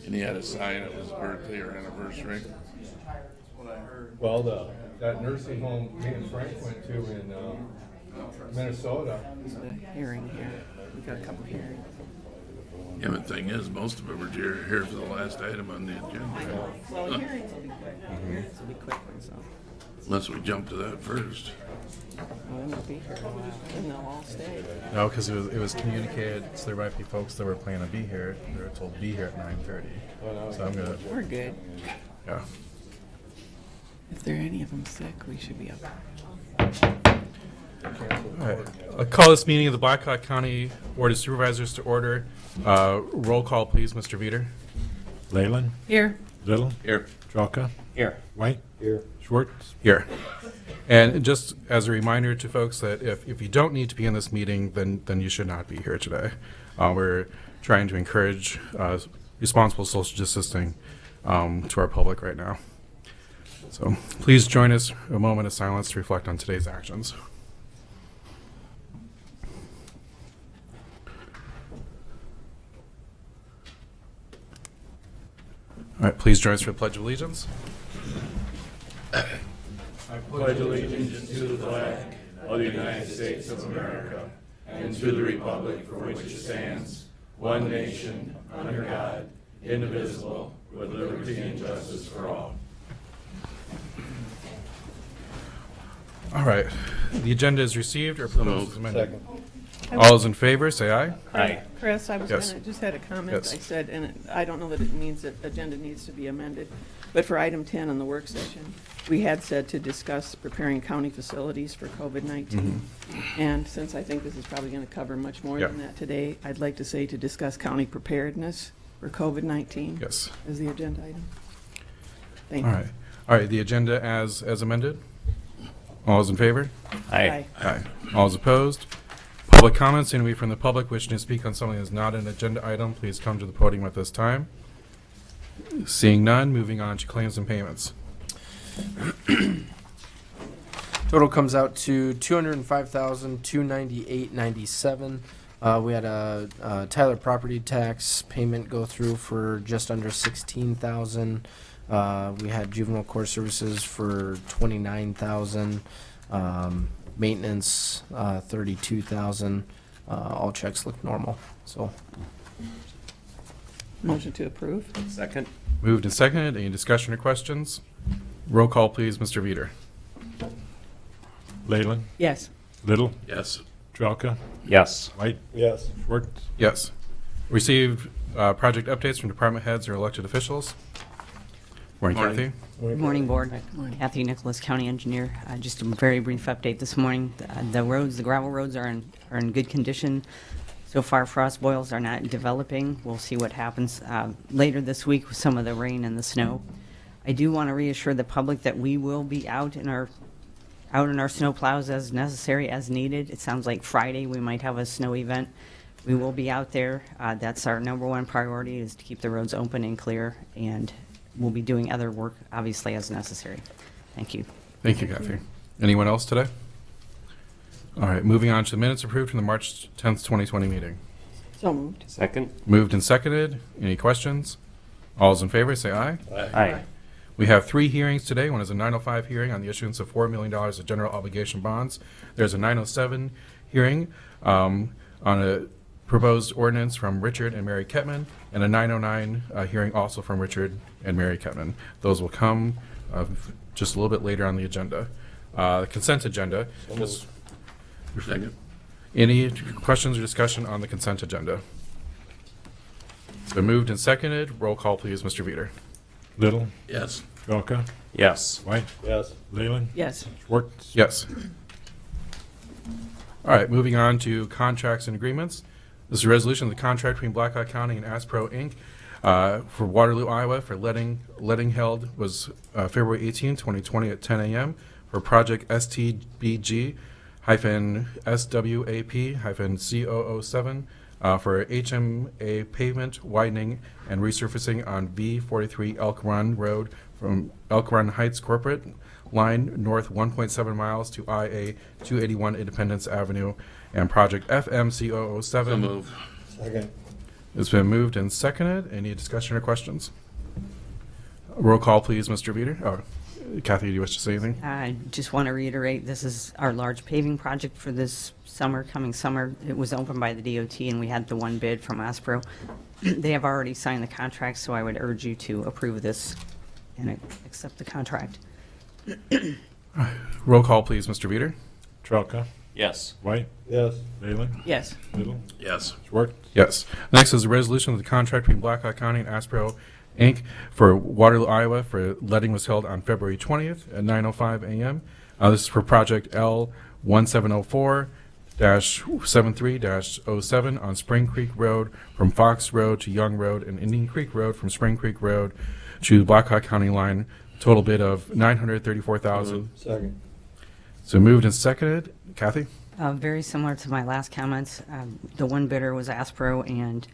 And he had a sign of his birthday or anniversary. Well, that nursing home me and Frank went to in Minnesota. Hearing here. We got a couple hearings. Yeah, but the thing is, most of them are here for the last item on the agenda. Well, hearings will be quick. Hearings will be quick ones, so. Unless we jump to that first. Well, they won't be here a while, and they'll all stay. No, because it was communicated, so there might be folks that were planning to be here. They were told to be here at 9:30. So I'm gonna. We're good. Yeah. If there are any of them sick, we should be up. All right. I'll call this meeting of the Blackhawk County Board of Supervisors to order. Roll call, please, Mr. Veeder. Leyland, Here. Little, Here. Chalka, Here. White, Here. Schwartz. Here. And just as a reminder to folks that if you don't need to be in this meeting, then you should not be here today. We're trying to encourage responsible social distancing to our public right now. So please join us a moment of silence to reflect on today's actions. All right, please join us for the Pledge of Allegiance. I pledge allegiance to the flag of the United States of America and to the republic for which it stands, one nation, under God, indivisible, with liberty and justice for all. All right, the agenda is received or proposed as amended. Second. All those in favor, say aye. Aye. Chris, I was Yes. gonna, just had a comment. Yes. I said, and I don't know that it means that the agenda needs to be amended, but for item 10 on the work session, we had said to discuss preparing county facilities for COVID-19. And since I think this is probably gonna cover much more than Yeah. that today, I'd like to say to discuss county preparedness for COVID-19 Yes. as the agenda item. Thank All you. right. All right, the agenda as amended. All those in favor? Aye. Aye. All those opposed? Public comments, anybody from the public wishing to speak on something that's not an agenda item, please come to the podium at this time. Seeing none, moving on to claims and payments. Total comes out to $205,298.97. We had a Tyler property tax payment go through for just under $16,000. We had juvenile court services for $29,000. Maintenance $32,000. All checks look normal. So Motion to approve? second. Moved and seconded. Any discussion or questions? Roll call, please, Mr. Veeder. Leyland, Yes. Little, Yes. Chalka, Yes. White, Yes. Schwartz. Yes. Received project updates from department heads or elected officials. Morning, Morning. Kathy. Good morning, Board. Kathy Nicholas, County Engineer. Just a very brief update this morning. The roads, the gravel roads are in good condition. So far, frost boils are not developing. We'll see what happens later this week with some of the rain and the snow. I do want to reassure the public that we will be out in our snow plows as necessary, as needed. It sounds like Friday we might have a snow event. We will be out there. That's our number one priority, is to keep the roads open and clear, and we'll be doing other work, obviously, as necessary. Thank you. Thank you, Kathy. Anyone else today? All right, moving on to the minutes approved from the March 10th, 2020 meeting. So moved. Second. Moved and seconded. Any questions? All those in favor, say aye. Aye. We have 3 hearings today. One is a 905 hearing on the issuance of $4 million of general obligation bonds. There's a 907 hearing on a proposed ordinance from Richard and Mary Kettman, and a 909 hearing also from Richard and Mary Kettman. Those will come just a little bit later on the agenda. The consent agenda. Just- Second. Any questions or discussion on the consent agenda? It's been moved and seconded. Roll call, please, Mr. Veeder. Little, Yes. Chalka, Yes. White, Yes. Leyland, Yes. Schwartz. Yes. All right, moving on to contracts and agreements. This is a resolution of the contract between Blackhawk County and Aspro Inc. For Waterloo, Iowa, for letting held was February 18, 2020 at 10 a.m. for project STBG-SWAP-C007 for HMA pavement widening and resurfacing on V43 Elk Run Road from Elk Run Heights Corporate Line north 1.7 miles to IA 281 Independence Avenue, and project FMC007. So move. Second. It's been moved and seconded. Any discussion or questions? Roll call, please, Mr. Veeder. Oh, Kathy, do you wish to say anything? I just want to reiterate, this is our large paving project for this summer, coming summer. It was opened by the DOT, and we had the one bid from Aspro. They have already signed the contract, so I would urge you to approve this and accept the contract. Roll call, please, Mr. Veeder. Trelka, Yes. White, Yes. Leyland, Yes. Little, Yes. Schwartz. Yes. Next is a resolution of the contract between Blackhawk County and Aspro, Inc. for Waterloo, Iowa, for letting was held on February 20th at 9:05 a.m. This is for project L1704-73-07 on Spring Creek Road from Fox Road to Young Road and Indian Creek Road from Spring Creek Road to Blackhawk County line. Total bid of $934,000. Second. So moved and seconded. Kathy? Very similar to my last comments. The one bidder was Aspro, and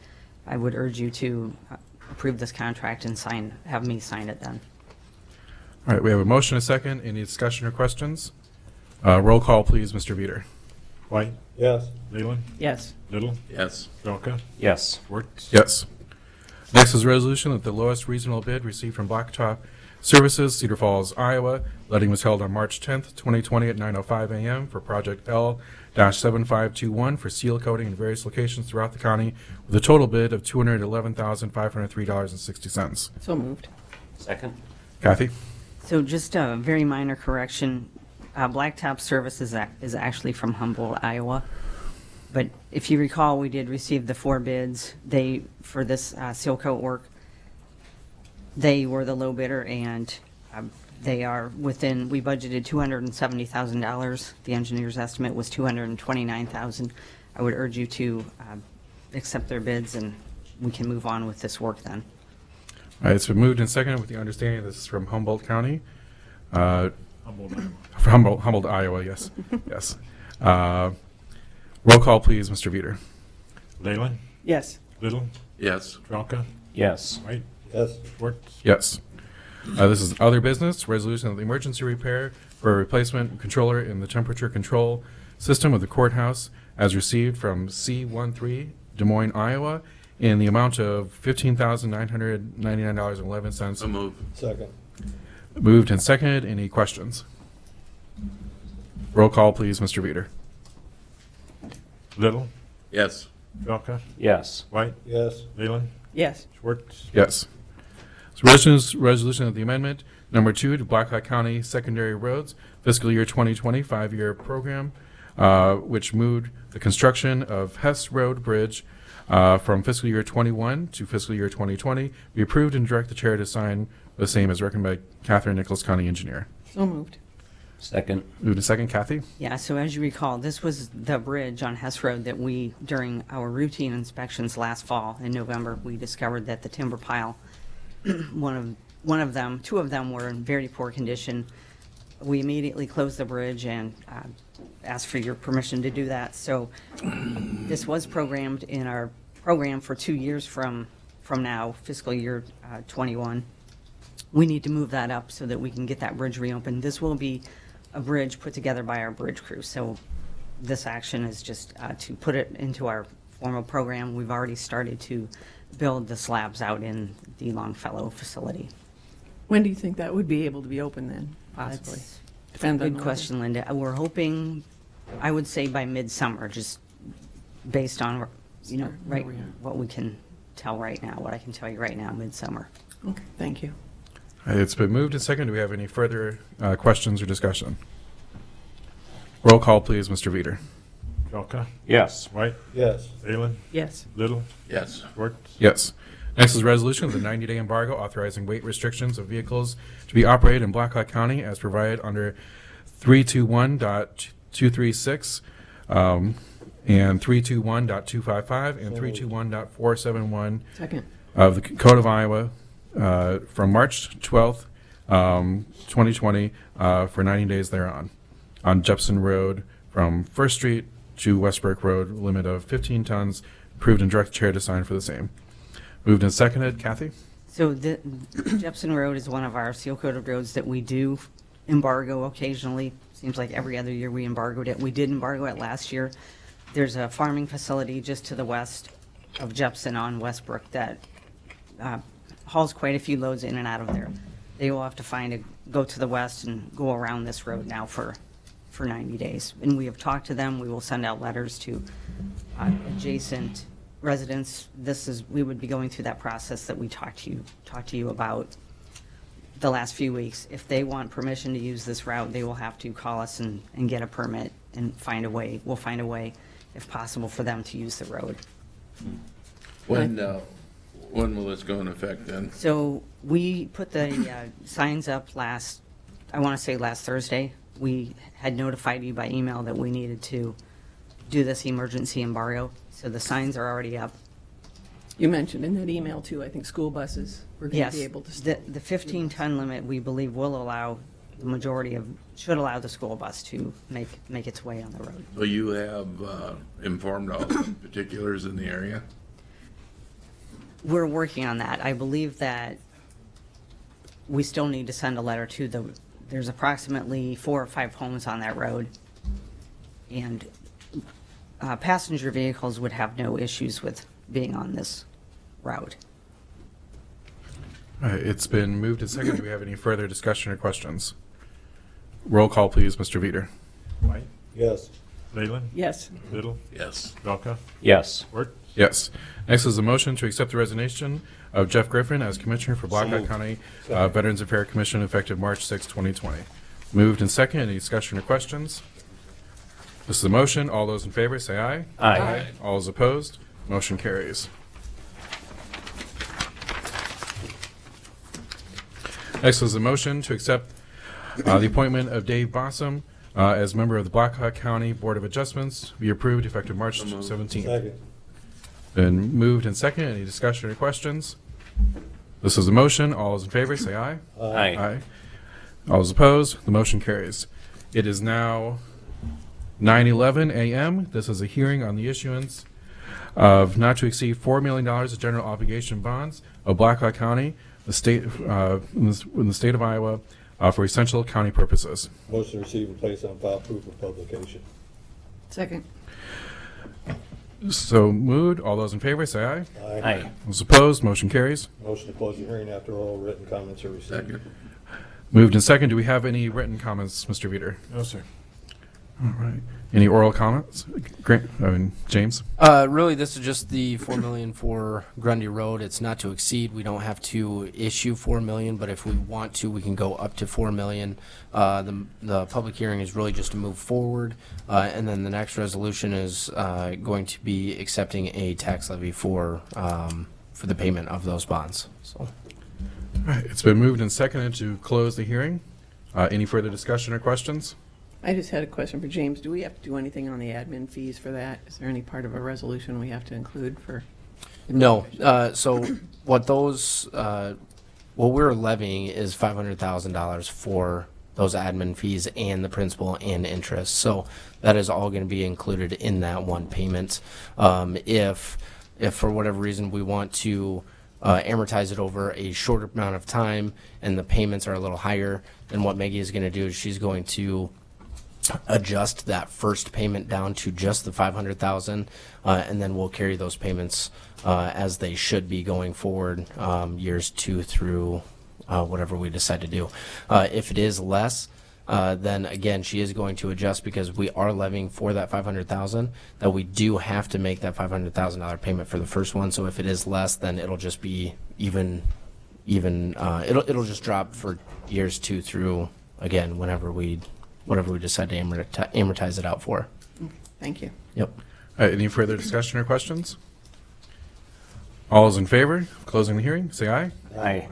I would urge you to approve this contract and have me sign it then. All right, we have a motion and a second. Any discussion or questions? Roll call, please, Mr. Veeder. White, Yes. Leyland, Yes. Little, Yes. Trelka, Yes. Schwartz. Yes. Next is a resolution that the lowest reasonable bid received from Blacktop Services, Cedar Falls, Iowa. Letting was held on March 10th, 2020 at 9:05 a.m. for project L-7521 for seal coating in various locations throughout the county with a total bid of $211,503.60. So moved. Second. Kathy? So just a very minor correction. Blacktop Services is actually from Humboldt, Iowa. But if you recall, we did receive the 4 bids. For this seal coat work, they were the low bidder, and they are within, we budgeted $270,000. The engineer's estimate was $229,000. I would urge you to accept their bids, and we can move on with this work then. All right, it's been moved and seconded with the understanding this is from Humboldt County. Humboldt, Iowa. From Humboldt, Iowa, yes. Yes. Roll call, please, Mr. Veeder. Leyland, Yes. Little, Yes. Trelka, Yes. White, Yes. Schwartz. Yes. This is other business, resolution of the emergency repair for a replacement controller in the temperature control system of the courthouse as received from C13 Des Moines, Iowa, in the amount of $15,999.11. So move. Second. Moved and seconded. Any questions? Roll call, please, Mr. Veeder. Little, Yes. Trelka, Yes. White, Yes. Leyland, Yes. Schwartz. Yes. So resolution of the amendment number 2 to Blackhawk County Secondary Roads Fiscal Year 2020 5-year program, which moved the construction of Hess Road Bridge from fiscal year 21 to fiscal year 2020. Be approved and direct the chair to sign the same as recommended by Catherine Nicholas, County Engineer. So moved. Second. Moved and second, Kathy? Yeah, so as you recall, this was the bridge on Hess Road that we, during our routine inspections last fall in November, we discovered that the timber pile, two of them were in very poor condition. We immediately closed the bridge and asked for your permission to do that. So this was programmed in our program for 2 years from now, fiscal year 21. We need to move that up so that we can get that bridge reopened. This will be a bridge put together by our bridge crew. So this action is just to put it into our formal program. We've already started to build the slabs out in the Longfellow facility. When do you think that would be able to be open then, possibly? That's Depends on Good the question, Linda. We're hoping, I would say by midsummer, just based on, Sure, right, where we are. what we can tell right now, what I can tell you right now, midsummer. weather. Okay, thank you. It's been moved and second. Do we have any further questions or discussion? Roll call, please, Mr. Veeder. Trelka, Yes. White, Yes. Leyland, Yes. Little, Yes. Schwartz. Yes. Next is resolution of the 90-day embargo authorizing weight restrictions of vehicles to be operated in Blackhawk County as provided under 321.236 and 321.255 and 321.471 Second. of the Code of Iowa from March 12th, 2020 for 90 days thereon on Jepson Road from First Street to Westbrook Road, limit of 15 tons, approved and direct chair to sign for the same. Moved and seconded. Kathy? So the Jepson Road is one of our seal-coated roads that we do embargo occasionally. Seems like every other year we embargoed it. We did embargo it last year. There's a farming facility just to the west of Jepson on Westbrook that hauls quite a few loads in and out of there. They will have to go to the west and go around this road now for 90 days. And we have talked to them. We will send out letters to adjacent residents. We would be going through that process that we talked to you about the last few weeks. If they want permission to use this route, they will have to call us and get a permit and find a way. We'll find a way, if possible, for them to use the road. When will this go in effect then? So we put the signs up last Thursday. We had notified you by email that we needed to do this emergency embargo. So the signs are already up. You mentioned in that email too, I think school buses were going to Yes, be able to. the 15-ton limit, we believe, will allow should allow the school bus to make its way on the road. Will you have informed all the particulars in the area? We're working on that. I believe that we still need to send a letter to there's approximately 4 or 5 homes on that road. And passenger vehicles would have no issues with being on this route. All right, it's been moved and seconded. Do we have any further discussion or questions? Roll call, please, Mr. Veeder. White, Yes. Leyland, Yes. Little, Yes. Jelka, Yes. Schwartz. Yes. Next is a motion to accept the resignation of Jeff Griffin as Commissioner for Blackhawk County Veterans Affairs Commission effective March 6, 2020. Moved and second. Any discussion or questions? This is a motion. All those in favor say aye. Aye. All those opposed? Motion carries. Next is a motion to accept the appointment of Dave Bossum as member of the Blackhawk County Board of Adjustments. Be approved effective March 17th. Second. Been moved and second. Any discussion or questions? This is a motion. All those in favor say aye. Aye. All those opposed? The motion carries. It is now 9:11 a.m. This is a hearing on the issuance of not to exceed $4 million of general obligation bonds of Blackhawk County, the state in the state of Iowa, for essential county purposes. Motion to receive and place on file, proof of publication. Second. So moved. All those in favor say aye. Aye. Those opposed? Motion carries. Motion to close the hearing after all written comments are received. Second. Moved and second. Do we have any written comments, Mr. Veeder? No, sir. All right. Any oral comments? James? Really, this is just the 4 million for Grundy Road. It's not to exceed. We don't have to issue 4 million, but if we want to, we can go up to 4 million. The public hearing is really just to move forward, and then the next resolution is going to be accepting a tax levy for the payment of those bonds. So, All right. It's been moved and seconded to close the hearing. Any further discussion or questions? I just had a question for James. Do we have to do anything on the admin fees for that? Is there any part of a resolution we have to include for? no. So what we're levying is $500,000 for those admin fees and the principal and interest. So that is all going to be included in that one payment. If for whatever reason we want to amortize it over a shorter amount of time and the payments are a little higher, then what Maggie is going to do is she's going to adjust that first payment down to just the 500,000, and then we'll carry those payments as they should be going forward, years 2 through whatever we decide to do. If it is less, then again she is going to adjust because we are levying for that 500,000. That we do have to make that $500,000 payment for the first one. So if it is less, then it'll just be even. It'll just drop for years 2 through again whatever we decide to amortize it out for. Thank you. Yep. All right, any further discussion or questions? All those in favor of closing the hearing, say aye. Aye.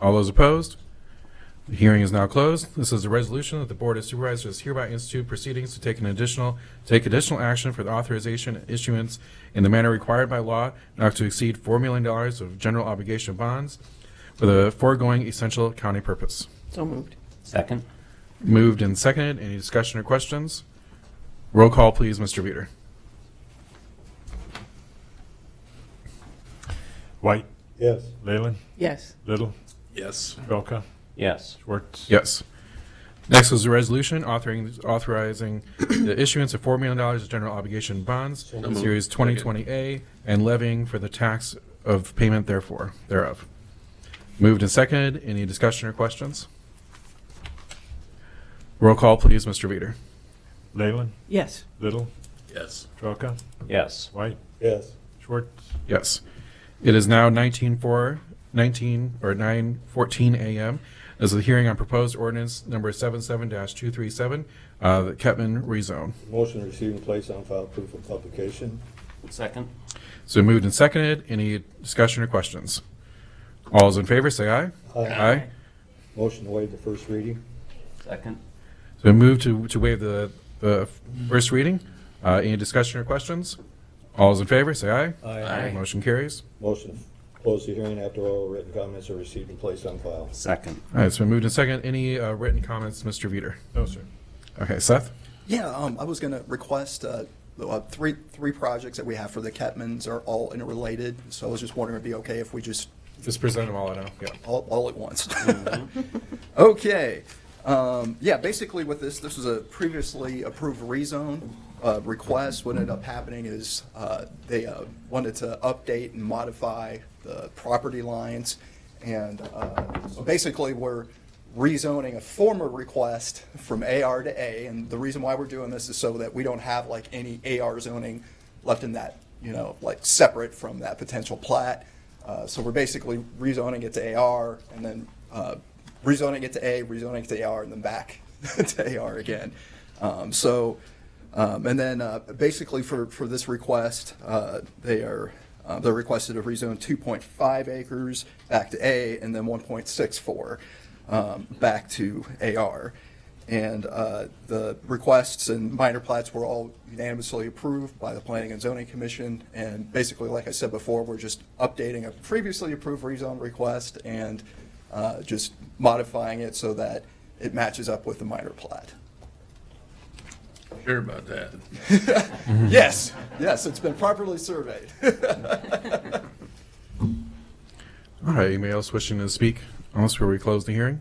All those opposed? The hearing is now closed. This is a resolution that the Board of Supervisors hereby institute proceedings to take additional action for the authorization and issuance in the manner required by law not to exceed $4 million of general obligation bonds for the foregoing essential county purpose. So moved. Second. Moved and seconded. Any discussion or questions? Roll call, please, Mr. Veeder. White, Yes. Leyland, Yes. Little, Yes. Jelka, Yes. Schwartz. Yes. Next is a resolution authorizing the issuance of $4 million of general obligation bonds, moved. Series 2020A, and levying for the tax of payment thereof. Moved and seconded. Any discussion or questions? Roll call, please, Mr. Veeder. Leyland, Yes. Little, Yes. Trelka, Yes. White, Yes. Schwartz, Yes. It is now 9:14 a.m. as the hearing on proposed ordinance number 77-237, the Kettman rezone. Motion to receive and place on file proof of publication. Second. So moved and seconded. Any discussion or questions? All those in favor, say aye. Aye. Motion to waive the first reading. Second. So moved to waive the first reading. Any discussion or questions? All those in favor, say aye. Aye. Motion carries. Motion to close the hearing after all written comments are received and placed on file. Second. All right, it's been moved and seconded. Any written comments, Mr. Veeder? no, sir. Okay, Seth? Yeah, I was going to request three projects that we have for the Kettmans are all interrelated. So I was just wondering if it'd be okay if we just Just present them all I know. Yeah. all at once. Okay. Yeah, basically with this was a previously approved rezone request. What ended up happening is they wanted to update and modify the property lines. And so basically we're rezoning a former request from AR to A. And the reason why we're doing this is so that we don't have like any AR zoning left in that, like separate from that potential plat. So we're basically rezoning it to AR and then rezoning it to A, rezoning it to AR, and then back to AR again. And then basically for this request, they're requested to rezone 2.5 acres back to A and then 1.64 back to AR. And the requests and minor plats were all unanimously approved by the Planning and Zoning Commission. And basically, like I said before, we're just updating a previously approved rezone request and just modifying it so that it matches up with the minor plat. Sure about that. Yes, it's been properly surveyed. All right, anybody else wishing to speak on this before we close the hearing?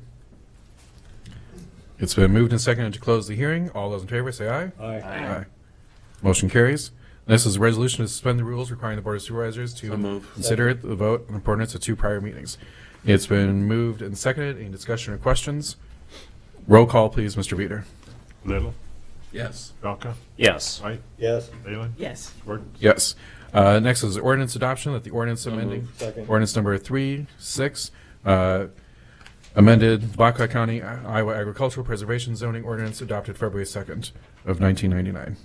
It's been moved and seconded to close the hearing. All those in favor say aye. Aye. Motion carries. Next is a resolution to suspend the rules requiring the Board of Supervisors to So move. consider the vote on ordinance of two prior meetings. It's been moved and seconded. Any discussion or questions? Roll call, please, Mr. Veeder. Little, Yes. Trelka, Yes. White, Yes. Leyland, Yes. Schwartz, Yes. Next is ordinance adoption, that the ordinance amending, Second. ordinance number 36, amended Blackhawk County, Iowa Agricultural Preservation Zoning Ordinance adopted February 2nd of 1999.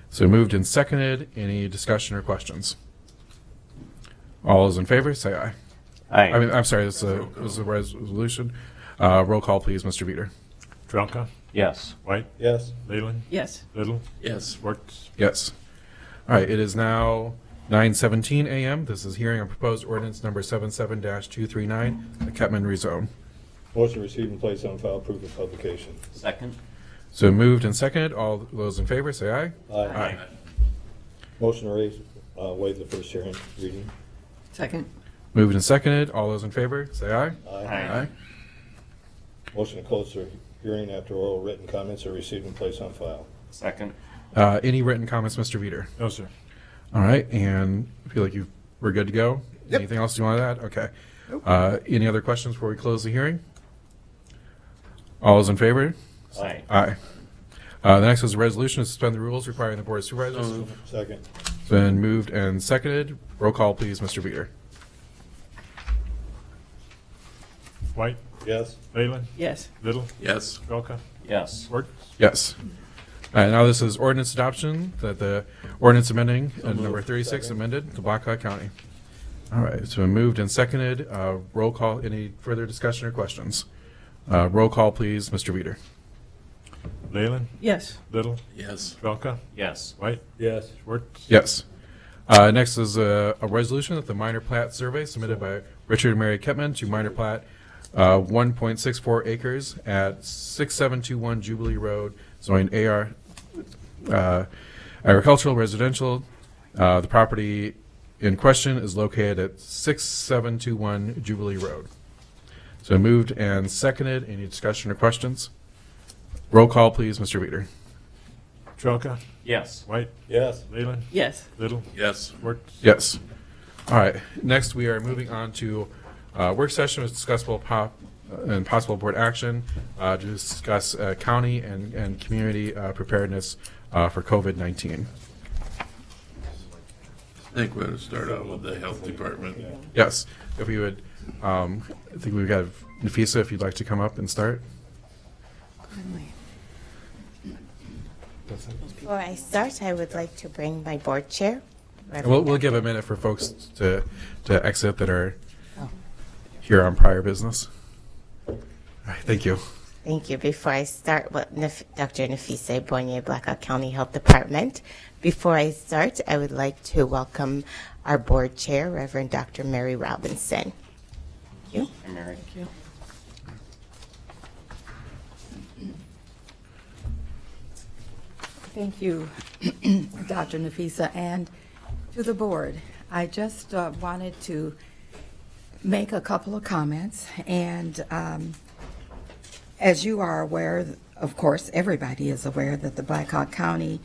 So moved and seconded. Any discussion or questions? All those in favor, say aye. Aye. I'm sorry, this is a resolution. Roll call, please, Mr. Veeder. Trelka, Yes. White, Yes. Leyland, Yes. Little, Yes. Schwartz, Yes. All right, it is now 9:17 a.m. This is hearing on proposed ordinance number 77-239, the Kettman rezone. Motion to receive and place on file proof of publication. Second. So moved and seconded. All those in favor, say aye. Aye. Motion to waive the first hearing reading. Second. Moved and seconded. All those in favor, say aye. Aye. Motion to close the hearing after all written comments are received and placed on file. Second. Any written comments, Mr. Veeder? no, sir. All right, and I feel like we're good to go. Yep. Anything else you want to add? Okay. Any other questions before we close the hearing? All those in favor? Aye. Aye. The next is a resolution to suspend the rules requiring the Board of Supervisors. So move. Second. It's been moved and seconded. Roll call, please, Mr. Veeder. White, Yes. Leyland, Yes. Little, Yes. Trelka, Yes. Schwartz, Yes. All right, now this is ordinance adoption, that the ordinance amending number moved. 36 Second. amended to Blackhawk County. All right, it's been moved and seconded. Roll call. Any further discussion or questions? Roll call, please, Mr. Veeder. Leyland, Yes. Little, Yes. Trelka, Yes. White, Yes. Schwartz, Yes. Next is a resolution that the minor plat survey submitted by Richard and Mary Kettman to minor plat 1.64 acres at 6721 Jubilee Road, zoning AR, agricultural residential. The property in question is located at 6721 Jubilee Road. So moved and seconded. Any discussion or questions? Roll call, please, Mr. Reader. Trelka, Yes. White, Yes. Leyland, Yes. Little, Yes. Schwartz. Yes. All right. Next, we are moving on to work session with discussable and possible board action to discuss county and community preparedness for COVID-19. I think we ought to start out with the health department. Yes. If we would, I think we've got Nafisa, if you'd like to come up and start. Before I start, I would like to bring my board chair. And we'll give a minute for folks to exit that are here on prior business. All right, thank you. Thank you. Before I start with Dr. Nafisa Bonye, Blackhawk County Health Department, before I start, I would like to welcome our board chair, Reverend Dr. Mary Robinson. Thank you. Thank you. Thank you, Dr. Nafisa, and to the board. I just wanted to make a couple of comments, and as you are aware, of course, everybody is aware that the Blackhawk County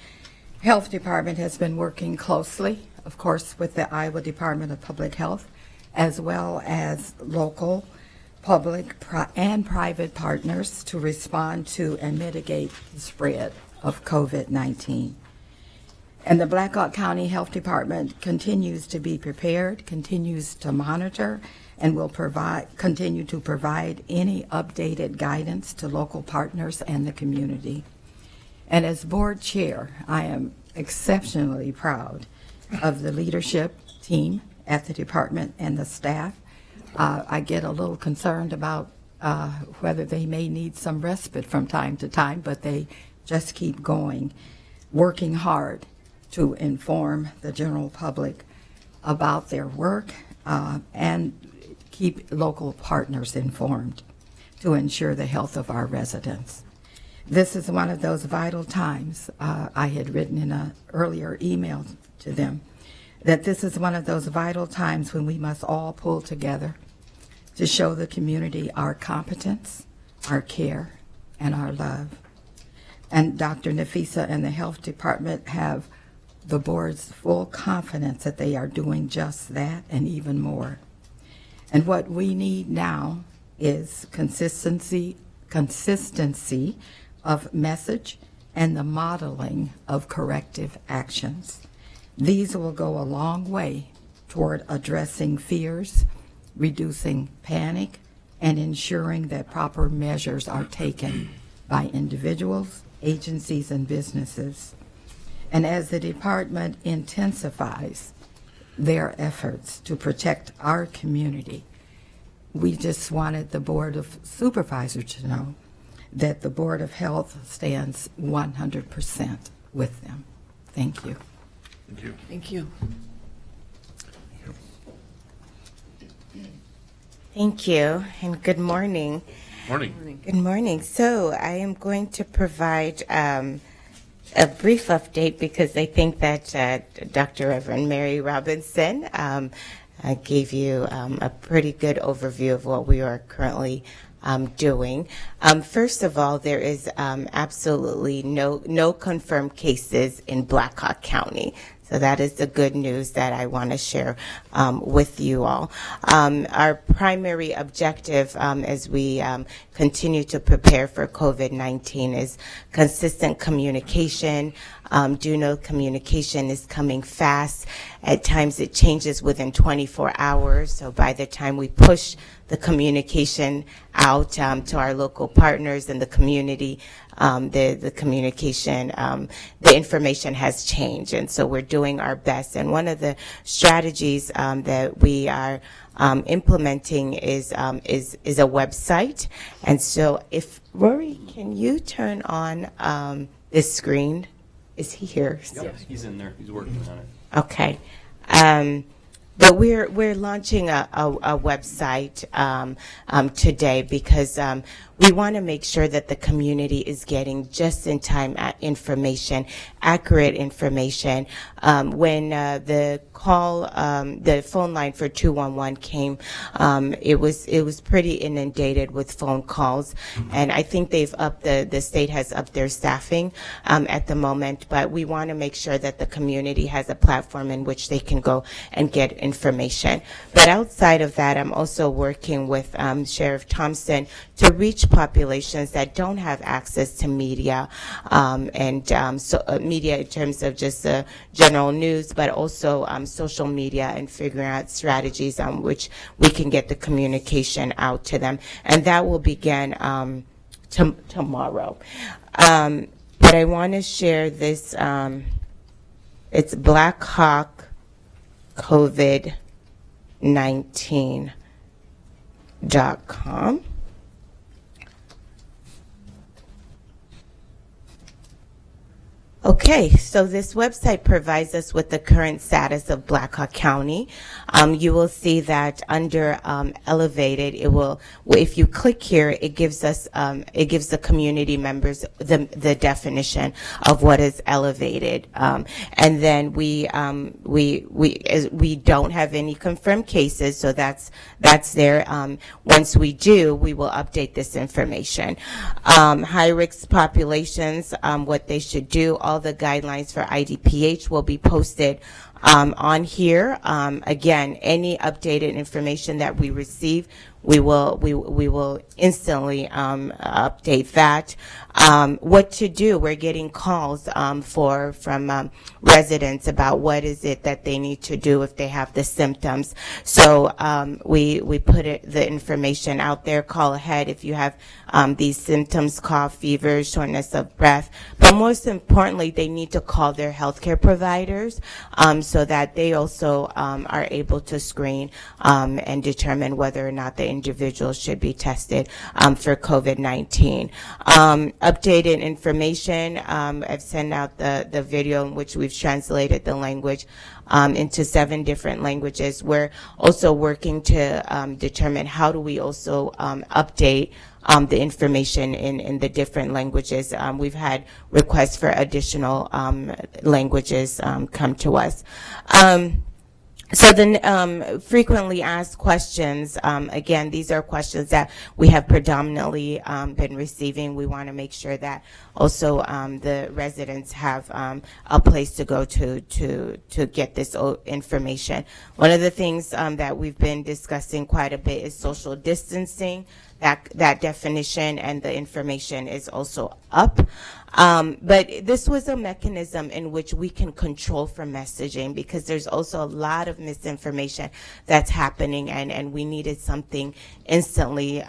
Health Department has been working closely, of course, with the Iowa Department of Public Health, as well as local, public, and private partners to respond to and mitigate the spread of COVID-19. And the Blackhawk County Health Department continues to be prepared, continues to monitor, and will continue to provide any updated guidance to local partners and the community. And as board chair, I am exceptionally proud of the leadership team at the department and the staff. I get a little concerned about whether they may need some respite from time to time, but they just keep going, working hard to inform the general public about their work and keep local partners informed to ensure the health of our residents. This is one of those vital times. I had written in an earlier email to them that this is one of those vital times when we must all pull together to show the community our competence, our care, and our love. And Dr. Nafisa and the Health Department have the board's full confidence that they are doing just that and even more. And what we need now is consistency of message and the modeling of corrective actions. These will go a long way toward addressing fears, reducing panic, and ensuring that proper measures are taken by individuals, agencies, and businesses. And as the department intensifies their efforts to protect our community, we just wanted the Board of Supervisors to know that the Board of Health stands 100% with them. Thank you. Thank you. Thank you. Thank you, and good morning. Morning. Good morning. So I am going to provide a brief update because I think that Dr. Reverend Mary Robinson gave you a pretty good overview of what we are currently doing. First of all, there is absolutely no confirmed cases in Blackhawk County. So that is the good news that I want to share with you all. Our primary objective as we continue to prepare for COVID-19 is consistent communication. Do know communication is coming fast. At times it changes within 24 hours. So by the time we push the communication out to our local partners and the community, the communication, the information has changed. And so we're doing our best. And one of the strategies that we are implementing is a website. And so if Rory, can you turn on this screen? Is he here? Yep, he's in there. He's working on it. Okay. But we're launching a website today because we want to make sure that the community is getting just in time information, accurate information. When the call, the phone line for 211 came, it was pretty inundated with phone calls, and I think the state has upped their staffing at the moment. But we want to make sure that the community has a platform in which they can go and get information. But outside of that, I'm also working with Sheriff Thompson to reach populations that don't have access to media, media in terms of just general news, but also social media, and figuring out strategies on which we can get the communication out to them. And that will begin tomorrow. But I want to share this. It's Black Hawk COVID-19.com. Okay, so this website provides us with the current status of Black Hawk County. You will see that under elevated, it will, if you click here, it gives us, it gives the community members the definition of what is elevated. And then we don't have any confirmed cases, so that's there. Once we do, we will update this information. High risk populations, what they should do, all the guidelines for IDPH will be posted on here. Again, any updated information that we receive, we will instantly update that. What to do? We're getting calls from residents about what is it that they need to do if they have the symptoms. So we put the information out there. Call ahead if you have these symptoms: cough, fever, shortness of breath. But most importantly, they need to call their healthcare providers so that they also are able to screen and determine whether or not the individual should be tested for COVID-19. Updated information. I've sent out the video in which we've translated the language into 7 different languages. We're also working to determine how do we also update the information in the different languages. We've had requests for additional languages come to us. So the frequently asked questions, again, these are questions that we have predominantly been receiving. We want to make sure that also the residents have a place to go to get this information. One of the things that we've been discussing quite a bit is social distancing. That definition and the information is also up. But this was a mechanism in which we can control for messaging, because there's also a lot of misinformation that's happening, and we needed something instantly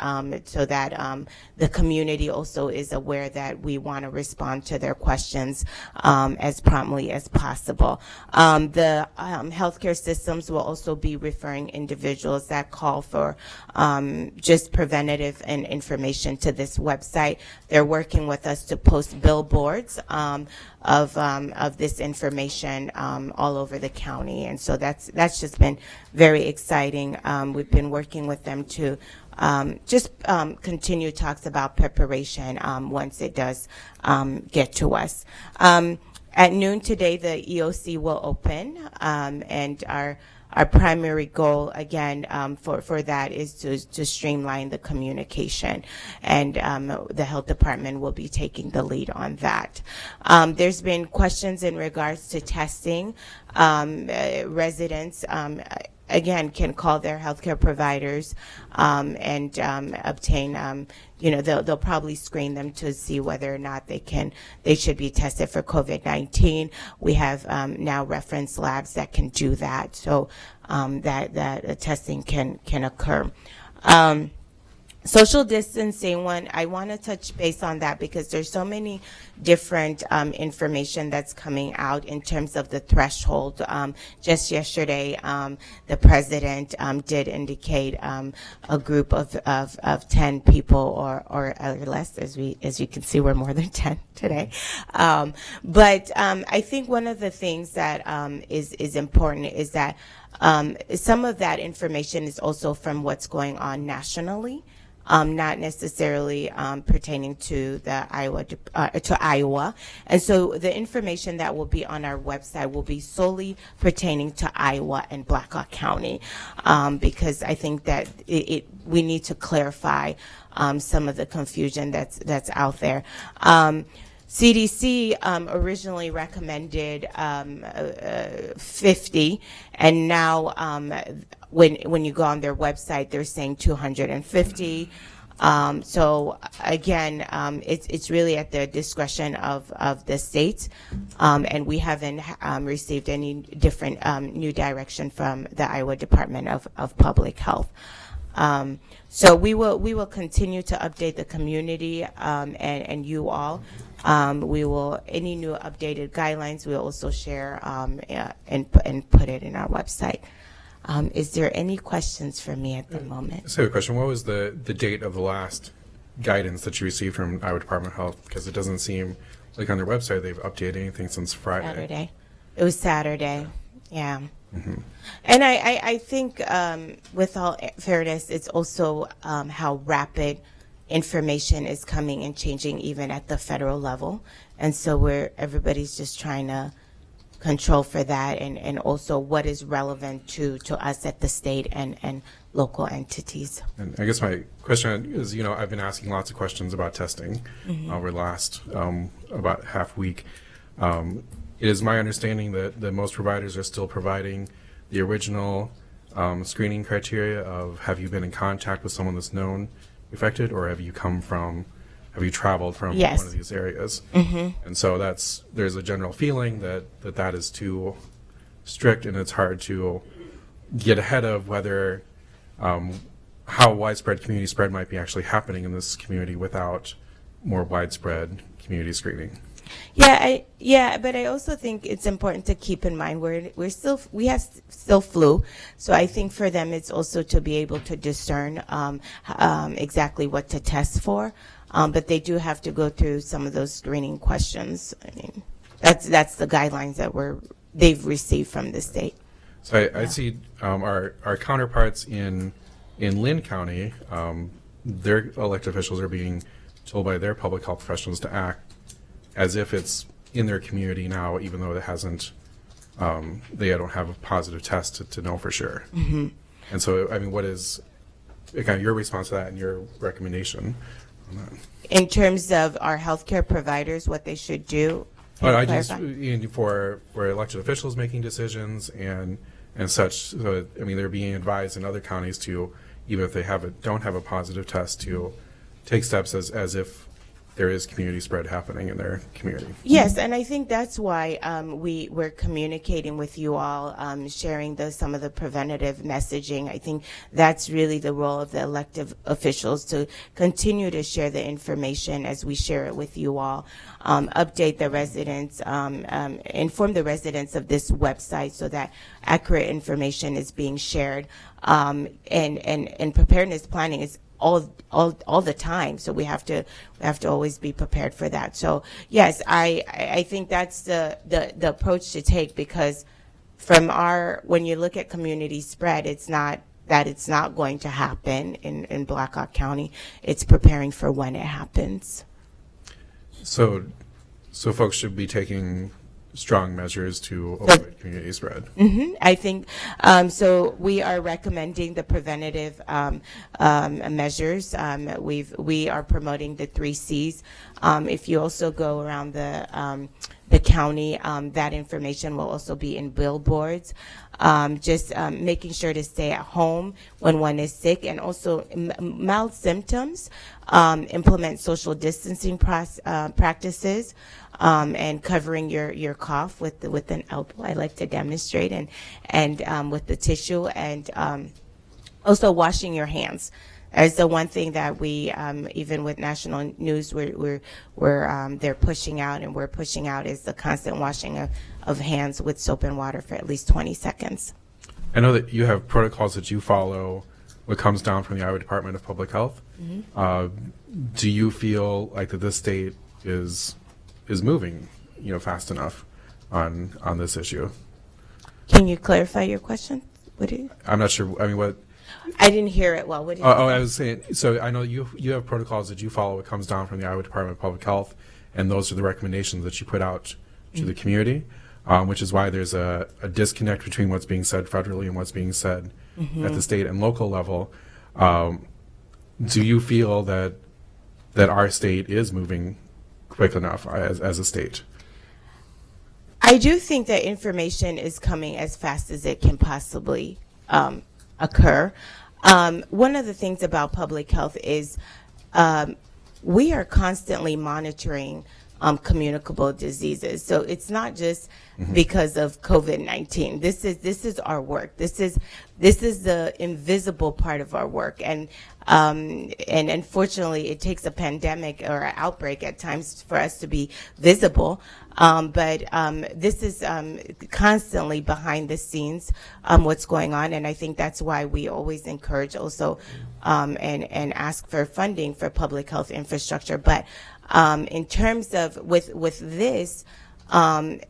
so that the community also is aware that we want to respond to their questions as promptly as possible. The healthcare systems will also be referring individuals that call for just preventative and information to this website. They're working with us to post billboards of this information all over the county, and so that's just been very exciting. We've been working with them to just continue talks about preparation once it does get to us. At noon today, the EOC will open, and our primary goal, again, for that is to streamline the communication, and the health department will be taking the lead on that. There's been questions in regards to testing. Residents, again, can call their healthcare providers and obtain, they'll probably screen them to see whether or not they should be tested for COVID-19. We have now reference labs that can do that, so that testing can occur. Social distancing, I want to touch base on that because there's so many different information that's coming out in terms of the threshold. Just yesterday, the president did indicate a group of 10 people or less. As you can see, we're more than 10 today. But I think one of the things that is important is that Some of that information is also from what's going on nationally. Not necessarily pertaining to the Iowa, and so the information that will be on our website will be solely pertaining to Iowa and Blackhawk County, because I think that we need to clarify some of the confusion that's out there. CDC originally recommended 50, and now when you go on their website, they're saying 250. So again, it's really at the discretion of the state, and we haven't received any different new direction from the Iowa Department of Public Health. So we will continue to update the community and you all. We will any new updated guidelines we'll also share and put it in our website. Is there any questions for me at the moment? So a question, what was the date of the last guidance that you received from Iowa Department of Health? Because it doesn't seem like on their website they've updated anything since Friday. Saturday. It was Saturday. Yeah. Mm-hmm. And I think with all fairness, it's also how rapid information is coming and changing even at the federal level. And so everybody's just trying to control for that, and also what is relevant to us at the state and local entities. And I guess my question is, I've been asking lots of questions about testing over the last about half week. It is my understanding that most providers are still providing the original screening criteria of have you been in contact with someone that's known affected, or have you traveled from Yes. one of these areas? Mm-hmm. And so there's a general feeling that is too strict, and it's hard to get ahead of whether how widespread community spread might be actually happening in this community without more widespread community screening. Yeah, but I also think it's important to keep in mind we have still flu, so I think for them it's also to be able to discern exactly what to test for, but they do have to go through some of those screening questions. I mean, that's the guidelines that they've received from the state. So I see our counterparts in Lynn County, their elected officials are being told by their public health professionals to act as if it's in their community now, even though it hasn't, they don't have a positive test to know for sure. Mm-hmm. And so, I mean, what is kind of your response to that and your recommendation on that? In terms of our healthcare providers, what they should do. Well, I just for elected officials making decisions and such. So I mean, they're being advised in other counties to, even if they don't have a positive test, to take steps as if there is community spread happening in their community. Yes, and I think that's why we're communicating with you all, sharing some of the preventative messaging. I think that's really the role of the elected officials, to continue to share the information as we share it with you all, update the residents, inform the residents of this website so that accurate information is being shared, and preparedness planning is all the time, so we have to always be prepared for that. So yes, I think that's the approach to take, because when you look at community spread, it's not that it's not going to happen in Blackhawk County. It's preparing for when it happens. So folks should be taking strong measures to avoid community spread. Mm-hmm. I think so. We are recommending the preventative measures. We are promoting the 3 C's. If you also go around the county, that information will also be in billboards. Just making sure to stay at home when one is sick, and also mild symptoms. Implement social distancing practices. And covering your cough with an elbow. I like to demonstrate, and with the tissue, and also washing your hands. That's the one thing that we, even with national news, they're pushing out, and we're pushing out, is the constant washing of hands with soap and water for at least 20 seconds. I know that you have protocols that you follow what comes down from the Iowa Department of Public Health. Mm-hmm. Do you feel like that this state is moving, fast enough on this issue? Can you clarify your question? What did, I'm not sure, I mean, what, I didn't hear it well. What did you I say? was saying, so I know you have protocols that you follow. It comes down from the Iowa Department of Public Health, and those are the recommendations that you put out to the community, which is why there's a disconnect between what's being said federally and what's being said at the state and local level. Do you feel that our state is moving quick enough as a state? I do think that information is coming as fast as it can possibly occur. One of the things about public health is we are constantly monitoring communicable diseases. So it's not just because of COVID-19. This is our work. This is the invisible part of our work. And unfortunately, it takes a pandemic or an outbreak at times for us to be visible. But this is constantly behind the scenes what's going on, and I think that's why we always encourage also and ask for funding for public health infrastructure. But in terms of with this, I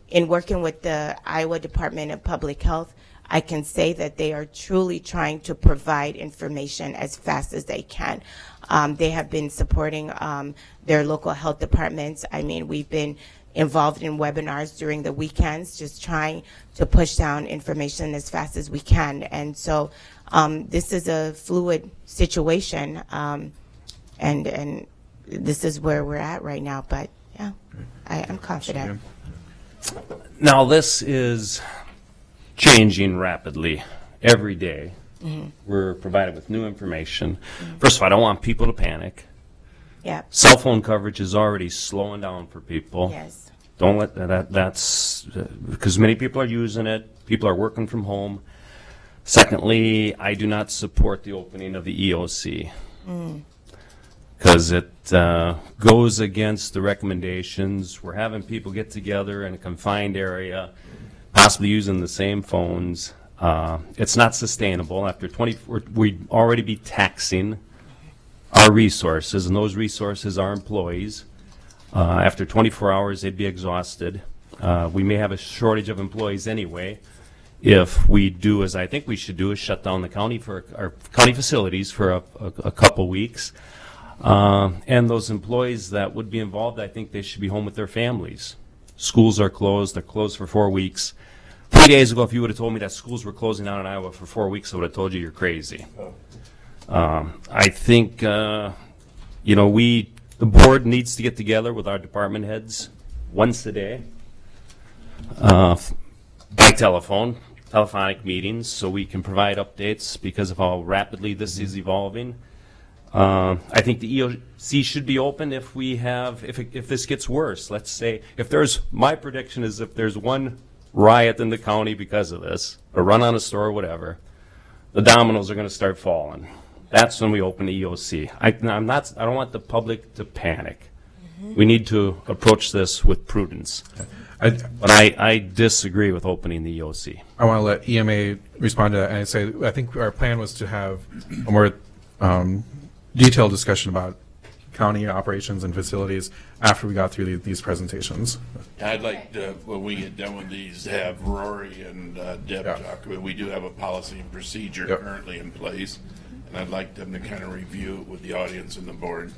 in working with the Iowa Department of Public Health, I can say that they are truly trying to provide information as fast as they can. They have been supporting their local health departments. I mean, we've been involved in webinars during the weekends, just trying to push down information as fast as we can. And so this is a fluid situation, and this is where we're at right now. But yeah, I'm confident. Now, this is changing rapidly every day. We're provided with new information. First of all, I don't want people to panic. Yeah. Cell phone coverage is already slowing down for people. Yes. Don't let that's because many people are using it. People are working from home. Secondly, I do not support the opening of the EOC because it goes against the recommendations. We're having people get together in a confined area, possibly using the same phones. It's not sustainable. After 24, we'd already be taxing our resources, and those resources are employees. After 24 hours, they'd be exhausted. We may have a shortage of employees anyway. If we do, as I think we should do, is shut down the county for our county facilities for a couple weeks. And those employees that would be involved, I think they should be home with their families. Schools are closed. They're closed for 4 weeks. 3 days ago, if you would have told me that schools were closing down in Iowa for 4 weeks, I would have told you you're crazy. I think, the board needs to get together with our department heads once a day by telephonic meetings, so we can provide updates because of how rapidly this is evolving. I think the EOC should be open if this gets worse. Let's say, my prediction is if there's one riot in the county because of this, or run on a store or whatever, the dominoes are going to start falling. That's when we open the EOC. I don't want the public to panic. We need to approach this with prudence. But I disagree with opening the EOC. I want to let EMA respond to that, and I say I think our plan was to have a more detailed discussion about county operations and facilities after we got through these presentations. I'd like to, when we get done with these, have Rory and Deb talk about. We do have a policy and procedure currently in place, and I'd like them to kind of review it with the audience and the board.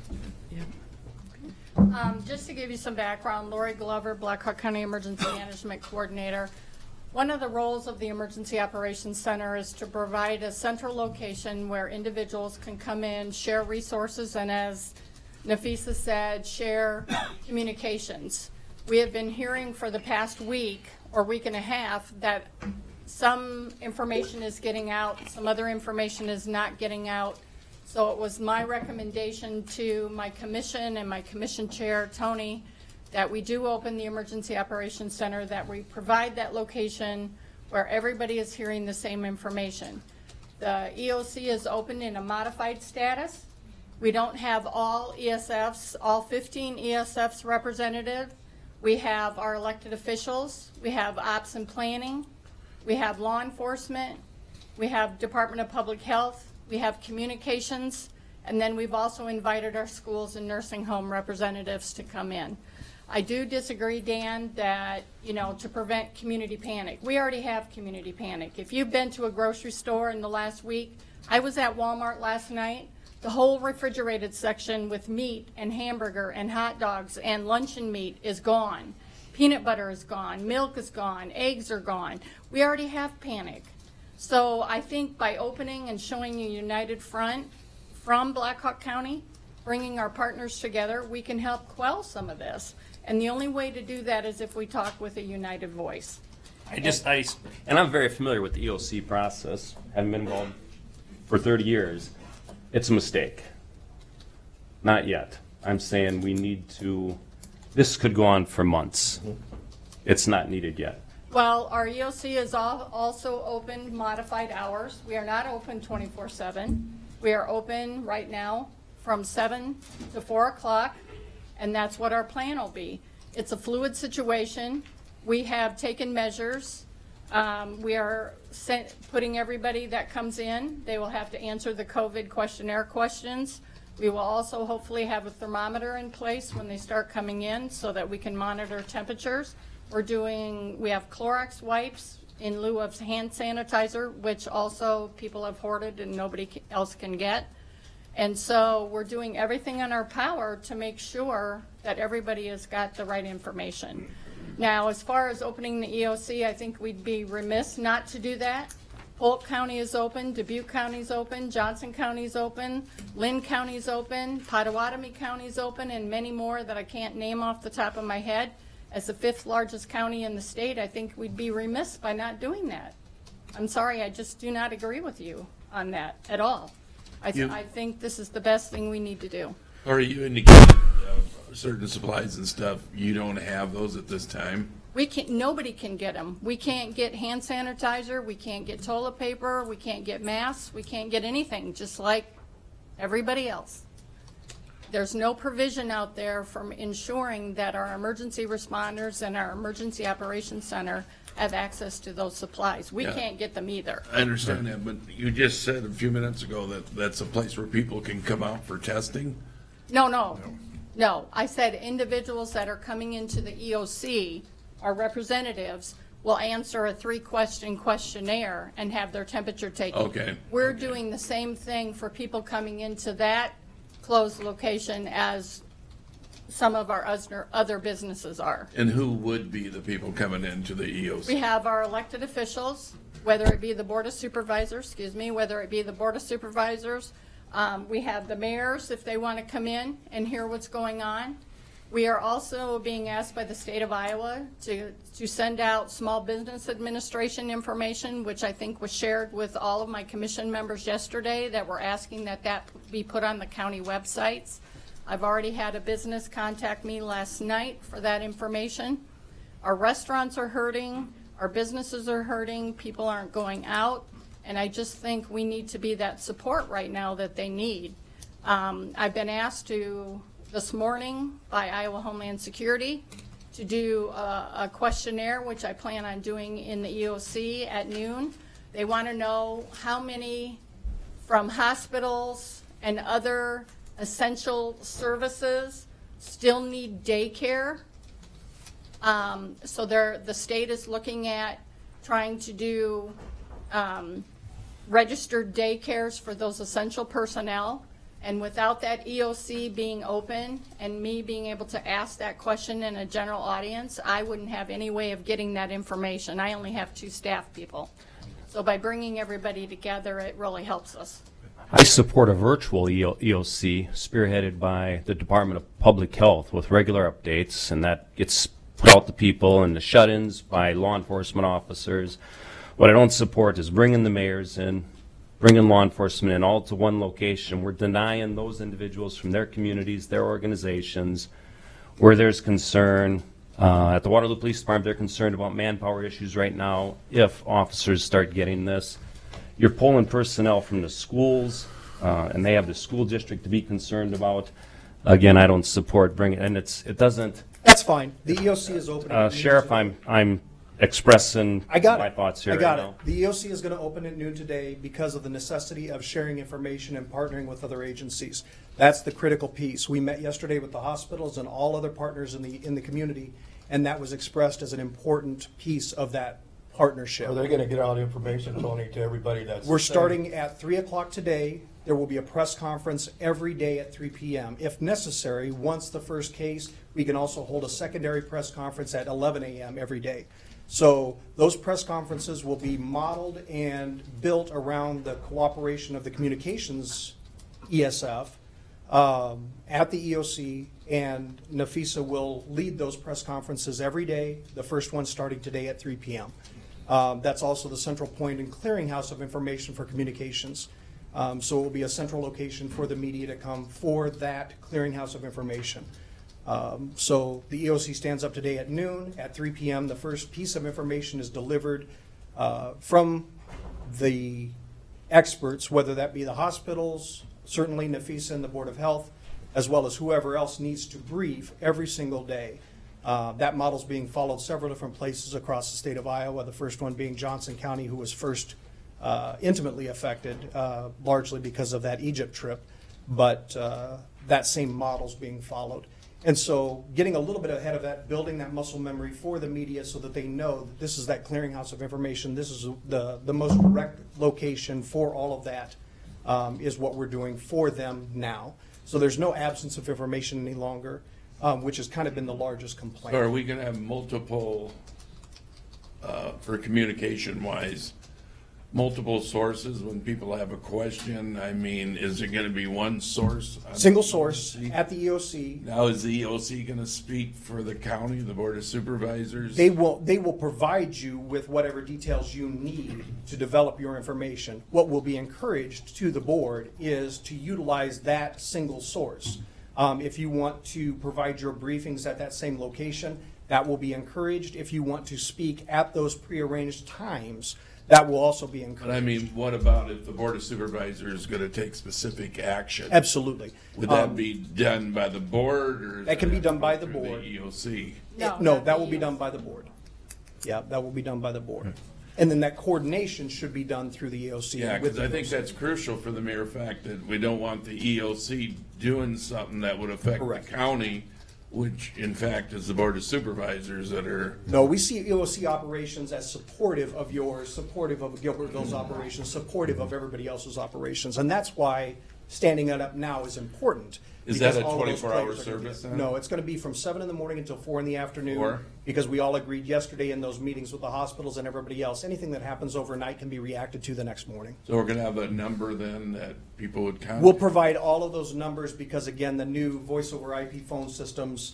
Just to give you some background, Lori Glover, Blackhawk County Emergency Management Coordinator. One of the roles of the Emergency Operations Center is to provide a central location where individuals can come in, share resources, and as Nafisa said, share communications. We have been hearing for the past week or week and a half that some information is getting out, some other information is not getting out. So it was my recommendation to my commission and my commission chair, Tony, that we do open the Emergency Operations Center, that we provide that location where everybody is hearing the same information. The EOC is open in a modified status. We don't have all ESFs, all 15 ESFs represented. We have our elected officials, we have ops and planning, we have law enforcement, we have Department of Public Health, we have communications, and then we've also invited our schools and nursing home representatives to come in. I do disagree, Dan, that, to prevent community panic. We already have community panic. If you've been to a grocery store in the last week, I was at Walmart last night. The whole refrigerated section with meat and hamburger and hot dogs and luncheon meat is gone. Peanut butter is gone. Milk is gone. Eggs are gone. We already have panic. So I think by opening and showing a united front from Black Hawk County, bringing our partners together, we can help quell some of this. And the only way to do that is if we talk with a united voice. And I'm very familiar with the EOC process, having been involved for 30 years. It's a mistake. Not yet. I'm saying this could go on for months. It's not needed yet. Well, our EOC is also open modified hours. We are not open 24/7. We are open right now from 7 to 4 o'clock, and that's what our plan will be. It's a fluid situation. We have taken measures. We are putting everybody that comes in, they will have to answer the COVID questionnaire questions. We will also hopefully have a thermometer in place when they start coming in so that we can monitor temperatures. We have Clorox wipes in lieu of hand sanitizer, which also people have hoarded and nobody else can get. And so we're doing everything in our power to make sure that everybody has got the right information. Now, as far as opening the EOC, I think we'd be remiss not to do that. Polk County is open, Dubuque County is open, Johnson County is open, Lynn County is open, Potawatomi County is open, and many more that I can't name off the top of my head. As the 5th largest county in the state, I think we'd be remiss by not doing that. I'm sorry, I just do not agree with you on that at all. I think this is the best thing we need to do. Or you indicated certain supplies and stuff, you don't have those at this time? Nobody can get them. We can't get hand sanitizer, we can't get toilet paper, we can't get masks, we can't get anything, just like everybody else. There's no provision out there from ensuring that our emergency responders and our emergency operations center have access to those supplies. We can't get them either. I understand that, but you just said a few minutes ago that that's a place where people can come out for testing? No. I said individuals that are coming into the EOC, our representatives, will answer a 3-question questionnaire and have their temperature taken. Okay. We're doing the same thing for people coming into that closed location as some of our other businesses are. And who would be the people coming into the EOC? We have our elected officials, whether it be the Board of Supervisors, we have the mayors if they want to come in and hear what's going on. We are also being asked by the state of Iowa to send out small business administration information, which I think was shared with all of my commission members yesterday, that we're asking that be put on the county websites. I've already had a business contact me last night for that information. Our restaurants are hurting, our businesses are hurting, people aren't going out, and I just think we need to be that support right now that they need. I've been asked this morning by Iowa Homeland Security to do a questionnaire, which I plan on doing in the EOC at noon. They want to know how many from hospitals and other essential services still need daycare. So the state is looking at trying to do registered daycares for those essential personnel. And without that EOC being open and me being able to ask that question in a general audience, I wouldn't have any way of getting that information. I only have 2 staff people. So by bringing everybody together, it really helps us. I support a virtual EOC spearheaded by the Department of Public Health with regular updates, and that gets put out to people and the shut-ins by law enforcement officers. What I don't support is bringing the mayors in, bringing law enforcement in all to one location. We're denying those individuals from their communities, their organizations, where there's concern. At the Waterloo Police Department, they're concerned about manpower issues right now. If officers start getting this, you're pulling personnel from the schools, and they have the school district to be concerned about. Again, I don't support bringing, and it doesn't. That's fine. The EOC is open. Sheriff, I'm expressing I got my it. thoughts here. I got you it. know. The EOC is going to open at noon today because of the necessity of sharing information and partnering with other agencies. That's the critical piece. We met yesterday with the hospitals and all other partners in the community, and that was expressed as an important piece of that partnership. Are they gonna get out information, Tony, to everybody that's? We're starting at 3 o'clock today. There will be a press conference every day at 3 p.m. If necessary, once the first case, we can also hold a secondary press conference at 11 a.m. every day. So those press conferences will be modeled and built around the cooperation of the communications ESF at the EOC, and Nafisa will lead those press conferences every day, the first one starting today at 3 p.m. That's also the central point and clearinghouse of information for communications. So it will be a central location for the media to come for that clearinghouse of information. So the EOC stands up today at noon. At 3 p.m., the first piece of information is delivered from the experts, whether that be the hospitals, certainly Nafisa and the Board of Health, as well as whoever else needs to brief every single day. That model's being followed several different places across the state of Iowa, the first one being Johnson County, who was first intimately affected, largely because of that Egypt trip, but that same model's being followed. And so getting a little bit ahead of that, building that muscle memory for the media so that they know that this is that clearinghouse of information, this is the most direct location for all of that, is what we're doing for them now. So there's no absence of information any longer, which has kind of been the largest complaint. So are we going to have multiple, for communication wise, multiple sources when people have a question? I mean, is it going to be one source? Single source at the EOC. Now, is the EOC going to speak for the county, the Board of Supervisors? They will provide you with whatever details you need to develop your information. What will be encouraged to the board is to utilize that single source. If you want to provide your briefings at that same location, that will be encouraged. If you want to speak at those prearranged times, that will also be encouraged. But I mean, what about if the Board of Supervisors is going to take specific action? Absolutely. Would that be done by the board, or That can be done by the through board. The EOC. No, that will be done by the board. Yeah, that will be done by the board. And then that coordination should be done through the EOC. Yeah, with because the I think EOC. that's crucial for the mere fact that we don't want the EOC doing something that would affect Correct. the county, which in fact is the Board of Supervisors that are. No, we see EOC operations as supportive of yours, supportive of Gilbertville's operations, supportive of everybody else's operations. And that's why standing it up now is important. Is that because a all of those 24-hour players are gonna be- service then? No, it's going to be from 7 in the morning until 4 in the afternoon. 4? Because we all agreed yesterday in those meetings with the hospitals and everybody else, anything that happens overnight can be reacted to the next morning. So we're going to have a number then that people would contact? We'll provide all of those numbers because, again, the new voice over IP phone systems,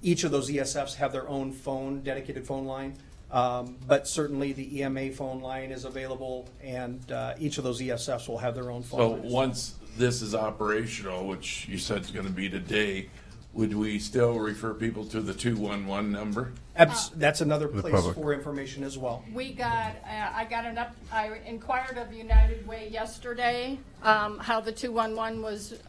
each of those ESFs have their own phone, dedicated phone line. But certainly the EMA phone line is available, and each of those ESFs will have their own phone So lines. once this is operational, which you said is going to be today, would we still refer people to the 211 number? That's another place public. for information as well. We got, I inquired of United Way yesterday, how the 211 was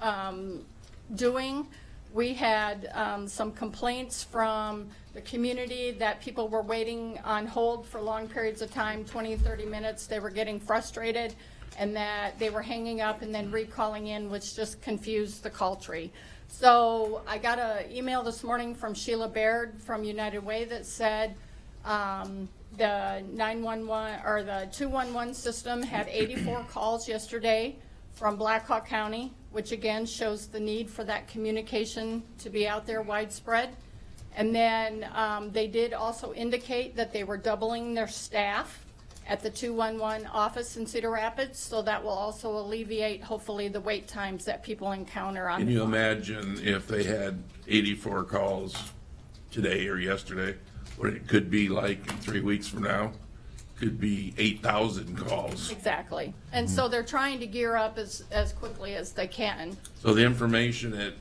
doing. We had some complaints from the community that people were waiting on hold for long periods of time, 20, 30 minutes. They were getting frustrated, and that they were hanging up and then recalling in, which just confused the call tree. So I got an email this morning from Sheila Baird from United Way that said the 911 or the 211 system had 84 calls yesterday from Blackhawk County, which again shows the need for that communication to be out there widespread. And then they did also indicate that they were doubling their staff at the 211 office in Cedar Rapids, so that will also alleviate, hopefully, the wait times that people encounter on Can the you phone. imagine if they had 84 calls today or yesterday, what it could be like in 3 weeks from now? Could be 8,000 calls. Exactly. And so they're trying to gear up as quickly as they can. So the information at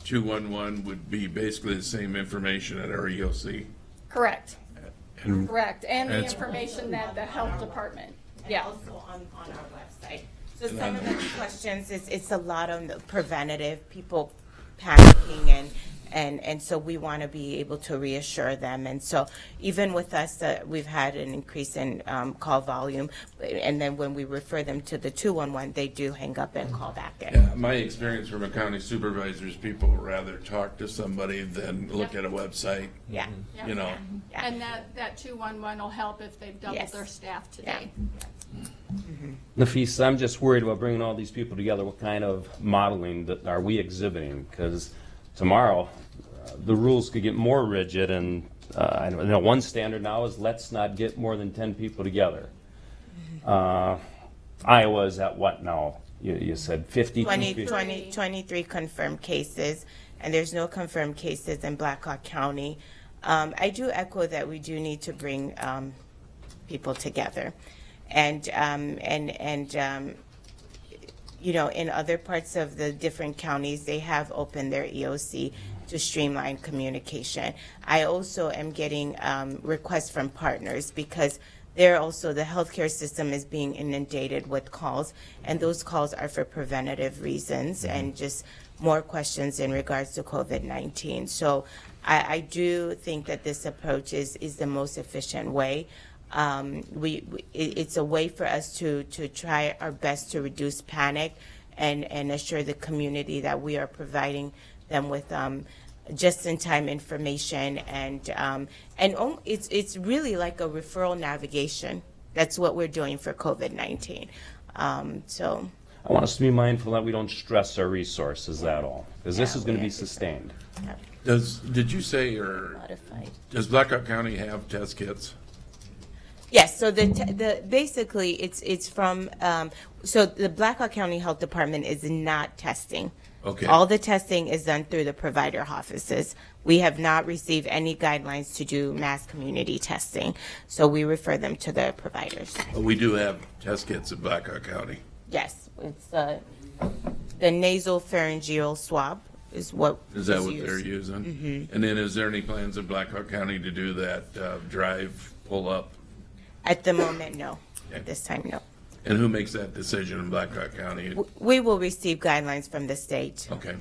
211 would be basically the same information at our EOC? Correct. Correct. And the it's- information that the health department, yeah. Also on our website. So some of the questions, it's a lot on the preventative, people panicking And so we want to be able to reassure them. And so even with us, we've had an increase in call volume. And then when we refer them to the 211, they do hang up and call back in. Yeah, my experience from a county supervisor is people would rather talk to somebody than look at a website. Yeah. You know. Yeah. And that 211 will help if they've doubled Yes. their staff today. Nafisa, I'm just worried about bringing all these people together. What kind of modeling are we exhibiting? Because tomorrow, the rules could get more rigid, and I know one standard now is let's not get more than 10 people together. Iowa's at what now? You said 50? 23 confirmed cases, and there's no confirmed cases in Blackhawk County. I do echo that we do need to bring people together. And you know, in other parts of the different counties, they have opened their EOC to streamline communication. I also am getting requests from partners because they're also, the healthcare system is being inundated with calls, and those calls are for preventative reasons and just more questions in regards to COVID-19. So I do think that this approach is the most efficient way. It's a way for us to try our best to reduce panic and assure the community that we are providing them with just-in-time information, and it's really like a referral navigation. That's what we're doing for COVID-19. So I want us to be mindful that we don't stress our resources at all, because this is going to be sustained. Did you say, or modified. does Blackhawk County have test kits? Yes, so the basically it's from so the Blackhawk County Health Department is not testing. Okay. All the testing is done through the provider offices. We have not received any guidelines to do mass community testing, so we refer them to the providers. We do have test kits in Blackhawk County. Yes, it's the nasal pharyngeal swab is what Is that is what used. they're using? Mhm. And then is there any plans in Blackhawk County to do that drive, pull up? At the moment, no. Okay. At this time, no. And who makes that decision in Blackhawk County? We will receive guidelines from the state. Okay.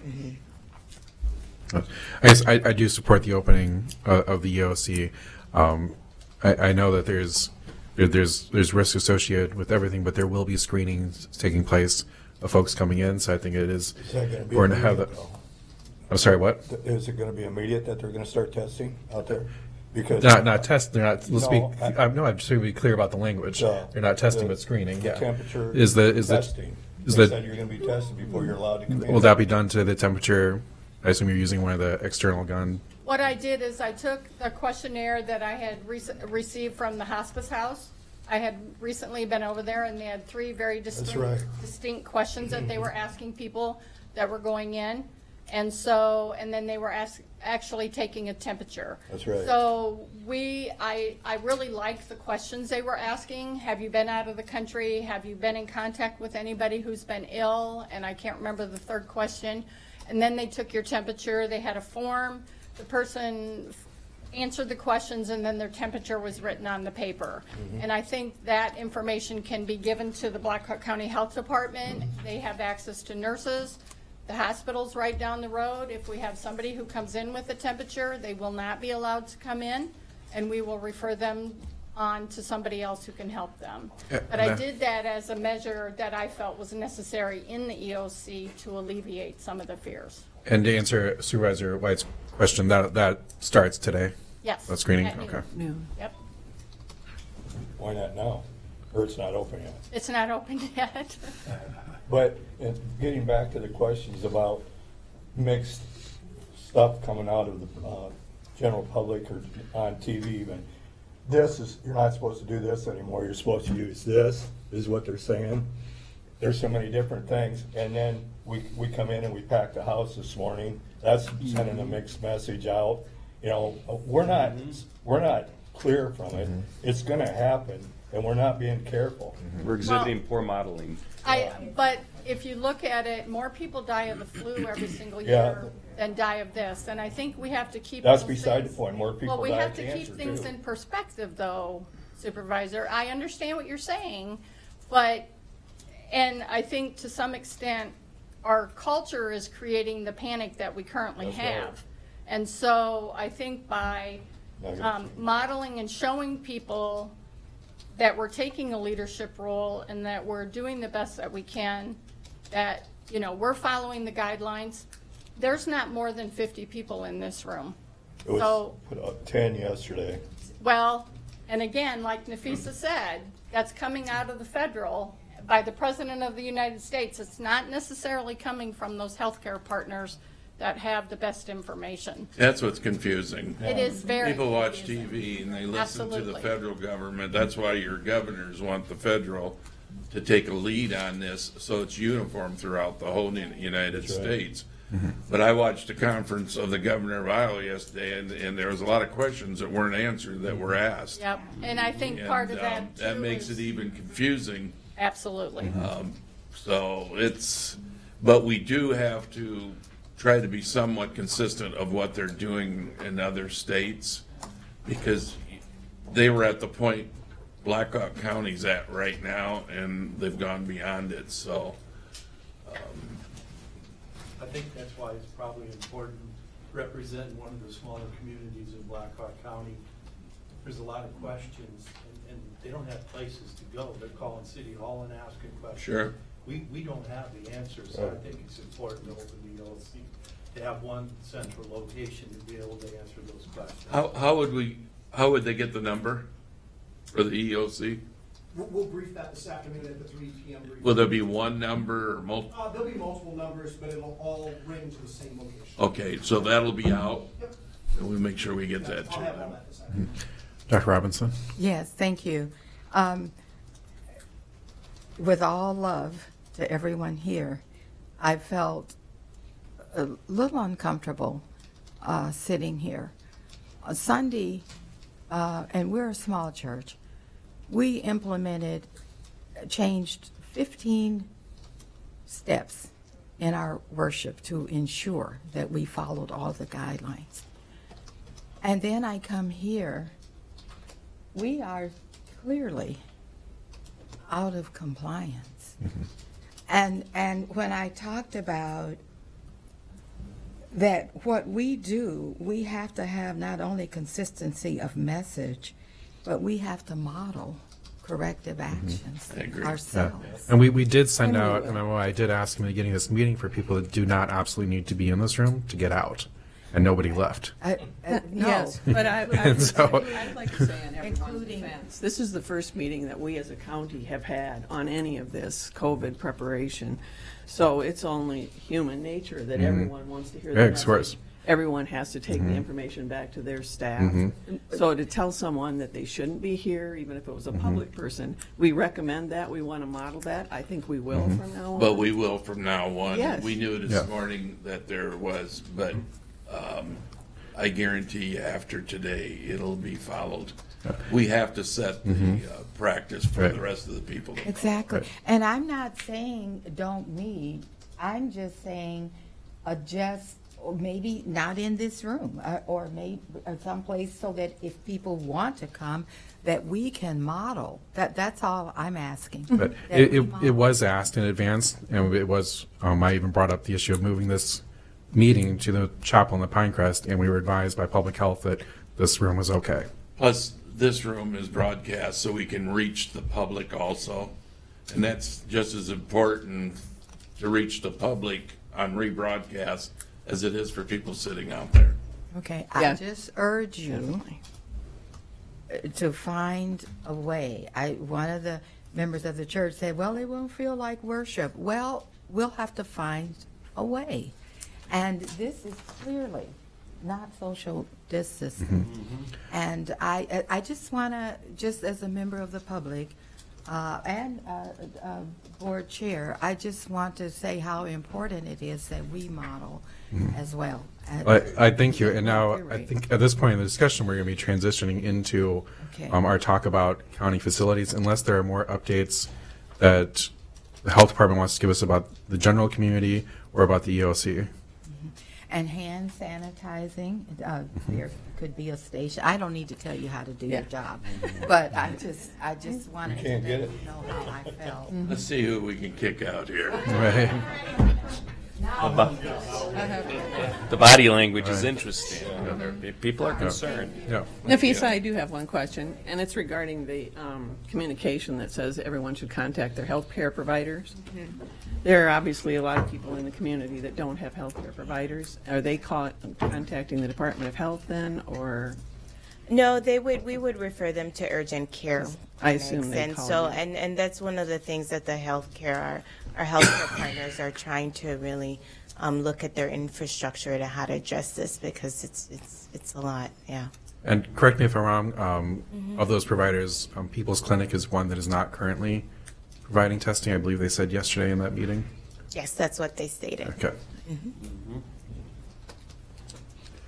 I guess I do support the opening of the EOC. I know that there's risk associated with everything, but there will be screenings taking place of folks coming in. So I think it is Is that gonna be important to have that. immediate, though? I'm sorry, what? Is it gonna be immediate that they're gonna start testing out there? Because Not test. They're not. Let's No, be. I'm just to be clear about the language. They're not testing, but screening. The Yeah. temperature Is testing. Is They the said you're gonna be tested before you're allowed to come in. will that be done to the temperature? I assume you're using one of the external gun. What I did is I took the questionnaire that I had received from the hospice house. I had recently been over there, and they had three very right. distinct questions that they were asking people that were going in. And then they were actually taking a temperature. That's right. So I really liked the questions they were asking. Have you been out of the country? Have you been in contact with anybody who's been ill? And I can't remember the third question. And then they took your temperature. They had a form. The person answered the questions, and then their temperature was written on the paper. And I think that information can be given to the Blackhawk County Health Department. They have access to nurses. The hospital's right down the road. If we have somebody who comes in with a temperature, they will not be allowed to come in, and we will refer them on to somebody else who can help them. But I did that as a measure that I felt was necessary in the EOC to alleviate some of the fears. And to answer Supervisor White's question, that starts today. Yes. That screening. at noon. Okay. Yep. Why not now? Or it's not open yet? It's not open yet. But getting back to the questions about mixed stuff coming out of the general public or on TV even, you're not supposed to do this anymore. You're supposed to use this, is what they're saying. There's so many different things. And then we come in and we pack the house this morning. That's sending a mixed message out. You know, we're not clear from it. It's going to happen, and we're not being careful. We're exhibiting poor modeling. But if you look at it, more people die of the flu every single Yeah. year than die of this. And I think we have to keep That's those beside things- the point. More people Well, we die have of to cancer, keep things too. in perspective, though, Supervisor. I understand what you're saying, but, and I think to some extent, our culture is creating the panic that we currently That's have. right. And so I think by modeling and showing people that we're taking a leadership role and that we're doing the best that we can, that, you know, we're following the guidelines. There's not more than 50 people in this room. It was So, put up 10 yesterday. well, and again, like Nafisa said, that's coming out of the federal by the President of the United States. It's not necessarily coming from those healthcare partners that have the best information. That's what's confusing. It is very People watch confusing. TV and they listen to the Absolutely. federal government. That's why your governors want the federal to take a lead on this, so it's uniform throughout the whole United States. But I watched a conference of the governor of Iowa yesterday, and there was a lot of questions that weren't answered that were asked. Yep, and I think part of that too that makes is- it even confusing. Absolutely. So it's, but we do have to try to be somewhat consistent of what they're doing in other states, because they were at the point Blackhawk County's at right now, and they've gone beyond it, so. I think that's why it's probably important representing one of the smaller communities in Blackhawk County. There's a lot of questions, and they don't have places to go. They're calling City Hall and asking questions. Sure. We don't have the answers, so I think it's important to open the EOC, to have one central location to be able to answer those questions. How would they get the number for the EOC? We'll brief that this afternoon at the 3 p.m. briefing. Will there be one number or multiple? There'll be multiple numbers, but it'll all ring to the same location. Okay, so that'll be out, Yep. and we'll make sure we get that I'll to have all them. that this afternoon. Dr. Robinson? Yes, thank you. With all love to everyone here, I felt a little uncomfortable sitting here. On Sunday, and we're a small church, we changed 15 steps in our worship to ensure that we followed all the guidelines. And then I come here, we are clearly out of compliance. And when I talked about that what we do, we have to have not only consistency of message, but we have to model corrective actions I agree. ourselves. And we did send out a memo. I did ask in the beginning of this meeting for people that do not absolutely need to be in this room to get out. And nobody left. No. Yes, but So- I'd like to say in everyone's Including- defense, this is the first meeting that we as a county have had on any of this COVID preparation. So it's only human nature that everyone wants to hear the Yeah, of message. course. Everyone has to take the information back to their staff. So to tell someone that they shouldn't be here, even if it was a public person, we recommend that, we want to model that. I think we will from now on. But we will from now on. Yes. We knew this Yeah. morning that there was, but I guarantee you after today, it'll be followed. We have to set the practice for Right. the rest of the people. Exactly. Right. And I'm not saying don't meet, I'm just saying adjust, or maybe not in this room, or maybe someplace so that if people want to come, that we can model. That's all I'm asking. But That it we it was asked in advance, and it was, I even brought up the issue of moving this meeting to the chapel in the Pinecrest, and we were advised by public health that this room was okay. Plus, this room is broadcast, so we can reach the public also. And that's just as important to reach the public on rebroadcast as it is for people sitting out there. Okay, Yeah. I just urge you to find a way. One of the members of the church said, well, it won't feel like worship. Well, we'll have to find a way. And this is clearly not social distancing. And I just want to, just as a member of the public and board chair, I just want to say how important it is that we model as well. I thank you. And now You're I right. think at this point in the discussion, we're going to be transitioning into Okay. our talk about county facilities, unless there are more updates that the health department wants to give us about the general community or about the EOC. And hand sanitizing, there could be a station. I don't need to tell you how to do your job, but I just wanted to can't let get you it. know how I felt. Let's see who we can kick out here. Right. The body language is interesting. People are concerned. Yeah. Nafisa, I do have one question, and it's regarding the communication that says everyone should contact their health care providers. There are obviously a lot of people in the community that don't have health care providers. Are they contacting the Department of Health then, or? No, we would refer them to urgent care. I assume clinics. they And call so, you. and that's one of the things that the healthcare, our healthcare partners are trying to really look at their infrastructure to how to address this, because it's a lot, yeah. And correct me if I'm wrong, of those providers, People's Clinic is one that is not currently providing testing. I believe they said yesterday in that meeting. Yes, that's what they stated. Okay.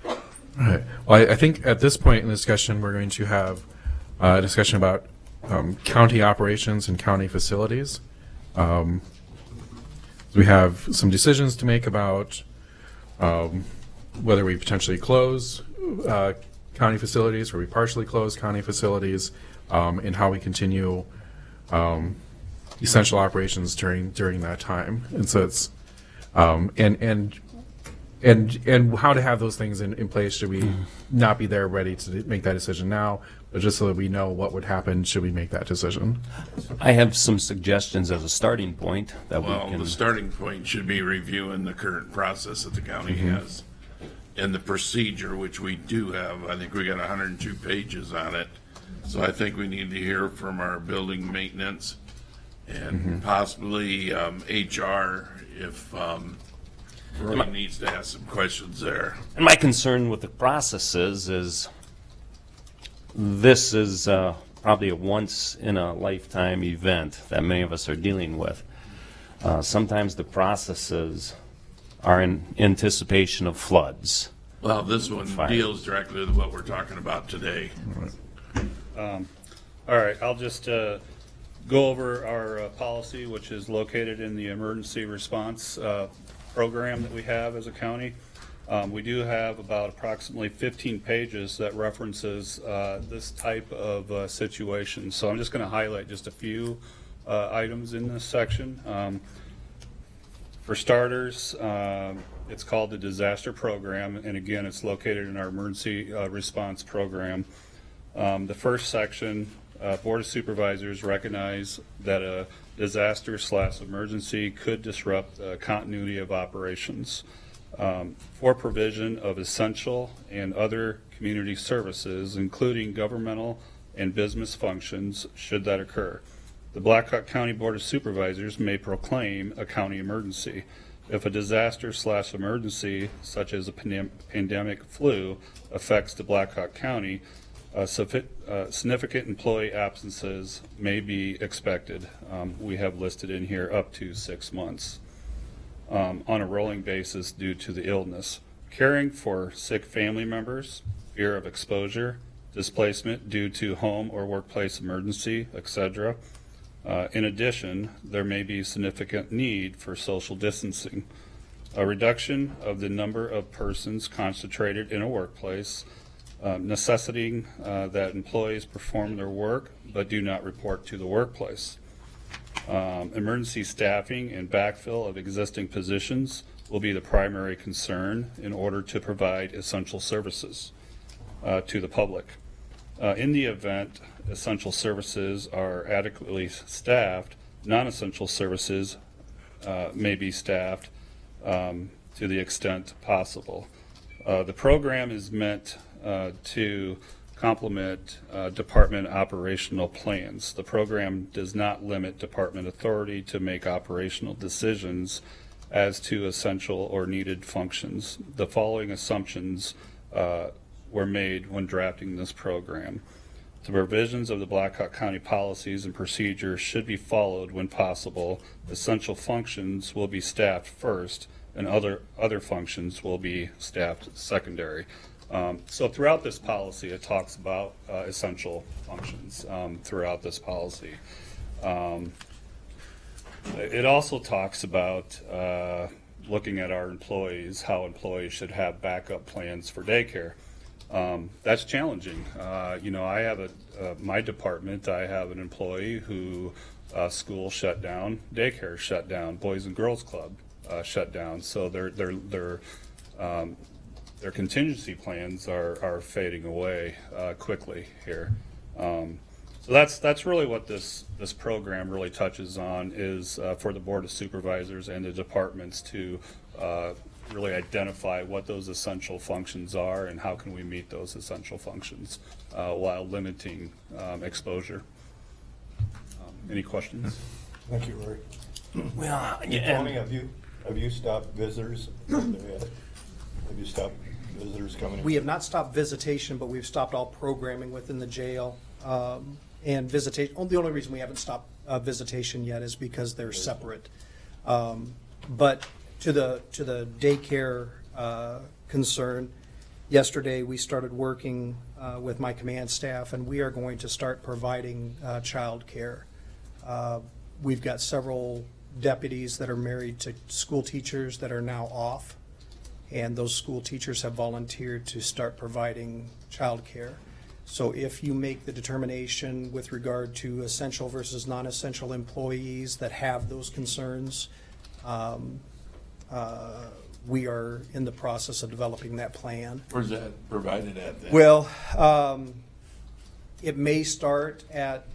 All right. Well, I think at this point in the discussion, we're going to have a discussion about county operations and county facilities. We have some decisions to make about whether we potentially close county facilities or we partially close county facilities, and how we continue essential operations during that time. And so it's and how to have those things in place. Should we not be there ready to make that decision now, but just so that we know what would happen should we make that decision? I have some suggestions as a starting point that we can. The starting point should be reviewing the current process that the county has and the procedure, which we do have. I think we got 102 pages on it. So I think we need to hear from our building maintenance and possibly HR if Roy needs to ask some questions there. And my concern with the processes is this is probably a once-in-a-lifetime event that many of us are dealing with. Sometimes the processes are in anticipation of floods. Well, this one Fire. deals directly with what we're talking about today. All right, I'll just go over our policy, which is located in the emergency response program that we have as a county. We do have about approximately 15 pages that references this type of situation. So I'm just going to highlight just a few items in this section. For starters, it's called the disaster program, and again, it's located in our emergency response program. The first section, Board of Supervisors recognize that a disaster/emergency could disrupt continuity of operations. For provision of essential and other community services, including governmental and business functions, should that occur. The Black Hawk County Board of Supervisors may proclaim a county emergency. If a disaster/emergency, such as a pandemic flu, affects the Black Hawk County, significant employee absences may be expected. We have listed in here up to 6 months on a rolling basis due to the illness. Caring for sick family members, fear of exposure, displacement due to home or workplace emergency, etc. In addition, there may be significant need for social distancing. A reduction of the number of persons concentrated in a workplace, necessitating that employees perform their work but do not report to the workplace. Emergency staffing and backfill of existing positions will be the primary concern in order to provide essential services to the public. In the event essential services are adequately staffed, non-essential services may be staffed to the extent possible. The program is meant to complement department operational plans. The program does not limit department authority to make operational decisions as to essential or needed functions. The following assumptions were made when drafting this program. The provisions of the Black Hawk County policies and procedures should be followed when possible. Essential functions will be staffed first, and other functions will be staffed secondary. So throughout this policy, it talks about essential functions throughout this policy. It also talks about looking at our employees, how employees should have backup plans for daycare. That's challenging. I have my department, I have an employee who school shut down, daycare shut down, Boys and Girls Club shut down. So their contingency plans are fading away quickly here. So that's really what this program really touches on, is for the Board of Supervisors and the departments to really identify what those essential functions are and how can we meet those essential functions while limiting exposure. Any questions? Thank you, Rory. Well, Tony, have you stopped visitors? Have you stopped visitors coming in? We have not stopped visitation, but we've stopped all programming within the jail. And visitation, the only reason we haven't stopped visitation yet is because they're separate. But to the daycare concern, yesterday we started working with my command staff, and we are going to start providing child care. We've got several deputies that are married to school teachers that are now off, and those school teachers have volunteered to start providing child care. So if you make the determination with regard to essential versus non-essential employees that have those concerns, we are in the process of developing that plan. Where's that provided at then? Well, it may start at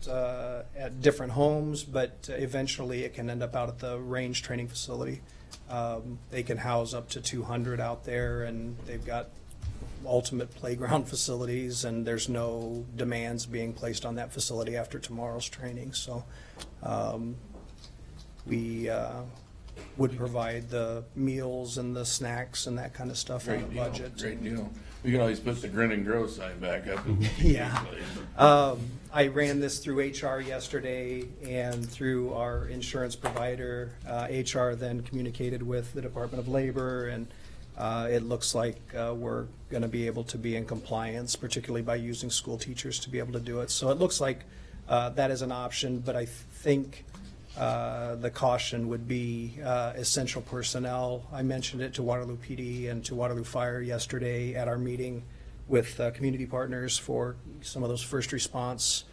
different homes, but eventually it can end up out at the range training facility. They can house up to 200 out there, and they've got ultimate playground facilities, and there's no demands being placed on that facility after tomorrow's training. So we would provide the meals and the snacks and that kind of stuff on the budget. Great deal. We can always put the grin and grow sign back up. Yeah. I ran this through HR yesterday and through our insurance provider. HR then communicated with the Department of Labor, and it looks like we're going to be able to be in compliance, particularly by using school teachers to be able to do it. So it looks like that is an option, but I think the caution would be essential personnel. I mentioned it to Waterloo PD and to Waterloo Fire yesterday at our meeting with community partners for some of those first response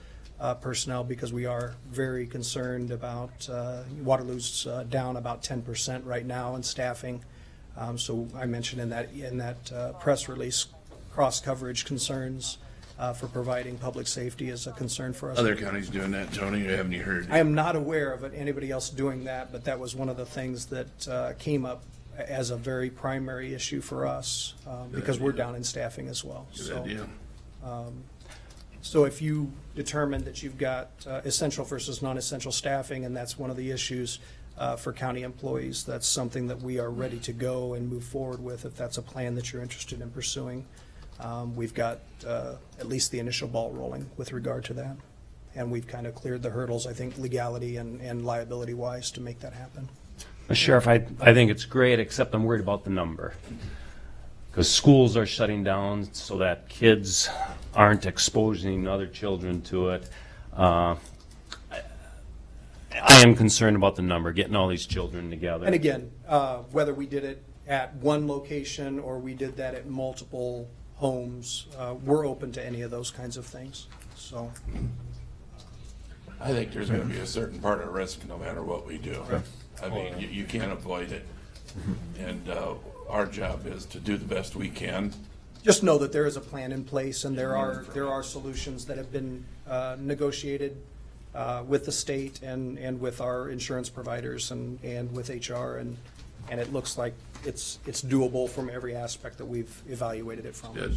personnel, because we are very concerned about Waterloo's down about 10% right now in staffing. So I mentioned in that press release, cross coverage concerns for providing public safety is a concern for us. Other counties doing that, Tony? Haven't you heard? I am not aware of anybody else doing that, but that was one of the things that came up as a very primary issue for us because we're down in staffing as well. Good idea. So if you determine that you've got essential versus non-essential staffing, and that's one of the issues for county employees, that's something that we are ready to go and move forward with if that's a plan that you're interested in pursuing. We've got at least the initial ball rolling with regard to that. And we've kind of cleared the hurdles, I think, legality and liability-wise to make that happen. Sheriff, I think it's great, except I'm worried about the number. Because schools are shutting down so that kids aren't exposing other children to it. I am concerned about the number, getting all these children together. And again, whether we did it at one location or we did that at multiple homes, we're open to any of those kinds of things. So I think there's going to be a certain part of risk no matter what we do. I mean, you can't avoid it. And our job is to do the best we can. just know that there is a plan in place, and there are solutions that have been negotiated with the state and with our insurance providers and with HR, and it looks like it's doable from every aspect that we've evaluated it from. Good.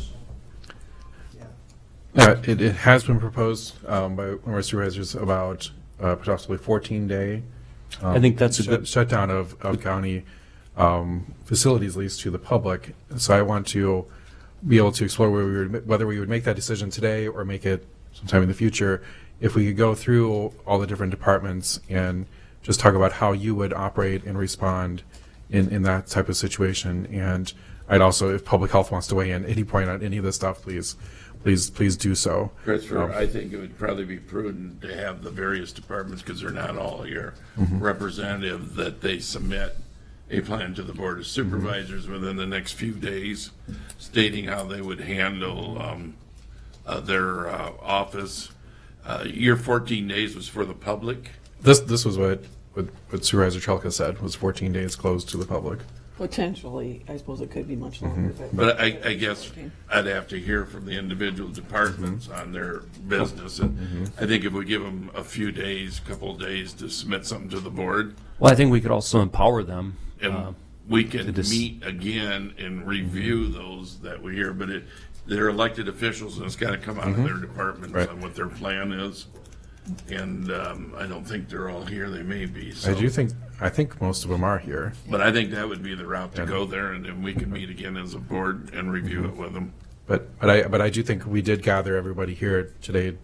It has been proposed by one of our supervisors about possibly 14-day. I think that's a good shutdown of county facilities, at least to the public. So I want to be able to explore whether we would make that decision today or make it sometime in the future. If we could go through all the different departments and just talk about how you would operate and respond in that type of situation. And I'd also, if public health wants to weigh in at any point on any of this stuff, please do so. Christopher, I think it would probably be prudent to have the various departments, because they're not all your representative, that they submit a plan to the Board of Supervisors within the next few days, stating how they would handle their office. Your 14 days was for the public? This was what what Supervisor Chalka said, was 14 days closed to the public. Potentially, I suppose it could be much longer. But I guess I'd have to hear from the individual departments on their business. And I think if we give them a few days, couple of days to submit something to the board, Well, I think we could also empower them. and we can to dis- meet again and review those that we hear, but they're elected officials and it's gotta come out of their departments Right. on what their plan is. And, I don't think they're all here, they may be, so. I think most of them are here. But I think that would be the route to go there, and then we can meet again as a board and review it with them. But I do think we did gather everybody here today,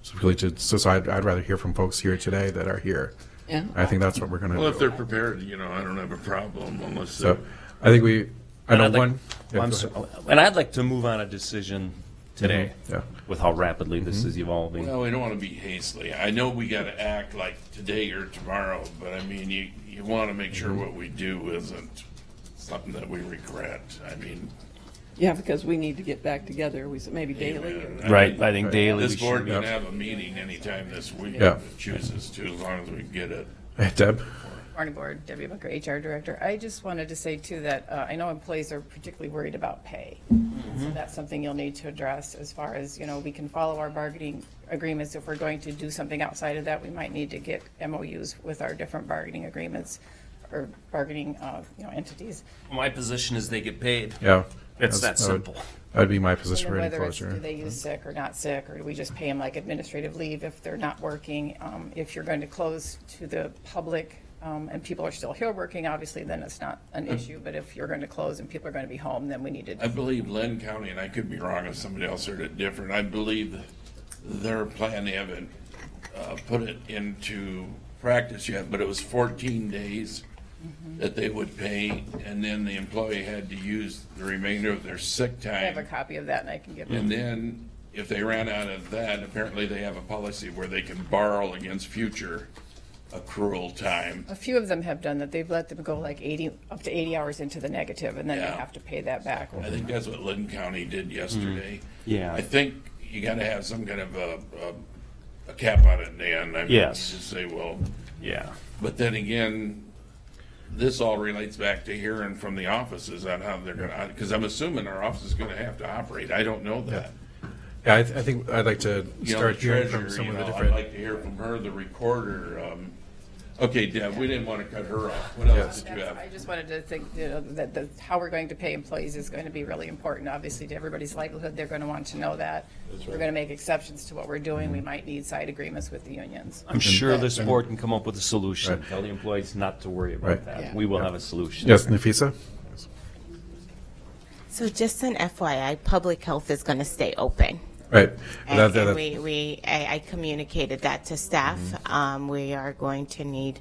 so I'd rather hear from folks here today that are here. Yeah. I think that's what we're gonna Well, if do. they're prepared, I don't have a problem unless So, they're. I think I know I'd like- one. Yeah, I'm go so- ahead. And I'd like to move on a decision today Yeah. with how rapidly this is evolving. Well, we don't want to be hastily. I know we got to act like today or tomorrow, but I mean, you want to make sure what we do isn't something that we regret. I mean, Yeah, because we need to get back together, we said maybe daily. or- Right, I think daily this we should. board can have a meeting anytime this week Yeah. if it chooses to, as long as we get it. Hey, Deb? Morning, Board. Debbie Bunker, HR Director. I just wanted to say, too, that I know employees are particularly worried about pay. So that's something you'll need to address as far as, we can follow our bargaining agreements. If we're going to do something outside of that, we might need to get MOUs with our different bargaining agreements or bargaining, entities. My position is they get paid. Yeah. It's that That would- simple. That'd be my position And for then any whether it's, closure. do they use sick or not sick, or do we just pay them like administrative leave if they're not working? If you're going to close to the public, and people are still here working, obviously, then it's not an issue. But if you're going to close and people are going to be home, then we need to. I believe Lynn County, and I could be wrong if somebody else heard it different, I believe their plan, they haven't put it into practice yet, but it was 14 days that they would pay, and then the employee had to use the remainder of their sick I have a time. copy of that, and I can give And it. then, if they ran out of that, apparently they have a policy where they can borrow against future accrual time. A few of them have done that. They've let them go like up to 80 hours into the negative, and then they Yeah. have to pay that back. I think that's what Lynn County did yesterday. Yeah. I think you gotta have some kind of a cap on it, Dan. I mean, Yes. you just say, well, Yeah. but then again, this all relates back to hearing from the offices on how they're gonna, because I'm assuming our office is gonna have to operate. I don't know that. Yeah, I think I'd like to You know, start the hearing from treasurer, some you of the know, I'd different. like to hear from her, the recorder. Okay, Deb, we didn't want to cut her off. What else did you have? I just wanted to think, that how we're going to pay employees is going to be really important, obviously, to everybody's livelihood. They're going to want to know that. We're going to make exceptions to what we're doing. We might need side agreements with the unions. I'm sure this board can come up with a solution. Tell the employees not to worry about Right. that. Yeah. We will have a solution. Yes, Nafisa? So just an FYI, public health is going to stay open. Right. And, That- that- I communicated that to staff. We are going to need,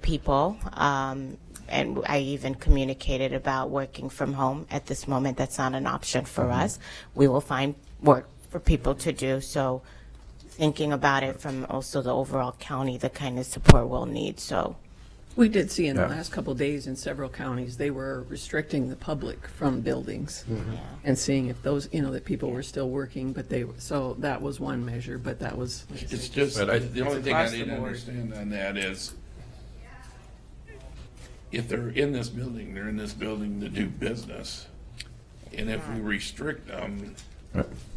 people. And I even communicated about working from home. At this moment, that's not an option for us. We will find work for people to do. So thinking about it from also the overall county, the kind of support we'll need. So We did see in the Yeah. last couple of days in several counties, they were restricting the public from buildings and seeing if those, that people were still working, but so that was one measure, but that was. like I It's said, just, But I- the only thing I across the didn't board. understand on that is, if they're in this building, they're in this building to do business. And if we restrict them,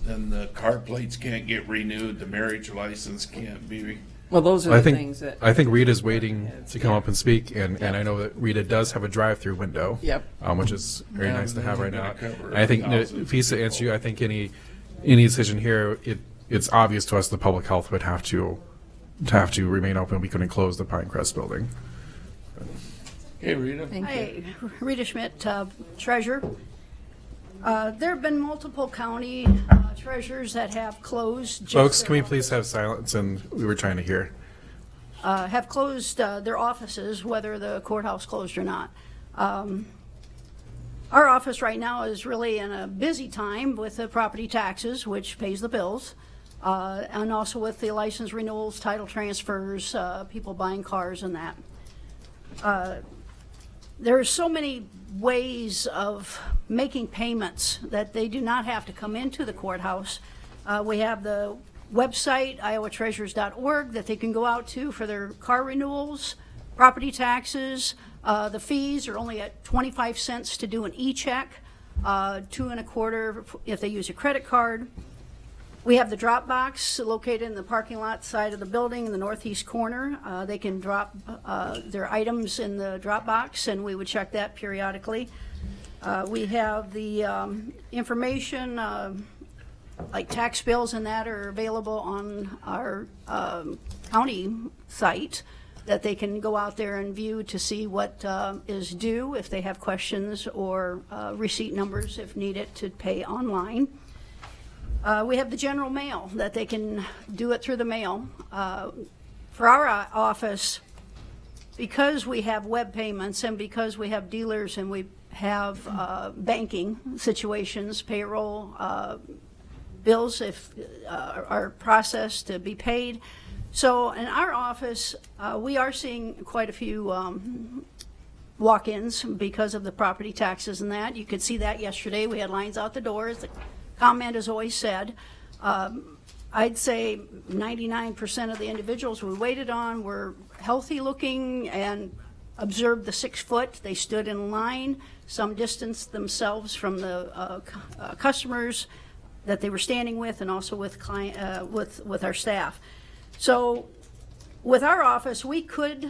then the car plates can't get renewed, the marriage license can't be. Well, those are I the think, things that. I think Rita's waiting to come up and speak, and I know that Rita does have a drive-through window. Yep. Which is very Yeah, nice to but have those right are now. gonna cover And I think, 1,000 Nafisa answered you, people. I think any decision here, it's obvious to us the public health would have to remain open. We couldn't close the Pinecrest building. Hey, Rita. Hi, Rita Schmidt, Treasurer. There have been multiple county treasurers that have closed. just Folks, their can we please have silence? And we were trying to hear. have closed their offices, whether the courthouse closed or not. Our office right now is really in a busy time with the property taxes, which pays the bills, and also with the license renewals, title transfers, people buying cars and that. There are so many ways of making payments that they do not have to come into the courthouse. We have the website, iowatreasurers.org, that they can go out to for their car renewals, property taxes. The fees are only at 25 cents to do an e-check, $2.25 if they use a credit card. We have the drop box located in the parking lot side of the building in the northeast corner. They can drop their items in the drop box, and we would check that periodically. We have the information, like tax bills and that are available on our county site that they can go out there and view to see what is due if they have questions, or receipt numbers if needed to pay online. We have the general mail that they can do it through the mail. For our office, because we have web payments and because we have dealers and we have banking situations, payroll, bills if are processed to be paid. So in our office, we are seeing quite a few walk-ins because of the property taxes and that. You could see that yesterday. We had lines out the doors. The comment has always said, I'd say 99% of the individuals we waited on were healthy looking and observed the 6 foot. They stood in line, some distanced themselves from the customers that they were standing with, and also with with our staff. So with our office, we could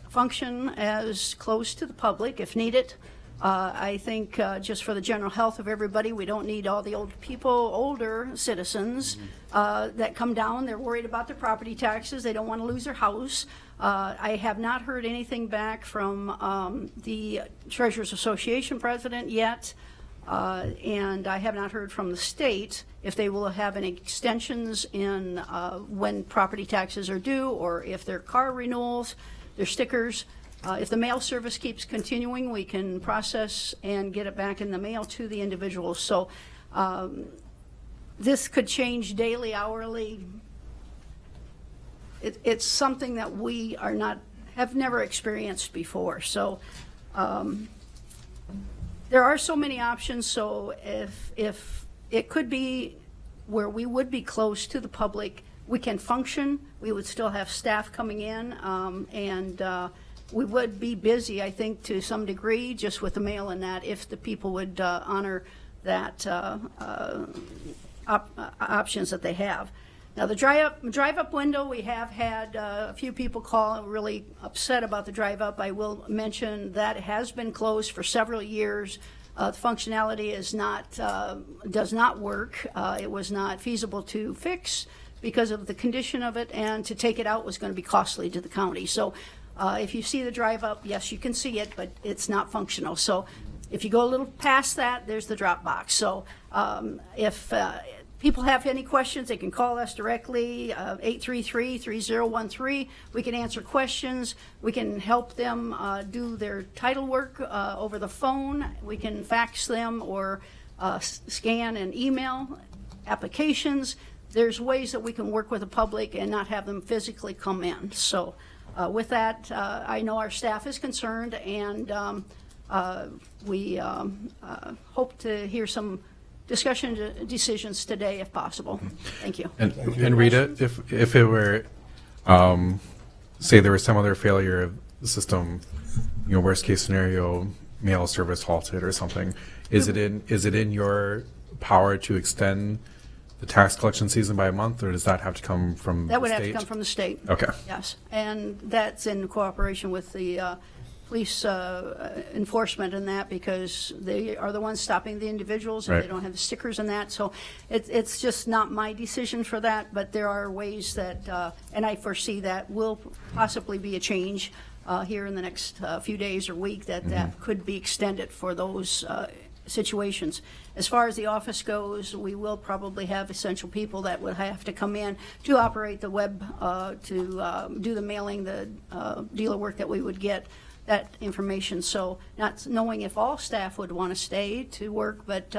function as close to the public if needed. I think just for the general health of everybody, we don't need all the older citizens that come down. They're worried about their property taxes. They don't want to lose their house. I have not heard anything back from the Treasurers Association president yet, and I have not heard from the state if they will have any extensions in when property taxes are due, or if their car renewals, their stickers. If the mail service keeps continuing, we can process and get it back in the mail to the individuals. So this could change daily, hourly. It's something that we have never experienced before. So there are so many options. So if it could be where we would be close to the public, we can function. We would still have staff coming in, and we would be busy, I think, to some degree, just with the mail and that, if the people would honor that options that they have. Now, the drive-up window, we have had a few people call really upset about the drive-up. I will mention that it has been closed for several years. The functionality does not work. It was not feasible to fix because of the condition of it, and to take it out was going to be costly to the county. So if you see the drive-up, yes, you can see it, but it's not functional. So if you go a little past that, there's the drop box. So if people have any questions, they can call us directly, 833-3013. We can answer questions. We can help them do their title work over the phone. We can fax them or scan and email applications. There's ways that we can work with the public and not have them physically come in. So with that, I know our staff is concerned, and we hope to hear some discussion decisions today if possible. Thank you. And Rita, if it were, say there was some other failure of the system, worst case scenario, mail service halted or something, is it in your power to extend the tax collection season by a month, or does that have to come from That would the have state? to come from the state. Okay. Yes, and that's in cooperation with the police enforcement and that, because they are the ones stopping the individuals, and Right. they don't have the stickers and that. So it's just not my decision for that, but there are ways that, and I foresee that will possibly be a change here in the next few days or week, that could be extended for those situations. As far as the office goes, we will probably have essential people that would have to come in to operate the web, to do the mailing, the dealer work that we would get that information. So not knowing if all staff would want to stay to work, but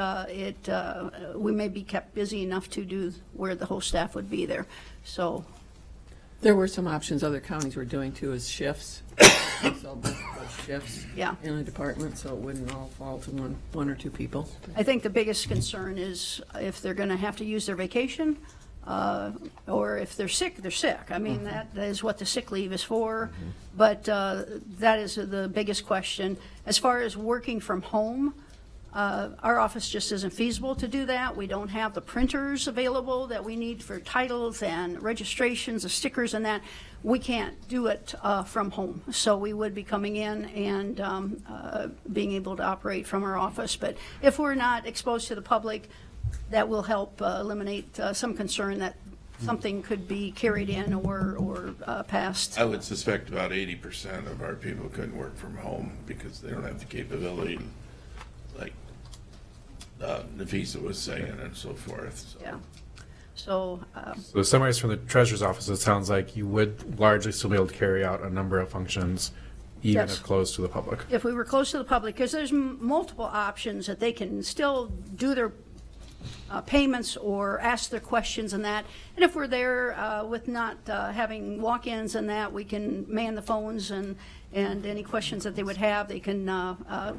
we may be kept busy enough to do where the whole staff would be there. So there were some options other counties were doing too, as shifts. So both shifts in a department, so it wouldn't all fall to one or two people. I think the biggest concern is if they're going to have to use their vacation, or if they're sick, they're sick. I mean, that is what the sick leave is for. But that is the biggest question. As far as working from home, our office just isn't feasible to do that. We don't have the printers available that we need for titles and registrations, the stickers and that. We can't do it from home. So we would be coming in and being able to operate from our office. But if we're not exposed to the public, that will help eliminate some concern that something could be carried in or passed. I would suspect about 80% of our people couldn't work from home because they don't have the capability, like Nafisa was saying, and so forth. So. Yeah. So, So to summarize from the treasurer's office, it sounds like you would largely still be able to carry out a number of functions, even Yes. if closed to the public. if we were close to the public, because there's multiple options that they can still do their payments or ask their questions and that. And if we're there with not having walk-ins and that, we can man the phones and any questions that they would have, they can.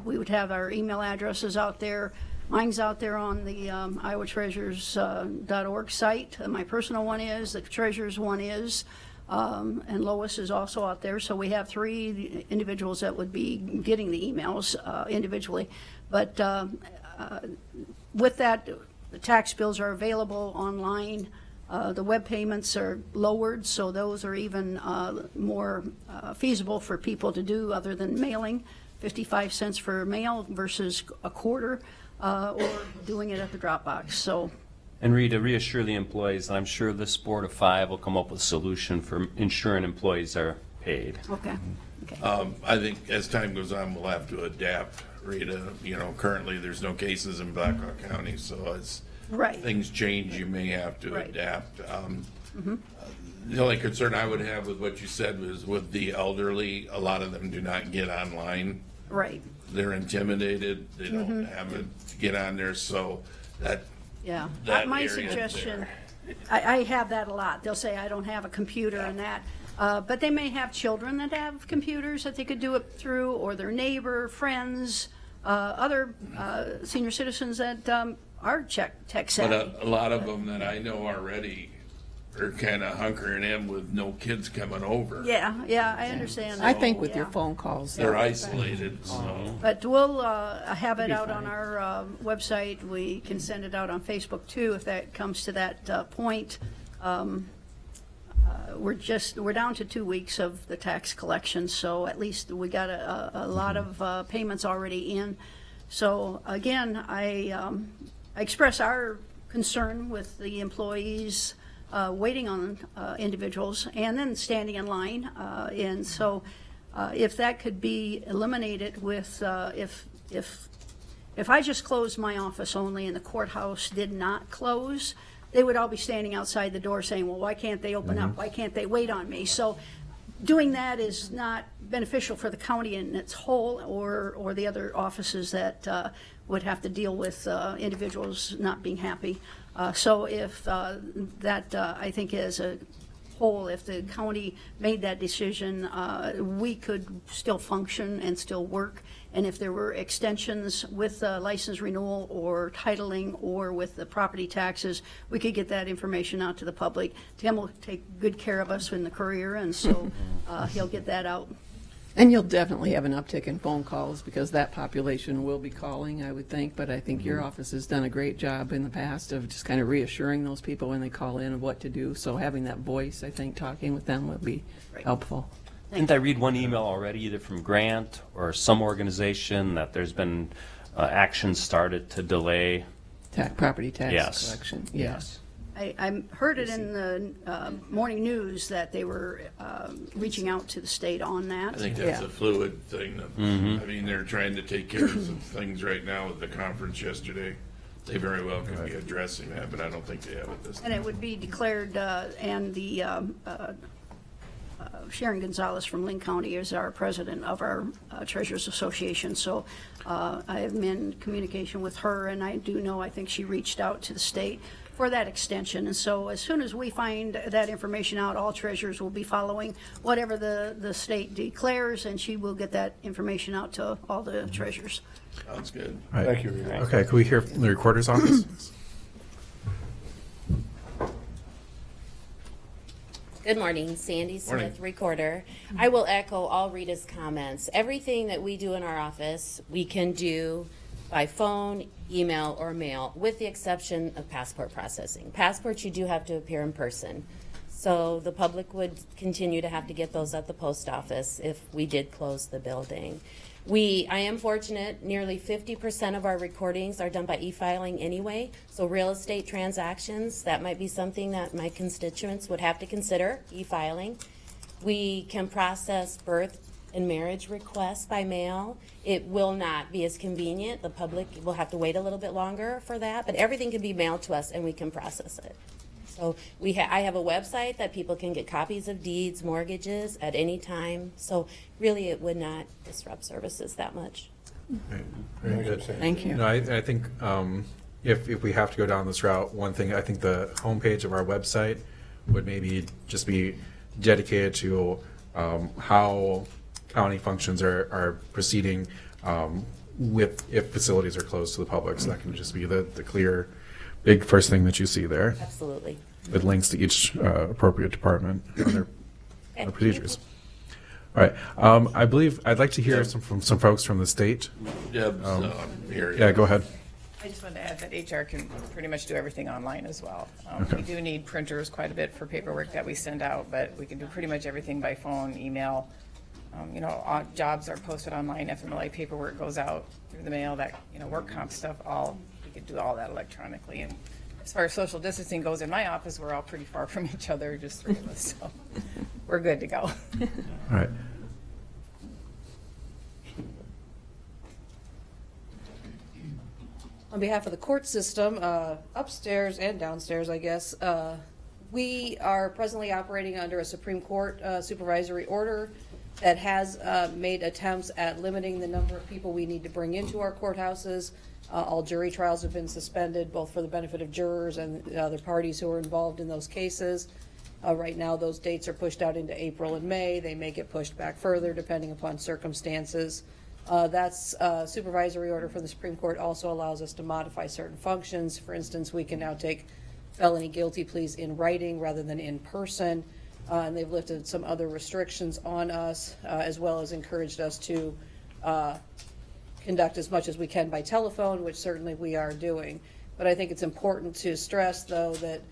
We would have our email addresses out there. Mine's out there on the iowatreasures.org site. My personal one is, the treasurer's one is, and Lois is also out there. So we have 3 individuals that would be getting the emails individually. But with that, the tax bills are available online. The web payments are lowered, so those are even more feasible for people to do other than mailing, 55 cents for mail versus a quarter. Or doing it at the Dropbox. So, And Rita, reassure the employees, and I'm sure this board of 5 will come up with a solution for ensuring employees are paid. okay. I think as time goes on, we'll have to adapt, Rita. You know, currently there's no cases in Blackhawk County, so as things change, you may have to adapt. The only concern I would have with what you said was with the elderly, a lot of them do not get online. Right. They're intimidated. They don't have it to get on there, so that. Yeah. That My area suggestion, there. I have that a lot. They'll say, I don't have a computer and that. But they may have children that have computers that they could do it through, or their neighbor, friends, other senior citizens that are tech savvy. But a lot of them that I know already are kind of hunkering in with no kids coming over. Yeah, I understand. I that. think with your Yeah. phone calls. They're isolated, so. But we'll have it out on our website. We can send it out on Facebook too, if that comes to that point. We're down to 2 weeks of the tax collection, so at least we got a lot of payments already in. So again, I express our concern with the employees waiting on individuals and then standing in line. And so if that could be eliminated with, if I just closed my office only and the courthouse did not close, they would all be standing outside the door saying, well, why can't they open up? Why can't they wait on me? So doing that is not beneficial for the county in its whole or the other offices that would have to deal with individuals not being happy. So if that, I think as a whole, if the county made that decision, we could still function and still work. And if there were extensions with license renewal or titling or with the property taxes, we could get that information out to the public. Tim will take good care of us in the Courier, and so he'll get that out. And you'll definitely have an uptick in phone calls because that population will be calling, I would think. But I think your office has done a great job in the past of just kind of reassuring those people when they call in of what to do. So having that voice, I think, talking with them would be helpful. Didn't I read one email already, either from Grant or some organization, that there's been action started to delay? Property tax Yes. collection. Yes. I heard it in the morning news that they were reaching out to the state on that. I think that's a fluid thing. I mean, they're trying to take care of some things right now with the conference yesterday. They very well could be addressing that, but I don't think they have it this time. And it would be declared, and the Sharon Gonzalez from Lynn County is our president of our Treasurers Association. So I have been in communication with her, and I do know, I think she reached out to the state for that extension. And so as soon as we find that information out, all treasurers will be following whatever the state declares, and she will get that information out to all the treasurers. Sounds good. All right. Thank you, Rita. Okay, can we hear from the recorder's office? Good morning, Sandy Morning. Smith, recorder. I will echo all Rita's comments. Everything that we do in our office, we can do by phone, email, or mail, with the exception of passport processing. Passports, you do have to appear in person. So the public would continue to have to get those at the post office if we did close the building. I am fortunate, nearly 50% of our recordings are done by e-filing anyway, so real estate transactions, that might be something that my constituents would have to consider, e-filing. We can process birth and marriage requests by mail. It will not be as convenient. The public will have to wait a little bit longer for that, but everything can be mailed to us and we can process it. So I have a website that people can get copies of deeds, mortgages at any time. So really, it would not disrupt services that much. Very good. Thank you. No, I think if we have to go down this route, one thing, I think the homepage of our website would maybe just be dedicated to how county functions are proceeding if facilities are closed to the public. So that can just be the clear, big first thing that you see there. Absolutely. With links to each appropriate department and their procedures. All right. I believe I'd like to hear from some folks from the state. Deb's here. Yeah, go ahead. I just wanted to add that HR can pretty much do everything online as well. Okay. We do need printers quite a bit for paperwork that we send out, but we can do pretty much everything by phone, email. Jobs are posted online, FMLA paperwork goes out through the mail, that, work comp stuff, we could do all that electronically. And as far as social distancing goes, in my office, we're all pretty far from each other, just three of us, so we're good to go. All right. On behalf of the court system, upstairs and downstairs, I guess, we are presently operating under a Supreme Court supervisory order that has made attempts at limiting the number of people we need to bring into our courthouses. All jury trials have been suspended, both for the benefit of jurors and the other parties who are involved in those cases. Right now, those dates are pushed out into April and May. They may get pushed back further depending upon circumstances. That's supervisory order from the Supreme Court also allows us to modify certain functions. For instance, we can now take felony guilty pleas in writing rather than in person. And they've lifted some other restrictions on us, as well as encouraged us to conduct as much as we can by telephone, which certainly we are doing. But I think it's important to stress, though, that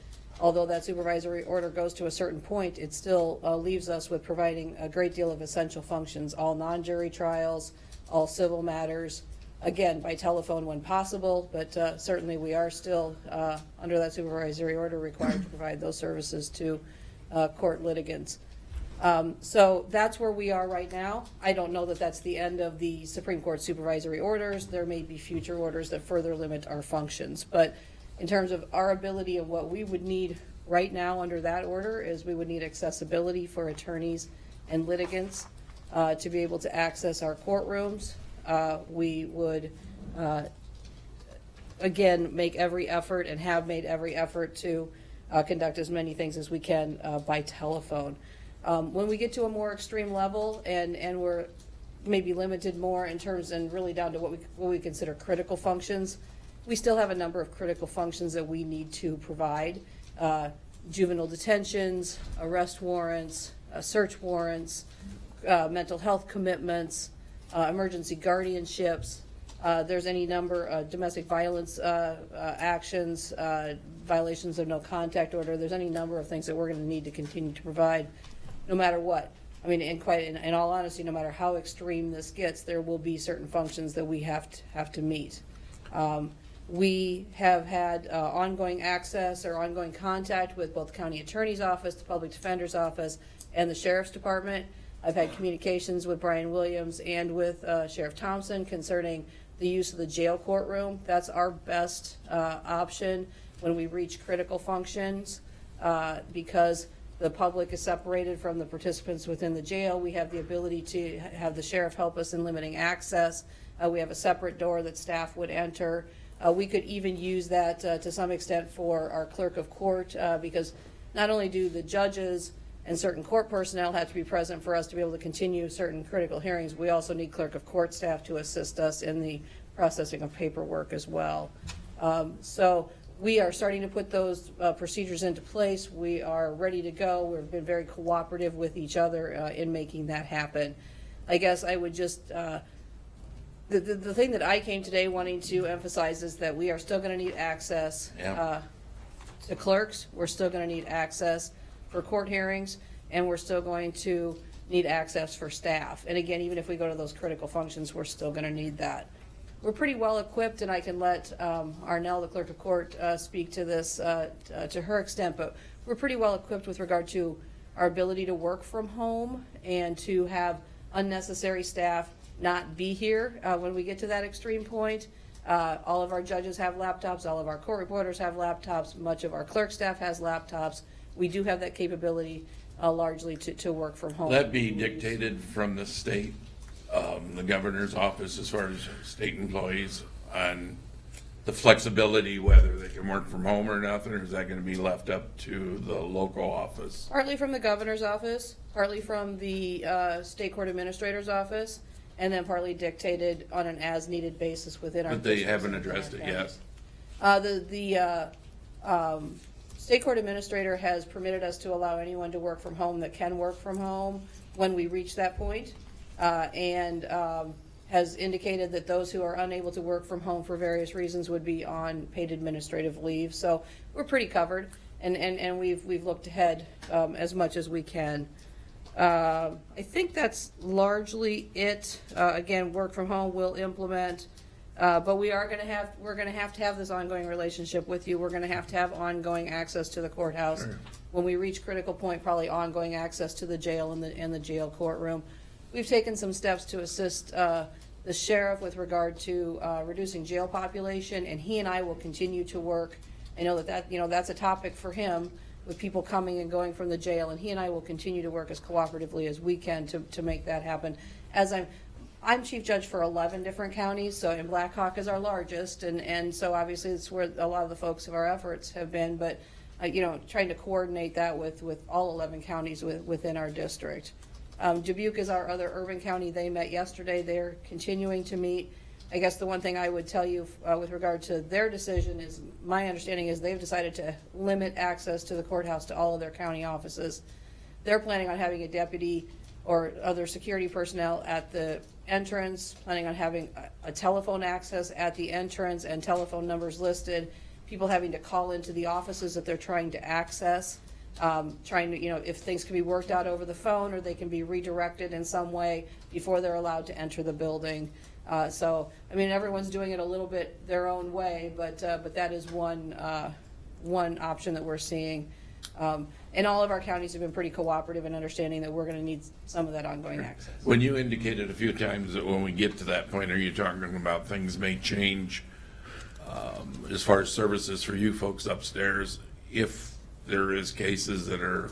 although that supervisory order goes to a certain point, it still leaves us with providing a great deal of essential functions, all non-jury trials, all civil matters, again, by telephone when possible, but certainly we are still, under that supervisory order, required to provide those services to court litigants. So that's where we are right now. I don't know that that's the end of the Supreme Court supervisory orders. There may be future orders that further limit our functions. But in terms of our ability and what we would need right now under that order is we would need accessibility for attorneys and litigants to be able to access our courtrooms. We would, again, make every effort and have made every effort to conduct as many things as we can by telephone. When we get to a more extreme level and we're maybe limited more in terms and really down to what we consider critical functions, we still have a number of critical functions that we need to provide. Juvenile detentions, arrest warrants, search warrants, mental health commitments, emergency guardianships. There's any number of domestic violence actions, violations of no contact order. There's any number of things that we're going to need to continue to provide no matter what. I mean, in all honesty, no matter how extreme this gets, there will be certain functions that we have to meet. We have had ongoing access or ongoing contact with both the county attorney's office, the public defender's office, and the sheriff's department. I've had communications with Brian Williams and with Sheriff Thompson concerning the use of the jail courtroom. That's our best option when we reach critical functions because the public is separated from the participants within the jail. We have the ability to have the sheriff help us in limiting access. We have a separate door that staff would enter. We could even use that to some extent for our clerk of court because not only do the judges and certain court personnel have to be present for us to be able to continue certain critical hearings, we also need clerk of court staff to assist us in the processing of paperwork as well. So we are starting to put those procedures into place. We are ready to go. We've been very cooperative with each other in making that happen. I guess I would just, the thing that I came today wanting to emphasize is that we are still going to need access to clerks. We're still going to need access for court hearings, and we're still going to need access for staff. And again, even if we go to those critical functions, we're still going to need that. We're pretty well equipped, and I can let Arnell, the clerk of court, speak to this to her extent, but we're pretty well equipped with regard to our ability to work from home and to have unnecessary staff not be here when we get to that extreme point. All of our judges have laptops, all of our court reporters have laptops, much of our clerk staff has laptops. We do have that capability largely to work from home. Will that be dictated from the state, the governor's office, as far as state employees, on the flexibility, whether they can work from home or nothing, or is that going to be left up to the local office? Partly from the governor's office, partly from the state court administrator's office, and then partly dictated on an as-needed basis within our. But they haven't addressed it yet. The state court administrator has permitted us to allow anyone to work from home that can work from home when we reach that point, and has indicated that those who are unable to work from home for various reasons would be on paid administrative leave. So we're pretty covered, and we've looked ahead as much as we can. I think that's largely it. Again, work from home will implement, but we're going to have this ongoing relationship with you. We're going to have ongoing access to the courthouse. Sure. When we reach critical point, probably ongoing access to the jail and the jail courtroom. We've taken some steps to assist the sheriff with regard to reducing jail population, and he and I will continue to work. I know that's a topic for him, with people coming and going from the jail, and he and I will continue to work as cooperatively as we can to make that happen. As I'm chief judge for 11 different counties, so and Black Hawk is our largest, and so obviously it's where a lot of the focus of our efforts have been, but trying to coordinate that with all 11 counties within our district. Dubuque is our other urban county. They met yesterday. They're continuing to meet. I guess the one thing I would tell you with regard to their decision is, my understanding is they've decided to limit access to the courthouse to all of their county offices. They're planning on having a deputy or other security personnel at the entrance, planning on having a telephone access at the entrance and telephone numbers listed, people having to call into the offices that they're trying to access, trying to, if things can be worked out over the phone or they can be redirected in some way before they're allowed to enter the building. So, everyone's doing it a little bit their own way, but that is one option that we're seeing. And all of our counties have been pretty cooperative in understanding that we're going to need some of that ongoing access. When you indicated a few times that when we get to that point, are you talking about things may change as far as services for you folks upstairs, if there is cases that are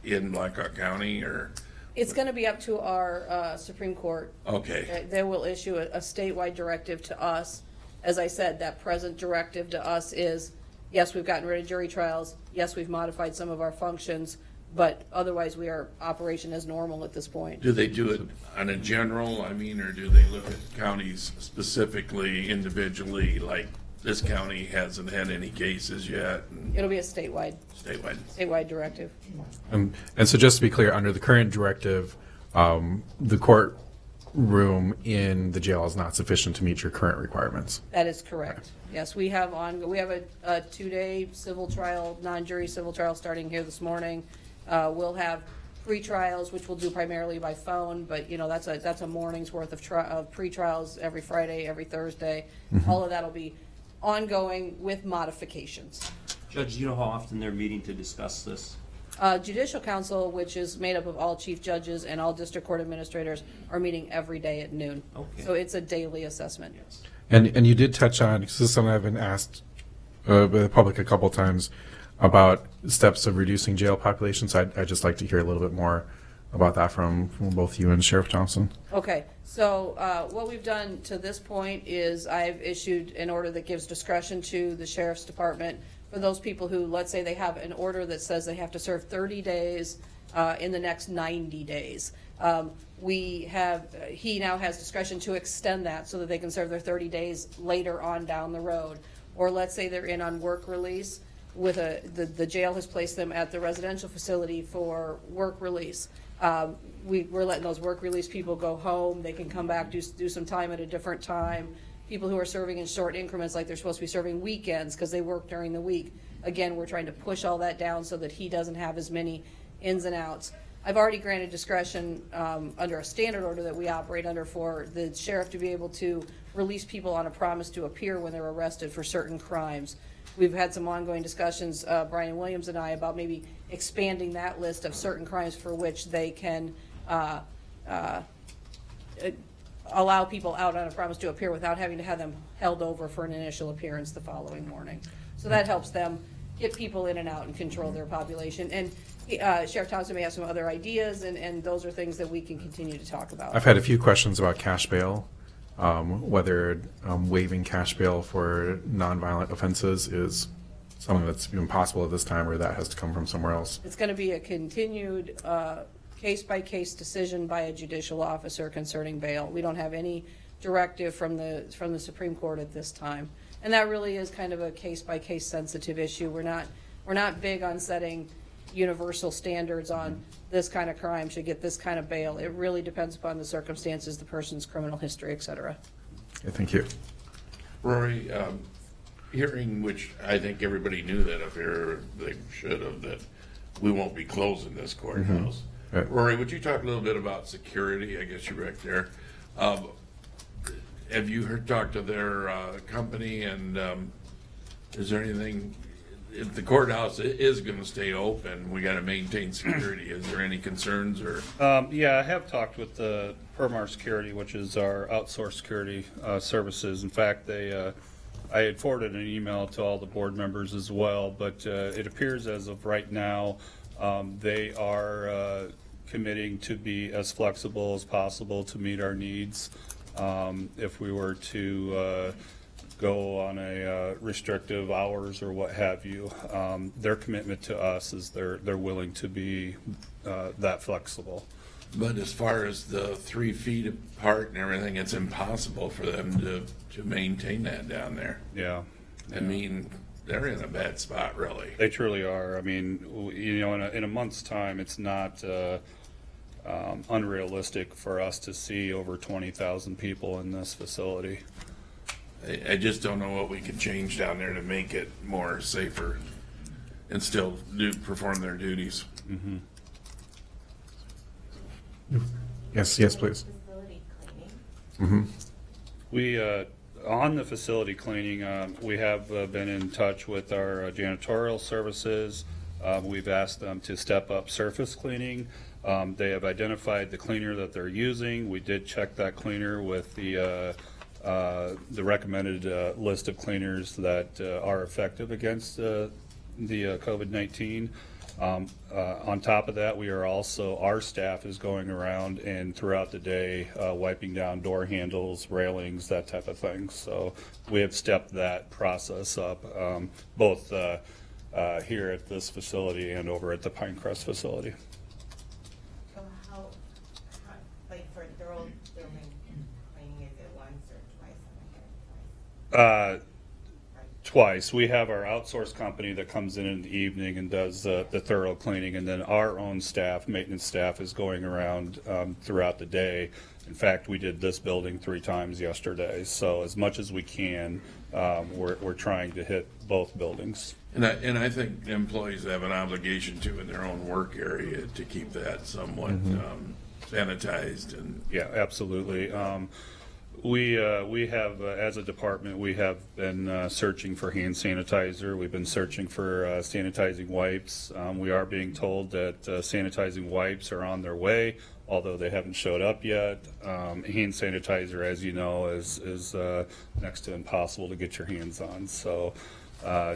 in Blackhawk County, or? It's going to be up to our Supreme Court. Okay. They will issue a statewide directive to us. As I said, that present directive to us is, yes, we've gotten rid of jury trials. Yes, we've modified some of our functions, but otherwise we are operation as normal at this point. Do they do it on a general, or do they look at counties specifically, individually, like this county hasn't had any cases yet? It'll be a statewide directive. And so just to be clear, under the current directive, the courtroom in the jail is not sufficient to meet your current requirements. That is correct. Yes, we have a 2-day civil trial, non-jury civil trial starting here this morning. We'll have pre-trials, which we'll do primarily by phone, but that's a morning's worth of pre-trials every Friday, every Thursday. Mm-hmm. All of that will be ongoing with modifications. Judge, do you know how often they're meeting to discuss this? Judicial Council, which is made up of all chief judges and all district court administrators, are meeting every day at noon. Okay. So it's a daily assessment. Yes. And you did touch on, because this is something I've been asked by the public a couple times, about steps of reducing jail populations. I'd just like to hear a little bit more about that from both you and Sheriff Thompson. Okay, so what we've done to this point is I've issued an order that gives discretion to the Sheriff's Department for those people who, let's say they have an order that says they have to serve 30 days in the next 90 days. He now has discretion to extend that so that they can serve their 30 days later on down the road. or let's say they're in on work release, with the jail has placed them at the residential facility for work release. We're letting those work release people go home. They can come back, do some time at a different time. People who are serving in short increments, like they're supposed to be serving weekends because they work during the week. Again, we're trying to push all that down so that he doesn't have as many ins and outs. I've already granted discretion under a standard order that we operate under for the sheriff to be able to release people on a promise to appear when they're arrested for certain crimes. We've had some ongoing discussions, Brian Williams and I, about maybe expanding that list of certain crimes for which they can allow people out on a promise to appear without having to have them held over for an initial appearance the following morning. So that helps them get people in and out and control their population. And Sheriff Thompson may have some other ideas, and those are things that we can continue to talk about. I've had a few questions about cash bail, whether waiving cash bail for nonviolent offenses is something that's even possible at this time, or that has to come from somewhere else. It's going to be a continued case-by-case decision by a judicial officer concerning bail. We don't have any directive from the Supreme Court at this time, and that really is kind of a case-by-case sensitive issue. We're not big on setting universal standards on this kind of crime should get this kind of bail. It really depends upon the circumstances, the person's criminal history, et cetera. Okay, thank you. Rory, hearing which I think everybody knew that up here, they should have, that we won't be closing this courthouse. Right. Rory, would you talk a little bit about security? I guess you're right there. Have you talked to their company, and is there anything, if the courthouse is going to stay open, we got to maintain security. Is there any concerns or? Yeah, I have talked with the Permar Security, which is our outsourced security services. In fact, I had forwarded an email to all the board members as well, but it appears as of right now, they are committing to be as flexible as possible to meet our needs. If we were to go on a restrictive hours or what have you, their commitment to us is they're willing to be that flexible. But as far as the 3 feet apart and everything, it's impossible for them to maintain that down there. Yeah. I mean, they're in a bad spot, really. They truly are. I mean, you know, in a month's time, it's not unrealistic for us to see over 20,000 people in this facility. I just don't know what we can change down there to make it more safer and still perform their duties. Mm-hmm. Yes, please. Mm-hmm. We, on the facility cleaning, we have been in touch with our janitorial services. We've asked them to step up surface cleaning. They have identified the cleaner that they're using. We did check that cleaner with the recommended list of cleaners that are effective against the COVID-19. On top of that, we are also, our staff is going around and throughout the day wiping down door handles, railings, that type of thing. So we have stepped that process up, both here at this facility and over at the Pinecrest facility. So how like for thorough building cleaning, is it once or twice a year? Twice. We have our outsourced company that comes in the evening and does the thorough cleaning, and then our own staff, maintenance staff, is going around throughout the day. In fact, we did this building 3 times yesterday. So as much as we can, we're trying to hit both buildings. And I think employees have an obligation to, in their own work area, to keep that somewhat sanitized. And yeah, absolutely. We have, as a department, we have been searching for hand sanitizer. We've been searching for sanitizing wipes. We are being told that sanitizing wipes are on their way, although they haven't showed up yet. Hand sanitizer, as you know, is next to impossible to get your hands on. So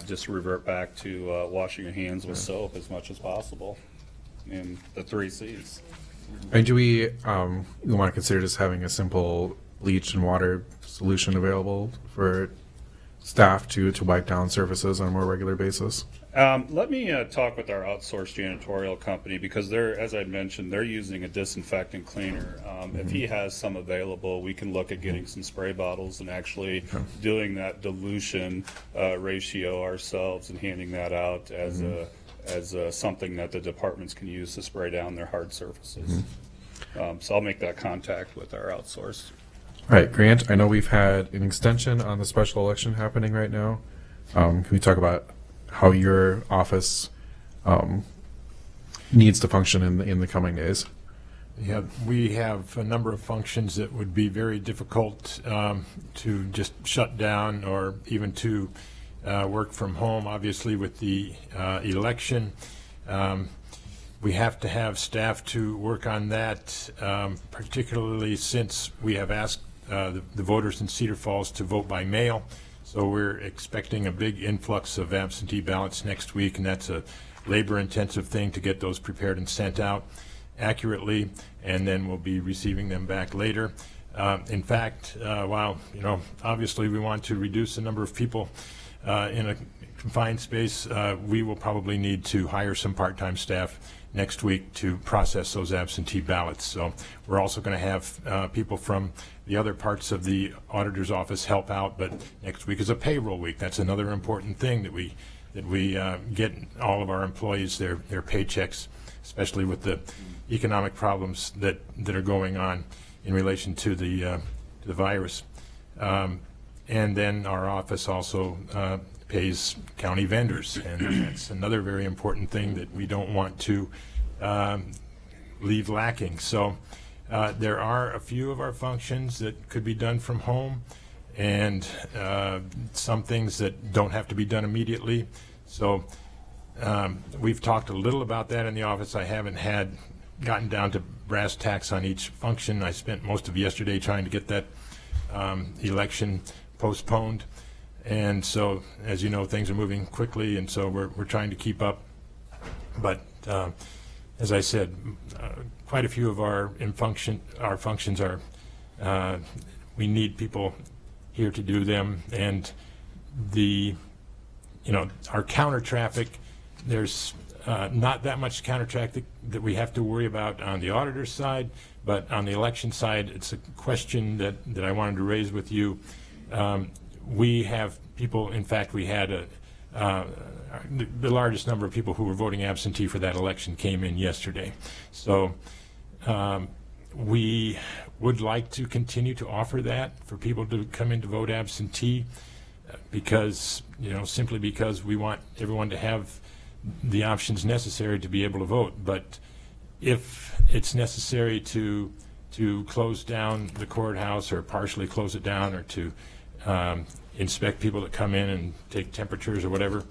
just revert back to washing your hands with soap as much as possible, and the 3 C's. And do we want to consider just having a simple bleach and water solution available for staff to wipe down surfaces on a more regular basis? Let me talk with our outsourced janitorial company because they're, as I mentioned, they're using a disinfectant cleaner. If he has some available, we can look at getting some spray bottles and actually doing that dilution ratio ourselves and handing that out as something that the departments can use to spray down their hard surfaces. So I'll make that contact with our outsourced. All right, Grant, I know we've had an extension on the special election happening right now. Can we talk about how your office needs to function in the coming days? Yeah, we have a number of functions that would be very difficult to just shut down or even to work from home. Obviously, with the election, we have to have staff to work on that, particularly since we have asked the voters in Cedar Falls to vote by mail. So we're expecting a big influx of absentee ballots next week, and that's a labor-intensive thing to get those prepared and sent out accurately, and then we'll be receiving them back later. In fact, while obviously we want to reduce the number of people in a confined space, we will probably need to hire some part-time staff next week to process those absentee ballots. So we're also going to have people from the other parts of the auditor's office help out, but next week is a payroll week. That's another important thing that we get all of our employees their paychecks, especially with the economic problems that are going on in relation to the virus. And then our office also pays county vendors, and that's another very important thing that we don't want to leave lacking. So there are a few of our functions that could be done from home, and some things that don't have to be done immediately. So we've talked a little about that in the office. I haven't gotten down to brass tacks on each function. I spent most of yesterday trying to get that election postponed. And so, as you know, things are moving quickly, and so we're trying to keep up. But as I said, quite a few of our functions are, we need people here to do them. And our counter traffic, there's not that much counter traffic that we have to worry about on the auditor's side, but on the election side, it's a question that I wanted to raise with you. We have people, in fact, we had the largest number of people who were voting absentee for that election came in yesterday. So we would like to continue to offer that for people to come in to vote absentee because, simply because we want everyone to have the options necessary to be able to vote. But if it's necessary to close down the courthouse or partially close it down or to inspect people that come in and take temperatures or whatever,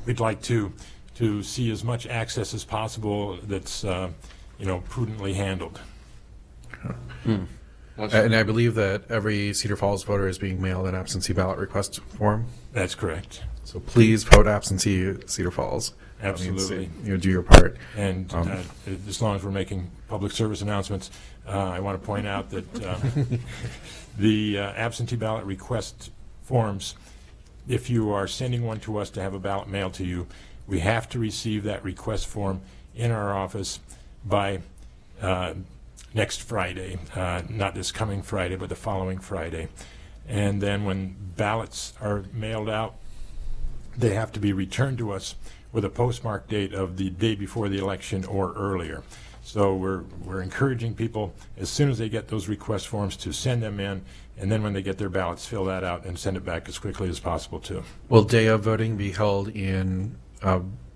we'd like to see as much access as possible that's prudently handled. And I believe that every Cedar Falls voter is being mailed an absentee ballot request form. That's correct. So please vote absentee, Cedar Falls. Absolutely. Do your part. And as long as we're making public service announcements, I want to point out that the absentee ballot request forms, if you are sending one to us to have a ballot mailed to you, we have to receive that request form in our office by next Friday, not this coming Friday, but the following Friday. And then when ballots are mailed out, they have to be returned to us with a postmark date of the day before the election or earlier. So we're encouraging people as soon as they get those request forms to send them in, and then when they get their ballots, fill that out and send it back as quickly as possible too. Will day of voting be held in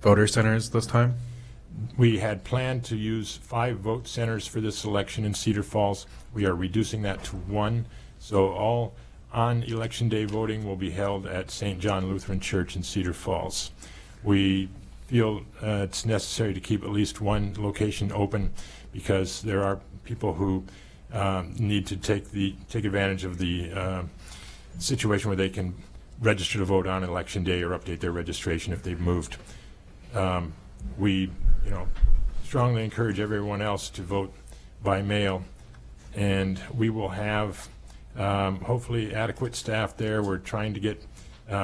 voter centers this time? We had planned to use 5 vote centers for this election in Cedar Falls. We are reducing that to 1. So all on election day voting will be held at St. John Lutheran Church in Cedar Falls. We feel it's necessary to keep at least one location open because there are people who need to take advantage of the situation where they can register to vote on election day or update their registration if they've moved. We strongly encourage everyone else to vote by mail, and we will have hopefully adequate staff there. We're trying to get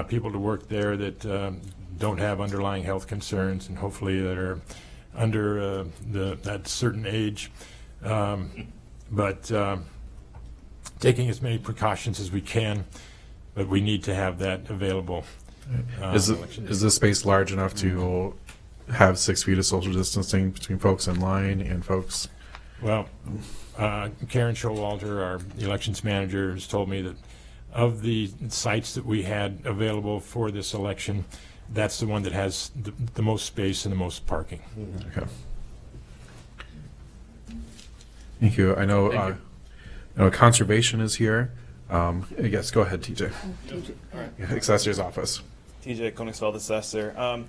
people to work there that don't have underlying health concerns, and hopefully that are under that certain age. But taking as many precautions as we can, but we need to have that available. Is this space large enough to have 6 feet of social distancing between folks in line and folks? Well, Karen Showalter, our elections manager, has told me that of the sites that we had available for this election, that's the one that has the most space and the most parking. Okay. Thank you. I know, conservation is here. Yes, go ahead, TJ. Assessor's office. TJ Koenigsfeld, assessor.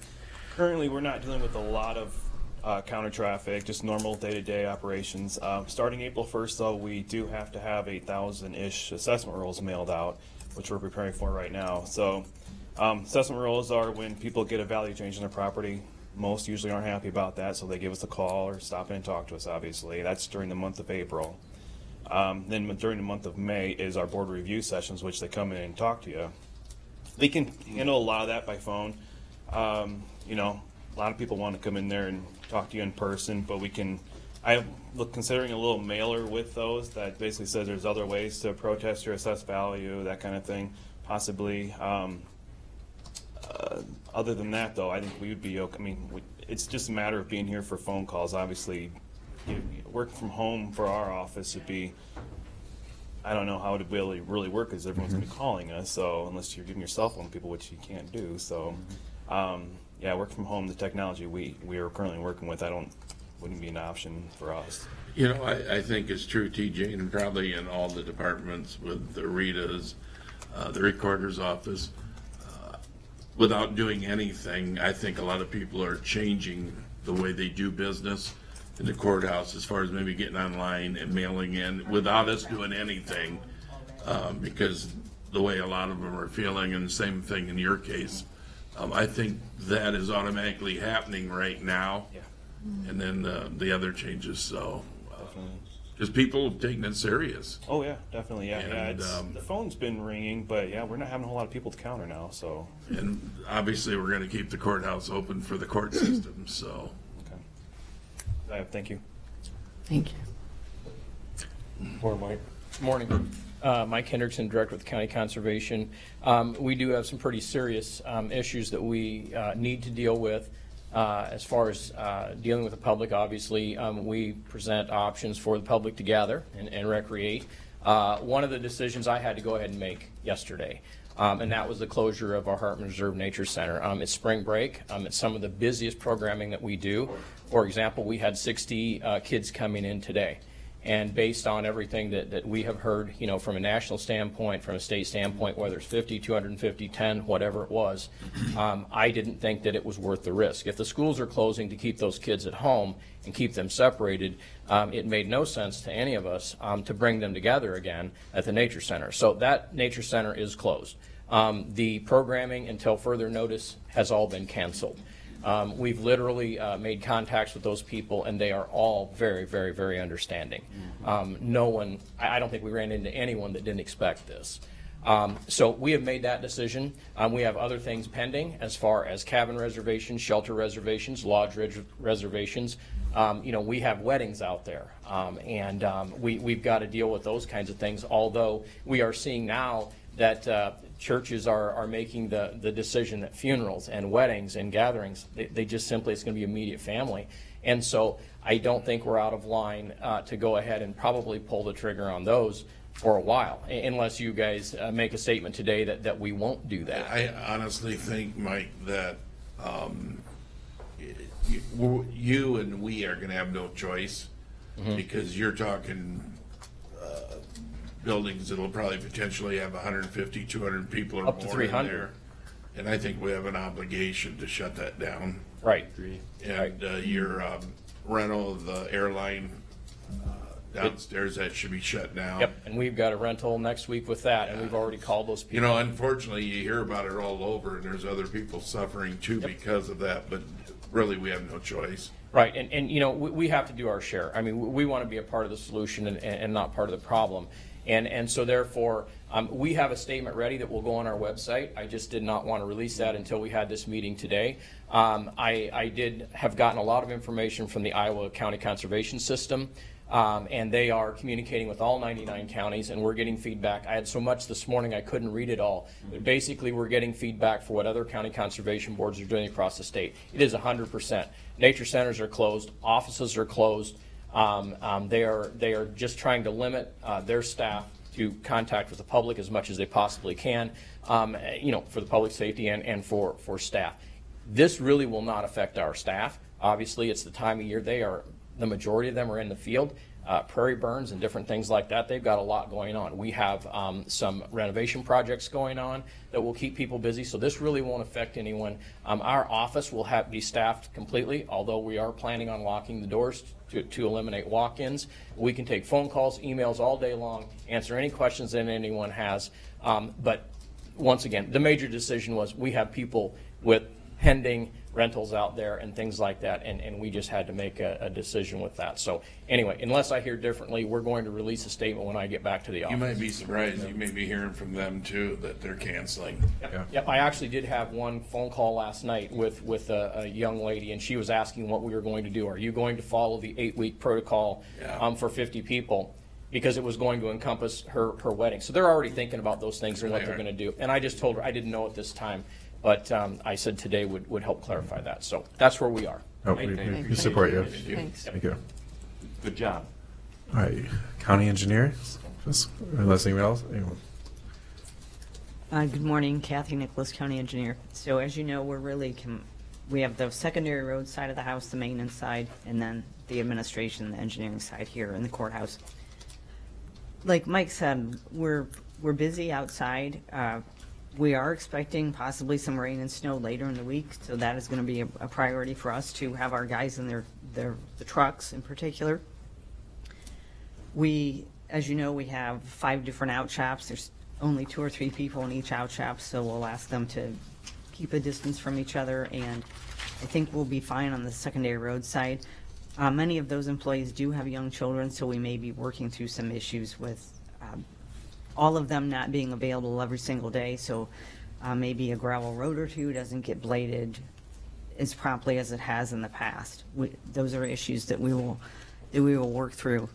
Currently, we're not dealing with a lot of counter traffic, just normal day-to-day operations. Starting April 1st, though, we do have to have 8,000-ish assessment rolls mailed out, which we're preparing for right now. So assessment rolls are when people get a value change in their property. Most usually aren't happy about that, so they give us a call or stop in and talk to us, obviously. That's during the month of April. Then during the month of May is our board review sessions, which they come in and talk to you. They can handle a lot of that by phone. You know, a lot of people want to come in there and talk to you in person, but I'm considering a little mailer with those that basically says there's other ways to protest your assessed value, that kind of thing, possibly. Other than that, though, I think we would be okay. I mean, it's just a matter of being here for phone calls. Obviously, working from home for our office would be, I don't know how it would really work, because everyone's going to be calling us, so unless you're giving your cell phone to people, which you can't do. So, yeah, work from home, the technology we are currently working with, wouldn't be an option for us. You know, I think it's true, TJ, and probably in all the departments with the Ritas, the recorder's office. Without doing anything, I think a lot of people are changing the way they do business in the courthouse, as far as maybe getting online and mailing in without us doing anything, because the way a lot of them are feeling, and the same thing in your case. I think that is automatically happening right now. Yeah. And then the other changes, so because people are taking it serious. Oh yeah, definitely. Yeah, And, the phone's been ringing, but yeah, we're not having a whole lot of people at the counter now. So, and obviously we're going to keep the courthouse open for the court system. So, thank you. Thank you. Mike. Morning. Mike Hendrickson, Director with County Conservation. We do have some pretty serious issues that we need to deal with. As far as dealing with the public, obviously, we present options for the public to gather and recreate. One of the decisions I had to go ahead and make yesterday, and that was the closure of our Hartman Reserve Nature Center. It's spring break. It's some of the busiest programming that we do. For example, we had 60 kids coming in today. And based on everything that we have heard, you know, from a national standpoint, from a state standpoint, whether it's 50, 250, 10, whatever it was, I didn't think that it was worth the risk. If the schools are closing to keep those kids at home and keep them separated, it made no sense to any of us to bring them together again at the Nature Center. So that Nature Center is closed. The programming, until further notice, has all been canceled. We've literally made contacts with those people, and they are all very, very, very understanding. No one, I don't think we ran into anyone that didn't expect this. So we have made that decision. We have other things pending as far as cabin reservations, shelter reservations, lodge reservations. You know, we have weddings out there, and we've got to deal with those kinds of things, although we are seeing now that churches are making the decision that funerals and weddings and gatherings, they just simply, it's going to be immediate family. And so I don't think we're out of line to go ahead and probably pull the trigger on those for a while, unless you guys make a statement today that we won't do that. I honestly think, Mike, that you and we are going to have no choice, because you're talking buildings that'll probably potentially have 150, 200 people or up to more 300. in there. And I think we have an obligation to shut that down. Right. And your rental of the airline downstairs, that should be shut down. Yep, and we've got a rental next week with that, and we've already called those people. You know, unfortunately, you hear about it all over, and there's other people suffering too because of that. But really we have no choice. Right, and you know, we have to do our share. I mean, we want to be a part of the solution and not part of the problem. And so therefore, we have a statement ready that will go on our website. I just did not want to release that until we had this meeting today. I did have gotten a lot of information from the Iowa County Conservation System, and they are communicating with all 99 counties, and we're getting feedback. I had so much this morning I couldn't read it all. But basically, we're getting feedback for what other county conservation boards are doing across the state. It is 100%. Nature centers are closed. Offices are closed. They are just trying to limit their staff to contact with the public as much as they possibly can, you know, for the public safety and for staff. This really will not affect our staff. Obviously, it's the time of year the majority of them are in the field. Prairie burns and different things like that. They've got a lot going on. We have some renovation projects going on that will keep people busy, so this really won't affect anyone. Our office will be staffed completely, although we are planning on locking the doors to eliminate walk-ins. We can take phone calls, emails all day long, answer any questions that anyone has. But once again, the major decision was we have people with pending rentals out there and things like that, and we just had to make a decision with that. So anyway, unless I hear differently, we're going to release a statement when I get back to the office. You might be surprised. You may be hearing from them too that they're canceling. Yep. I actually did have one phone call last night with a young lady, and she was asking what we were going to do. Are you going to follow the 8-week protocol for 50 people? Because it was going to encompass her wedding. So they're already thinking about those things and what they're going to do. And I just told her I didn't know at this time. But I said today would help clarify that. So that's where we are. Oh, we support you. Thanks. Thank you. Good job. All right, county engineer, unless anyone else? Anyone? Good morning, Kathy Nicholas, county engineer. So as you know, we have the secondary road side of the house, the maintenance side, and then the administration, the engineering side here in the courthouse. Like Mike said, we're busy outside. We are expecting possibly some rain and snow later in the week, so that is going to be a priority for us to have our guys in the trucks in particular. As you know, we have 5 different out shops. There's only 2 or 3 people in each out shop, so we'll ask them to keep a distance from each other, and I think we'll be fine on the secondary road side. Many of those employees do have young children, so we may be working through some issues with all of them not being available every single day, so maybe a gravel road or 2 doesn't get bladed as promptly as it has in the past. Those are issues that we will work through.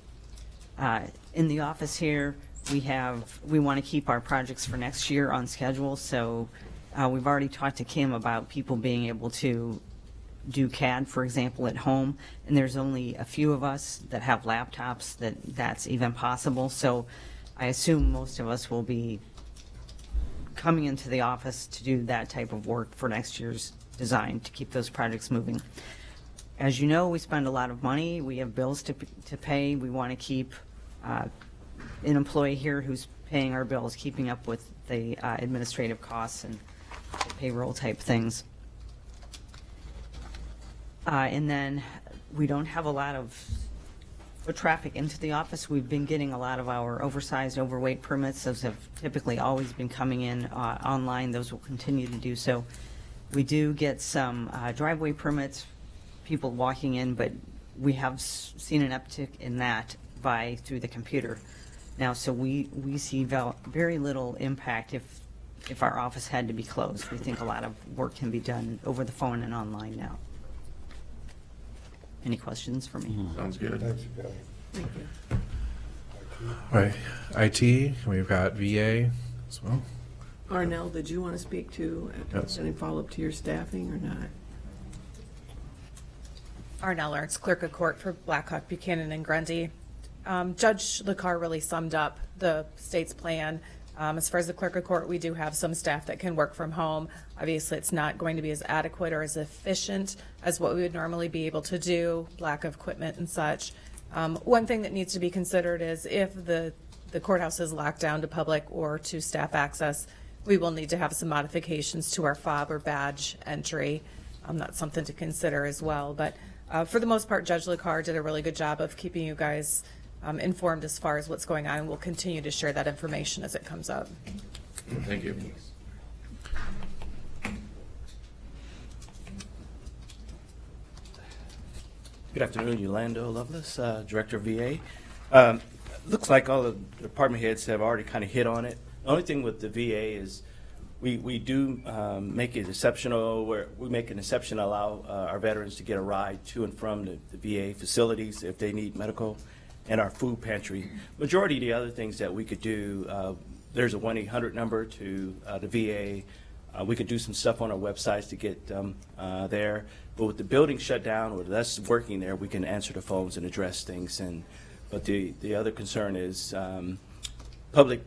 In the office here, we want to keep our projects for next year on schedule, so we've already talked to Kim about people being able to do CAD, for example, at home, and there's only a few of us that have laptops that's even possible, so I assume most of us will be coming into the office to do that type of work for next year's design to keep those projects moving. As you know, we spend a lot of money. We have bills to pay. We want to keep an employee here who's paying our bills, keeping up with the administrative costs and payroll type things. And then we don't have a lot of foot traffic into the office. We've been getting a lot of our oversized, overweight permits. Those have typically always been coming in online. Those will continue to do so. We do get some driveway permits, people walking in, but we have seen an uptick in that through the computer now. So we see very little impact if our office had to be closed. We think a lot of work can be done over the phone and online now. Any questions for me? Sounds good. Thank you. All right, IT, we've got VA as well. Arnell, did you want to speak to any follow-up to your staffing or not? Arnell Ernst, Clerk of Court for Blackhawk, Buchanan, and Grundy. Judge LaCar really summed up the state's plan. As far as the Clerk of Court, we do have some staff that can work from home. Obviously, it's not going to be as adequate or as efficient as what we would normally be able to do, lack of equipment and such. One thing that needs to be considered is if the courthouse is locked down to public or to staff access, we will need to have some modifications to our fob or badge entry. That's something to consider as well. But for the most part, Judge LaCar did a really good job of keeping you guys informed as far as what's going on, and we'll continue to share that information as it comes up. Thank you. Good afternoon, Yolando Lovelace, Director of VA. Looks like all the department heads have already kind of hit on it. The only thing with the VA is we do make it exceptional, where we make an exception to allow our veterans to get a ride to and from the VA facilities if they need medical, and our food pantry. Majority of the other things that we could do, there's a 1-800 number to the VA. We could do some stuff on our websites to get there. But with the building shut down, with us working there, we can answer the phones and address things. But the other concern is public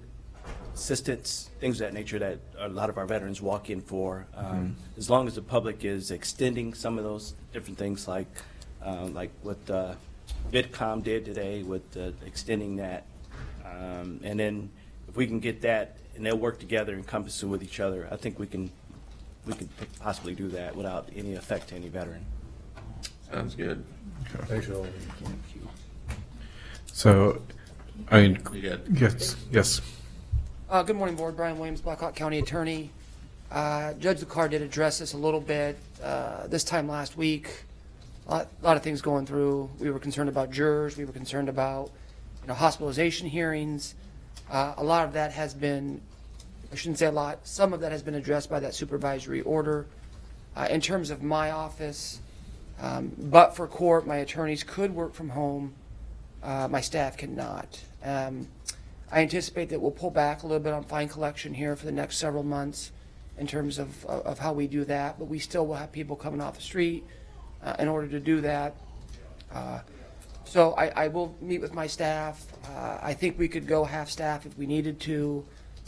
assistance, things of that nature that a lot of our veterans walk in for. As long as the public is extending some of those different things, like what VidCom did today with extending that. And then if we can get that and they'll work together and compass with each other, I think we can possibly do that without any effect to any veteran. Sounds good. Thanks, Joel. So, I mean, yes. Good morning, Board. Brian Williams, Blackhawk County Attorney. Judge LaCar did address this a little bit this time last week. A lot of things going through. We were concerned about jurors. We were concerned about hospitalization hearings. A lot of that has been, I shouldn't say a lot, some of that has been addressed by that supervisory order. In terms of my office, but for court, my attorneys could work from home. My staff cannot. I anticipate that we'll pull back a little bit on fine collection here for the next several months in terms of how we do that, but we still will have people coming off the street in order to do that. So I will meet with my staff. I think we could go half staff if we needed to,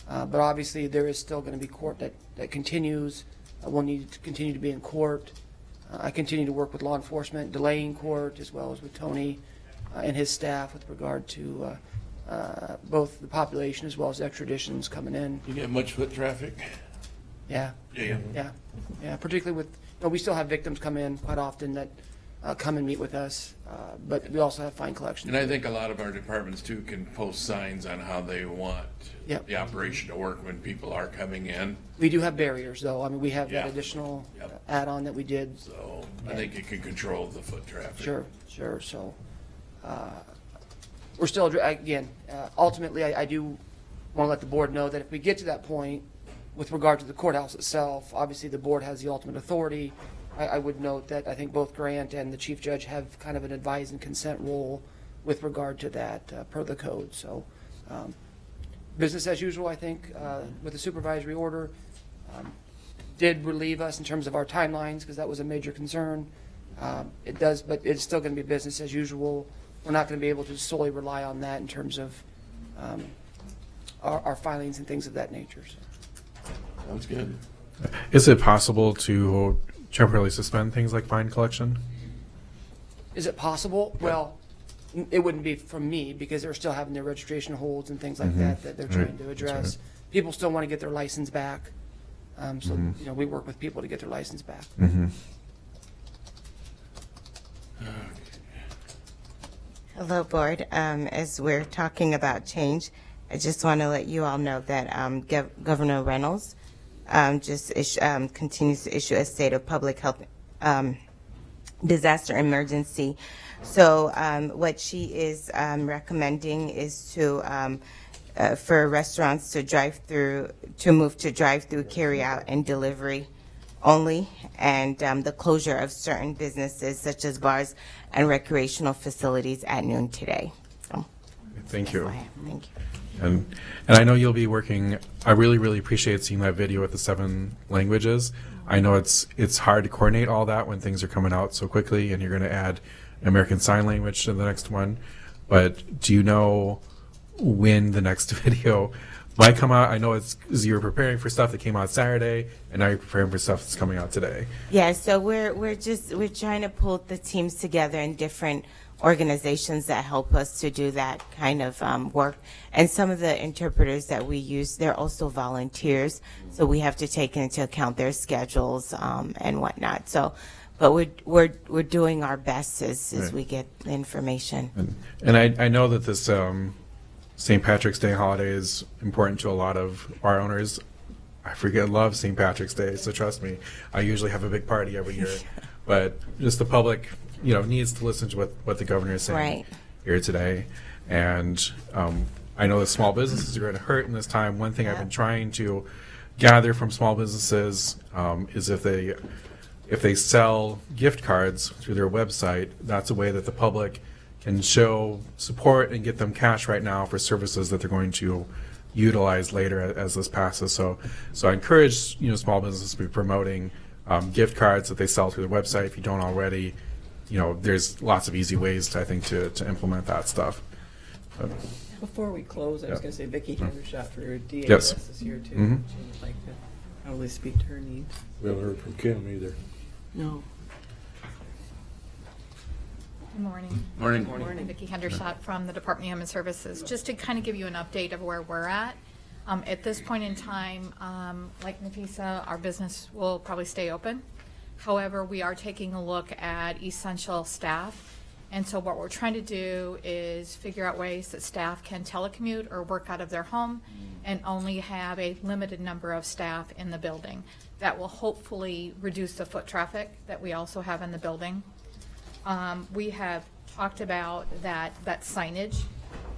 but obviously there is still going to be court that continues. We'll need to continue to be in court. I continue to work with law enforcement, delaying court, as well as with Tony and his staff with regard to both the population as well as extraditions coming in. You get much foot traffic? Yeah. Yeah. Particularly with, we still have victims come in quite often that come and meet with us, but we also have fine collection. And I think a lot of our departments too can post signs on how they want the operation to work when people are coming in. We do have barriers, though. I mean, we have that additional add-on that we did. So I think it can control the foot traffic. Sure. So we're still, again, ultimately, I do want to let the board know that if we get to that point with regard to the courthouse itself, obviously the board has the ultimate authority. I would note that I think both Grant and the chief judge have kind of an advise and consent role with regard to that per the code. So business as usual, I think, with the supervisory order did relieve us in terms of our timelines because that was a major concern. It does, but it's still going to be business as usual. We're not going to be able to solely rely on that in terms of our filings and things of that nature. So. Sounds good. Is it possible to temporarily suspend things like fine collection? Is it possible? Well, it wouldn't be from me because they're still having their registration holds and things like that they're trying to address. People still want to get their license back. So, we work with people to get their license back. Hello, Board. As we're talking about change, I just want to let you all know that Governor Reynolds continues to issue a state of public health disaster emergency. So what she is recommending is for restaurants to move to drive-through, carry out, and delivery only, and the closure of certain businesses such as bars and recreational facilities at noon today. So, Thank you. Thank you. And I know you'll be working. I really appreciate seeing that video with the 7 languages. I know it's hard to coordinate all that when things are coming out so quickly, and you're going to add American Sign Language to the next one. But do you know when the next video might come out? I know you're preparing for stuff that came out Saturday, and now you're preparing for stuff that's coming out today. Yeah, so we're trying to pull the teams together in different organizations that help us to do that kind of work. And some of the interpreters that we use, they're also volunteers, so we have to take into account their schedules and whatnot. So, but we're doing our best as we get the information. And I know that this St. Patrick's Day holiday is important to a lot of our owners. I love St. Patrick's Day, so trust me, I usually have a big party every year. But just the public, needs to listen to what the governor is saying Right. here today. And I know that small businesses are going to hurt in this time. One thing I've been trying to gather from small businesses is if they sell gift cards through their website, that's a way that the public can show support and get them cash right now for services that they're going to utilize later as this passes. So I encourage small businesses to be promoting gift cards that they sell through their website. If you don't already, there's lots of easy ways I think to implement that stuff. Before we close, I was going to say Vicki Hendershot for her DAS Yes. is here too. Mhm. She would like to probably speak to her needs. We haven't heard from Kim either. No. Good morning. Morning. I'm Vicki Hendershot from the Department of Human Services. Just to kind of give you an update of where we're at. At this point in time, like Nafisa, our business will probably stay open. However, we are taking a look at essential staff. And so what we're trying to do is figure out ways that staff can telecommute or work out of their home and only have a limited number of staff in the building. That will hopefully reduce the foot traffic that we also have in the building. We have talked about that signage,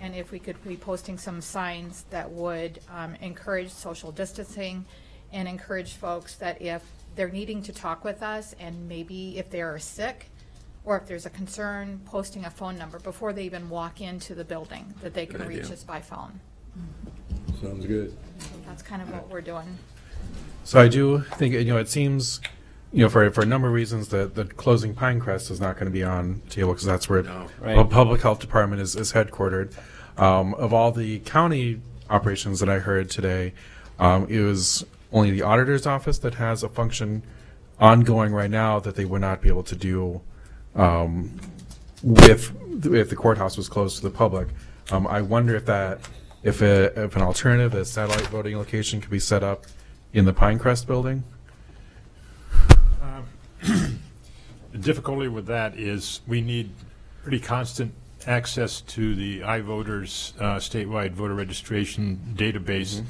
and if we could be posting some signs that would encourage social distancing and encourage folks that if they're needing to talk with us and maybe if they are sick or if there's a concern, posting a phone number before they even walk into the building, that they can Good reach idea. us by phone. Sounds good. That's kind of what we're doing. So I do think, it seems, for a number of reasons that closing Pinecrest is not going to be on the table because that's where the public health department is headquartered. Of all the county operations that I heard today, it was only the auditor's office that has a function ongoing right now that they would not be able to do if the courthouse was closed to the public. I wonder if an alternative, a satellite voting location, could be set up in the Pinecrest building. The difficulty with that is we need pretty constant access to the iVoters statewide voter registration database,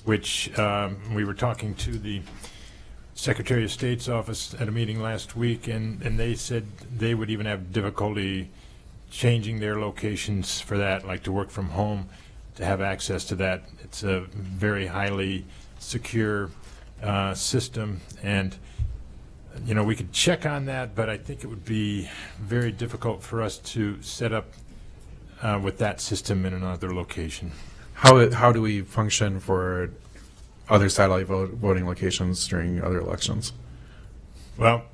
which we were talking to the Secretary of State's office at a meeting last week, and they said they would even have difficulty changing their locations for that, like to work from home, to have access to that. It's a very highly secure system, and we could check on that, but I think it would be very difficult for us to set up with that system in another location. How do we function for other satellite voting locations during other elections? Well,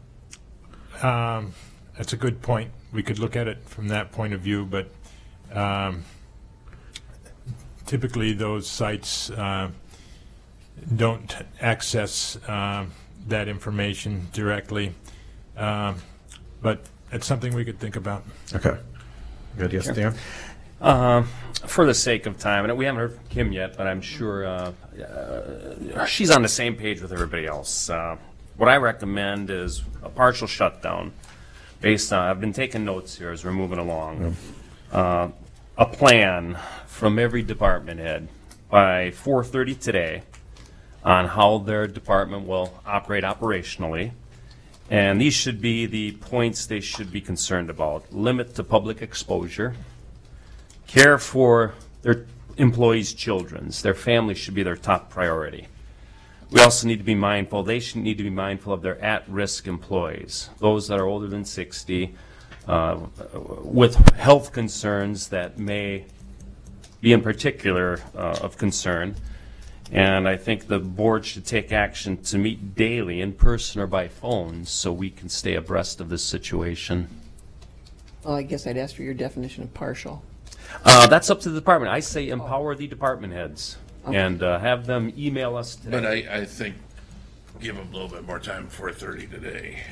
that's a good point. We could look at it from that point of view, but typically those sites don't access that information directly, but it's something we could think about. Okay. Good. Yes, Dan? For the sake of time, and we haven't heard from Kim yet, but I'm sure she's on the same page with everybody else. What I recommend is a partial shutdown based on, I've been taking notes here as we're moving along, a plan from every department head by 4:30 today on how their department will operate operationally. And these should be the points they should be concerned about. Limit to public exposure. Care for their employees' children. Their families should be their top priority. We also need to be mindful, they should need to be mindful of their at-risk employees, those that are older than 60, with health concerns that may be in particular of concern. And I think the board should take action to meet daily in person or by phone so we can stay abreast of this situation. Well, I guess I'd ask for your definition of partial. That's up to the department. I say empower the department heads and have them email us today. But I think give them a little bit more time, 4:30 today.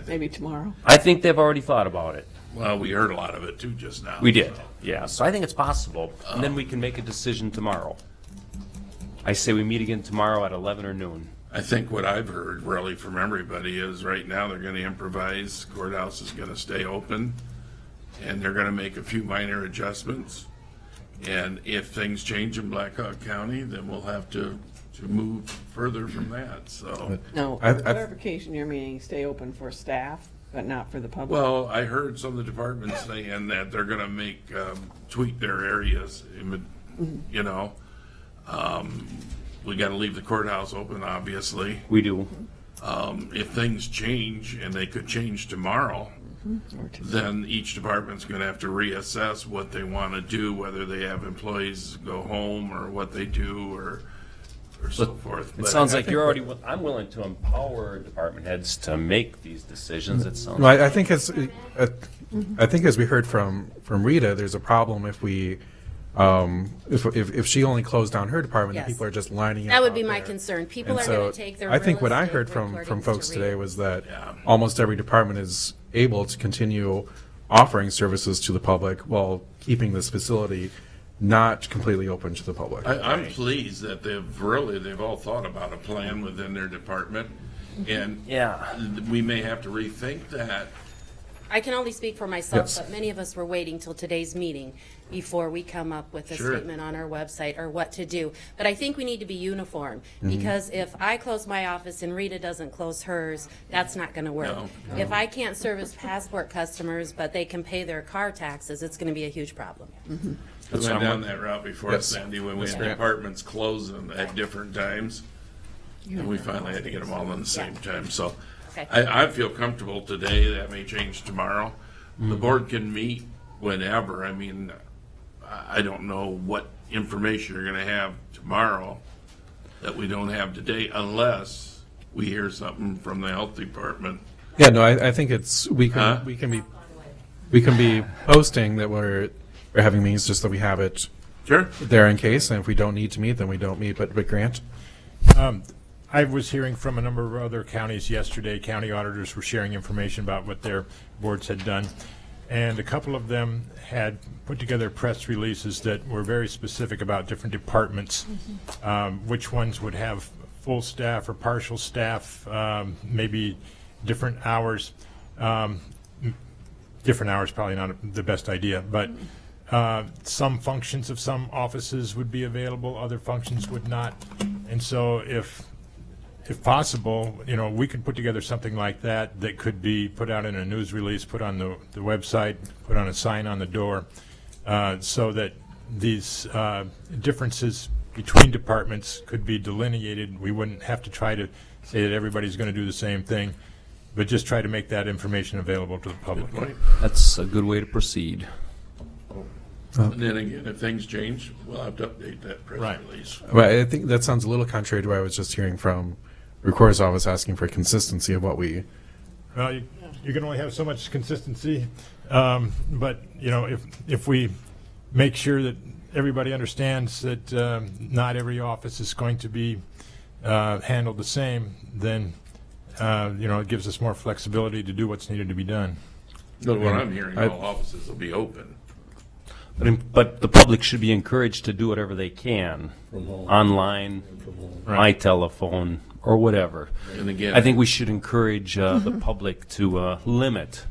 Maybe tomorrow. I think they've already thought about it. Well, we heard a lot of it too just now. We did, yeah. So I think it's possible, and then we can make a decision tomorrow. I say we meet again tomorrow at 11 or noon. I think what I've heard really from everybody is right now they're going to improvise. Courthouse is going to stay open, and they're going to make a few minor adjustments. And if things change in Blackhawk County, then we'll have to move further from that. So No, I- for clarification, you're meaning stay open for staff, but not for the public. Well, I heard some of the departments saying that they're gonna make, tweak their areas, you know. We gotta leave the courthouse open, obviously. We do. If things change, and they could change tomorrow, then each department's gonna have to reassess what they wanna do, whether they have employees go home, or what they do, or so forth. It But sounds I like think you're already, I'm willing to empower department heads to make these decisions. It sounds. Well, I think as we heard from Rita, there's a problem if we, if she only closed down her department, Yes. and people are just lining up. That would be out my there. concern. People And are so gonna take their I think what real I estate heard from recordings folks to today read. was that almost every department is able to continue offering services to the public while keeping this facility not completely open to the public. I'm pleased that they've all thought about a plan within their department, and we may have to rethink that. I can only speak for myself, Yes. but many of us were waiting till today's meeting before we come up with a Sure. statement on our website or what to do. But I think we need to be uniform, because if I close my office and Rita doesn't close hers, that's not gonna work. No. If I can't service Passport customers, but they can pay their car taxes, it's gonna be a huge problem. We went down that route before, Yes. Sandy, when we That's had right. departments closing at different times. And we finally had to get them all in the same time, so. Okay. I feel comfortable today, that may change tomorrow. The board can meet whenever, I mean, I don't know what information you're gonna have tomorrow that we don't have today, unless we hear something from the health department. Yeah, no, I think we can be posting that we're having meetings just so we have it Sure. there in case, and if we don't need to meet, then we don't meet. But Grant, I was hearing from a number of other counties yesterday. County auditors were sharing information about what their boards had done. And a couple of them had put together press releases that were very specific about different departments, which ones would have full staff or partial staff, maybe different hours. Different hours, probably not the best idea, but some functions of some offices would be available, other functions would not. And so if possible, you know, we could put together something like that that could be put out in a news release, put on the website, put on a sign on the door, so that these differences between departments could be delineated. We wouldn't have to try to say that everybody's going to do the same thing, but just try to make that information available to the public. That's a good way to proceed. And then again, if things change, we'll have to update that press release. well, I think that sounds a little contrary to what I was just hearing from Recorder's Office asking for consistency of what we. Well, you can only have so much consistency, but you know, if we make sure that everybody understands that not every office is going to be handled the same, then you know, it gives us more flexibility to do what's needed to be done. But what I'm hearing, all offices will be open. But the public should be encouraged to do whatever they can, online, my telephone, or whatever. And again, I think we should encourage the public to limit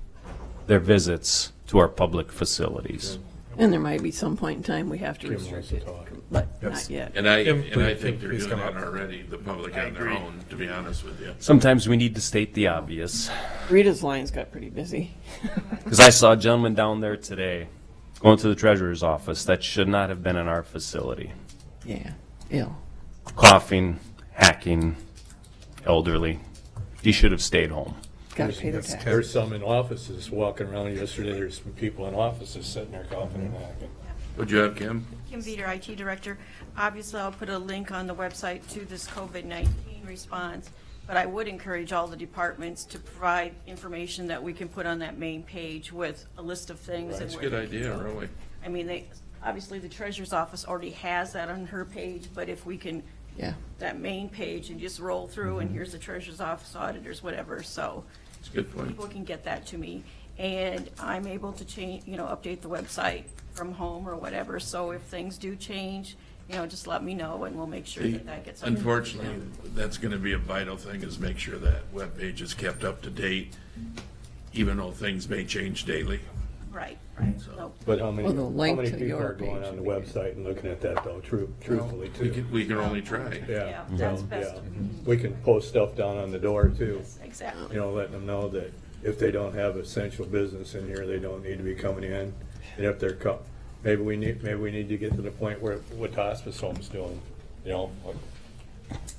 their visits to our public facilities. And there might be some point in time we have to restrict it, but not yet. And I Kim, think they're please doing come that up. already, the public on their own, to be honest with you. Sometimes we need to state the obvious. Rita's lines got pretty busy. Because I saw a gentleman down there today going to the treasurer's office that should not have been in our facility. Yeah, ill. Coughing, hacking, elderly. He should have stayed home. Got to pay their tax. There's some in offices walking around yesterday. There's some people in offices sitting there coughing and hacking. What'd you have, Kim? Kim Veter, IT Director. Obviously, I'll put a link on the website to this COVID-19 response, but I would encourage all the departments to provide information that we can put on that main page with a list of things. That's a and good where- idea, really. I mean, obviously, the Treasurer's Office already has that on her page, but if we can, Yeah. that main page and just roll through, and here's the Treasurer's Office auditors, whatever, so. That's a good point. People can get that to me, and I'm able to change, update the website from home or whatever, so if things do change, just let me know, and we'll make sure that that gets. Unfortunately, that's gonna be a vital thing, is make sure that webpage is kept up to date, even though things may change daily. Right. So, But how many, Well, the how link many to people your are going page on the would website and looking at that though, truthfully too? we can only try. Yeah, that's best. We can post stuff down on the door too. Exactly. Letting them know that if they don't have essential business in here, they don't need to be coming in. And if they're maybe we need to get to the point where what the hospice home's doing, you know, like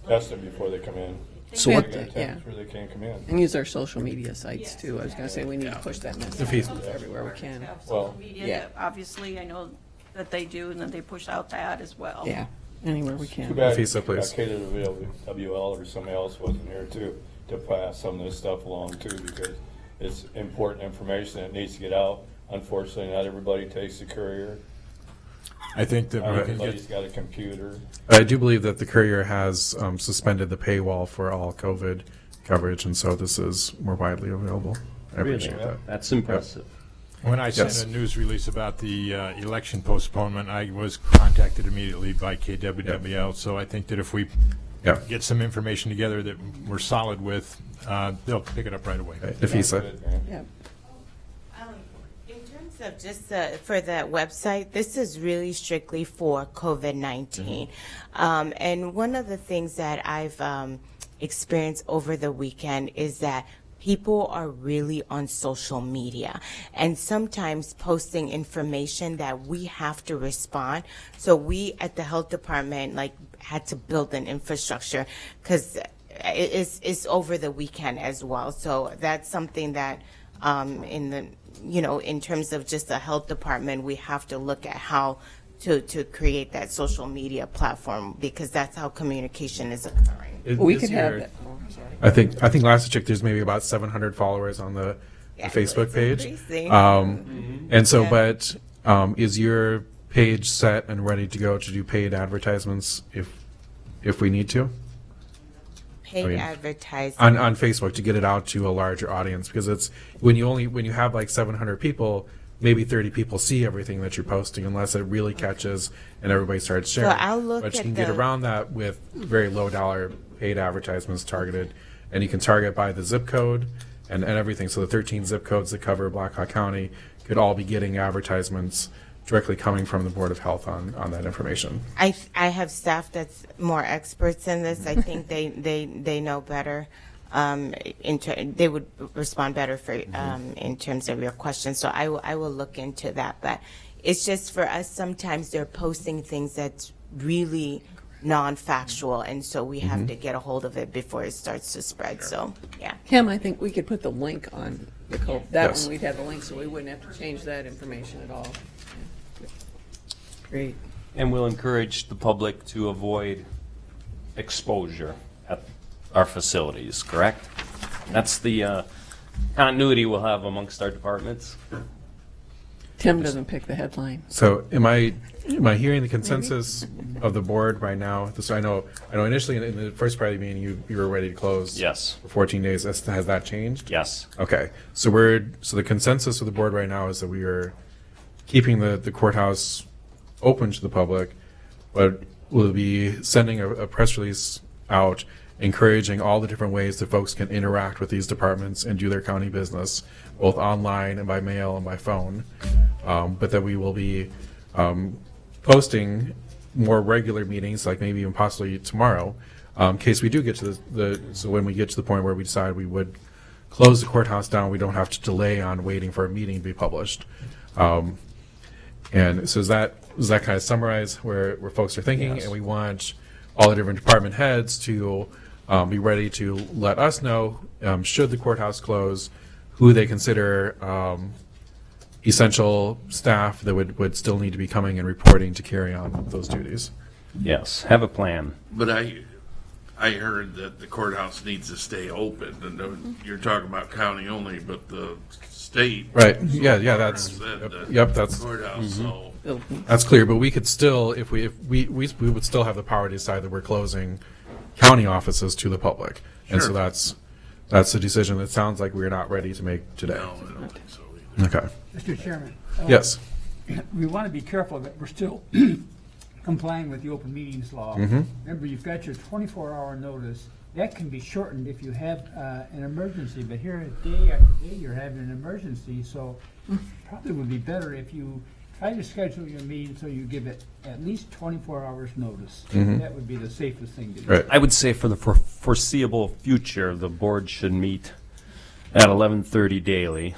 test them before they come in. So what? They get a temperature, they can't come in. And use our social media sites too. I was gonna say, we need to push that message everywhere we can. Have social Well, media, yeah. that obviously, I know that they do, and that they push out that as well. Yeah, anywhere we Too can. bad Nafisa, please. KWL or somebody else wasn't here too, to pass some of this stuff along too, because it's important information that needs to get out. Unfortunately, not everybody takes the courier. I think that Not we can everybody's get, got a computer. I do believe that the Courier has suspended the paywall for all COVID coverage, and so this is more widely available. I Really? appreciate that. That's impressive. when I sent Yes. a news release about the election postponement, I was contacted immediately by KWWL, so I think that if we Yeah. get some information together that we're solid with, they'll pick it up right away. Nafisa. Yeah. In terms of just for that website, this is really strictly for COVID-19. And one of the things that I've experienced over the weekend is that people are really on social media and sometimes posting information that we have to respond. So we at the health department had to build an infrastructure because it's over the weekend as well. So that's something that in terms of just the health department, we have to look at how to create that social media platform, because that's how communication is occurring. We This could have year, that. Oh, I'm sorry. I think last I checked, there's maybe about 700 followers on the Facebook it's page. increasing. And so, Yeah. but is your page set and ready to go to do paid advertisements if we need to? Paid advertising. On Facebook to get it out to a larger audience, because it's when you have like 700 people, maybe 30 people see everything that you're posting unless it really catches and everybody starts sharing. I'll look but you at can get the- around that with very low dollar paid advertisements targeted, and you can target by the zip code and everything. So the 13 zip codes that cover Black Hawk County could all be getting advertisements directly coming from the Board of Health on that information. I have staff that's more experts in this. I think they know better. They would respond better for in terms of your questions. So I will look into that. But it's just for us, sometimes they're posting things that's really non-factual, and so we have to get a hold of it before it starts to spread. So yeah. Kim, I think we could put the link on the that Yes. one. We'd have the link, so we wouldn't have to change that information at all. Great. And we'll encourage the public to avoid exposure at our facilities, correct? That's the continuity we'll have amongst our departments. Tim doesn't pick the headline. So am I hearing the consensus of the board right now? So I know initially in the first part of the meeting you were ready to close. Yes. For 14 days. Has that changed? Yes. Okay. So the consensus of the board right now is that we are keeping the courthouse open to the public, but we'll be sending a press release out encouraging all the different ways that folks can interact with these departments and do their county business, both online and by mail and by phone. But that we will be posting more regular meetings, like maybe even possibly tomorrow, in case we do get to so when we get to the point where we decide we would close the courthouse down, we don't have to delay on waiting for a meeting to be published. And so does that kind of summarize where folks are thinking? Yes. And we want all the different department heads to be ready to let us know, should the courthouse close, who they consider essential staff that would still need to be coming and reporting to carry on those duties. Yes, have a plan. But I heard that the courthouse needs to stay open, and you're talking about county only, but the state. Right, yeah, that's, said that yep, that's. Courthouse, so. That's clear, but we could still, if we would still have the power to decide that we're closing county offices to the public. And so Sure. that's a decision that sounds like we're not ready to make today. No, I don't think so either. Okay. Mr. Chairman. Yes. We want to be careful that we're still complying with the open meetings law. Mhm. Remember, you've got your 24-hour notice. That can be shortened if you have an emergency, but here, day after day, you're having an emergency, so probably would be better if you try to schedule your meeting so you give it at least 24 hours notice. Mhm. That would be the safest thing to do. I would say for the foreseeable future, the board should meet at 11:30 daily.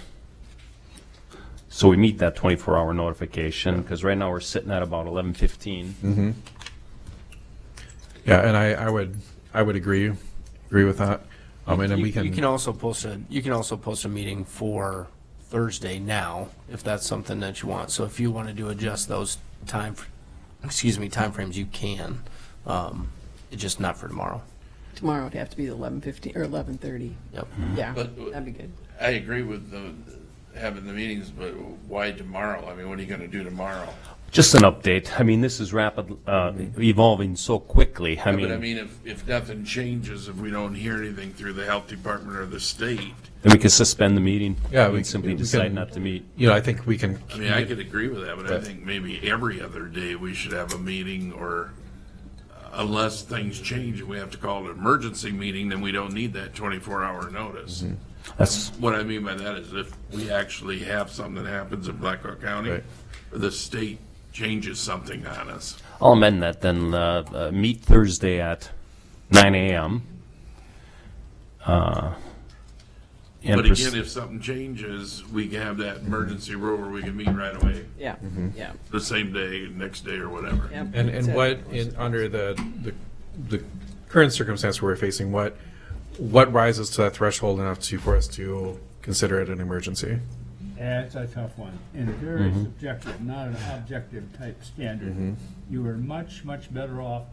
So we meet that 24-hour notification, because right now we're sitting at about 11:15. Mm-hmm. Yeah, and I would agree with that. And then we can. You can also post a meeting for Thursday now, if that's something that you want. So if you wanted to adjust those time frames, you can. It's just not for tomorrow. Tomorrow would have to be the 11:15 or 11:30. Yep. Yeah, But that'd be good. I agree with having the meetings, but why tomorrow? I mean, what are you going to do tomorrow? Just an update. I mean, this is rapid, evolving so quickly. But I mean, if nothing changes, if we don't hear anything through the health department or the state, then we can suspend the meeting. Yeah, we simply decide not to meet. You know, I think we can. I mean, I could agree with that, but I think maybe every other day we should have a meeting, or unless things change and we have to call it an emergency meeting, then we don't need that 24-hour notice. Mm-hmm. That's what I mean by that is if we actually have something that happens in Blackhawk County, or the state changes something on us. I'll amend that then. Meet Thursday at 9 a.m. But again, if something changes, we can have that emergency rule where we can meet right away. Yeah, yeah. The same day, next day, or whatever. Yep. And what under the current circumstance we're facing, what rises to that threshold enough for us to consider it an emergency? That's a tough one, and a very subjective, not an objective type standard. You are much, much better off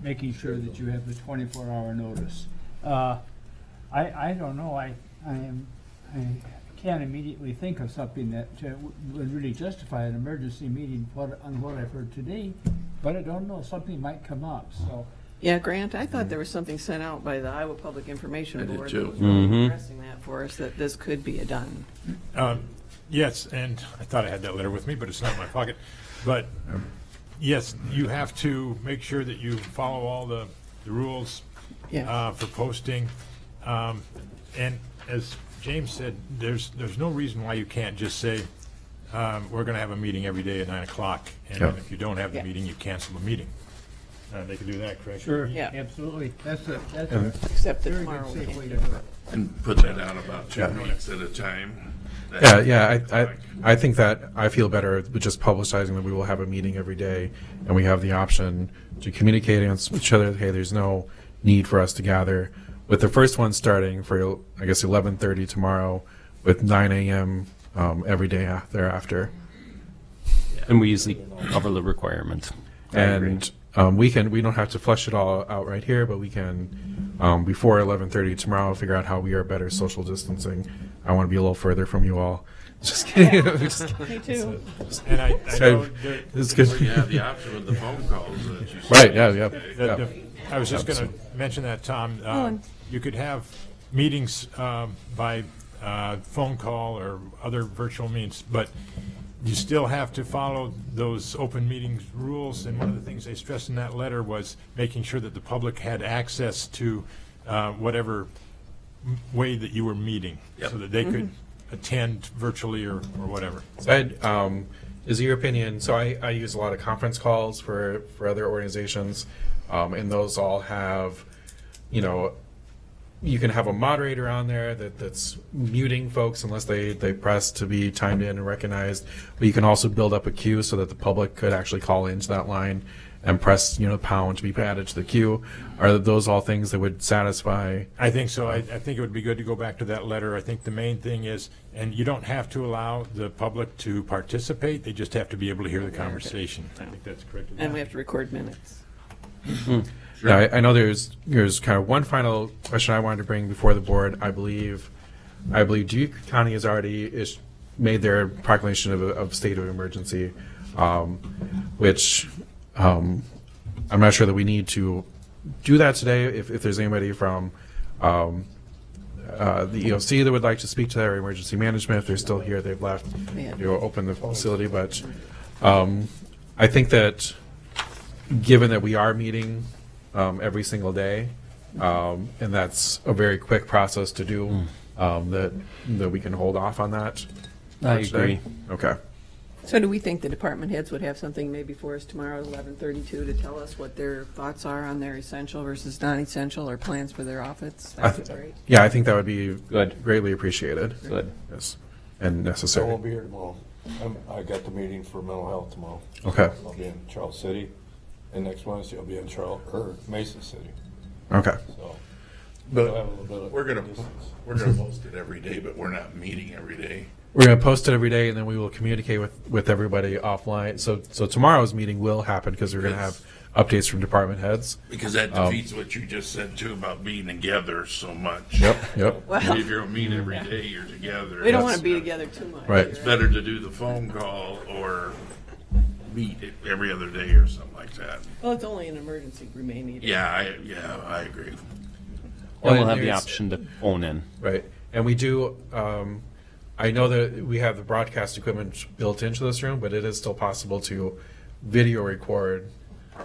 making sure that you have the 24-hour notice. I don't know, I can't immediately think of something that would really justify an emergency meeting on what I've heard today, but I don't know, something might come up, so. Yeah, Grant, I thought there was something sent out by the Iowa Public Information I did Board too. that was really addressing that for us, that this could be done. Yes, and I thought I had that letter with me, but it's not in my pocket. But yes, you have to make sure that you follow all the rules for posting. And as James said, there's no reason why you can't just say, we're going to have a meeting every day at 9 o'clock, and then if you don't have the meeting, you cancel the meeting. They can do that, correct? Sure, Yeah. absolutely. That's a Except that very tomorrow good we safe can't way do to it. do it. And put that out about 2 weeks at a time. I think that I feel better with just publicizing that we will have a meeting every day, and we have the option to communicate against each other. Hey, there's no need for us to gather. With the first one starting for, I guess, 11:30 tomorrow, with 9 a.m. Every day thereafter. And we usually cover the requirement. And we don't have to flush it all out right here, but we can, before 11:30 tomorrow, figure out how we are better social distancing. I want to be a little further from you all. Just kidding. Me too. And I know it's good. You have the option with the phone calls that you Right, say. yeah. I was just going to mention that, Tom. You could have meetings by phone call or other virtual means, but you still have to follow those open meetings rules. And one of the things they stressed in that letter was making sure that the public had access to whatever way that you were meeting, so that they could attend virtually or whatever. So is your opinion, so I use a lot of conference calls for other organizations, and those all have, you can have a moderator on there that's muting folks unless they press to be timed in and recognized, but you can also build up a queue so that the public could actually call into that line and press, pound to be added to the queue. Are those all things that would satisfy? I think so. I think it would be good to go back to that letter. I think the main thing is, and you don't have to allow the public to participate, they just have to be able to hear the conversation. I think that's correct. And we have to record minutes. Yeah, I know there's kind of one final question I wanted to bring before the board. I believe Duke County has already made their proclamation of state of emergency, which I'm not sure that we need to do that today. If there's anybody from the EOC that would like to speak to that, or emergency management, if they're still here, they've left, open the facility. But I think that given that we are meeting every single day, and that's a very quick process to do, that we can hold off on that. I agree. Okay. So do we think the department heads would have something maybe for us tomorrow at 11:32 to tell us what their thoughts are on their essential versus non-essential or plans for their office? That'd be great. Yeah, I think that would be greatly appreciated. Good. Yes, and I necessary. won't be here tomorrow. I got the meeting for mental health tomorrow. Okay. I'll be in Charles City, and next Wednesday I'll be in Mason City. Okay. So, But we'll have a little bit of we're gonna distance. post it every day, but we're not meeting every day. We're going to post it every day, and then we will communicate with everybody offline. So tomorrow's meeting will happen because we're going to have updates from department heads. Because that defeats what you just said too about being together so much. Yep. Well- If you're meeting every day, you're together. We don't want to be together too much. Right. It's better to do the phone call or meet every other day or something like that. Well, it's only an emergency we may need. it. Yeah, I agree. And we'll have the it's- option to phone in. Right. And we do, I know that we have the broadcast equipment built into this room, but it is still possible to video record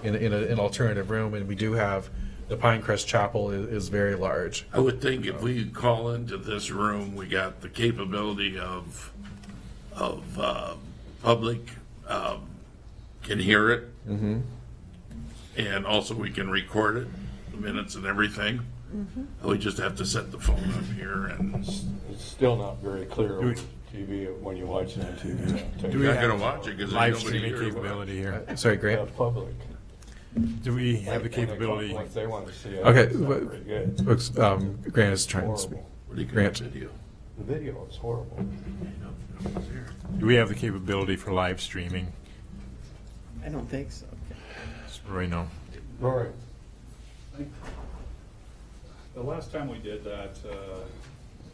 in an alternative room. And we do have, the Pinecrest Chapel is very large. I would think if we call into this room, we got the capability of public can hear it. Mm-hmm. And also we can record it, the minutes and everything. We just have to set the phone up here and. It's still not very clear over TV when you watch it on TV. Do we not gonna watch it because live there's nobody streaming here. capability here? Sorry, Grant? Yeah, public. Do we have the capability? Once they want to see it. Okay. It's not very good. Looks, Grant is trying to speak. What do you Grant. video? The video is horrible. Do we have the capability for live streaming? I don't think so. Right now. Rory. The last time we did that,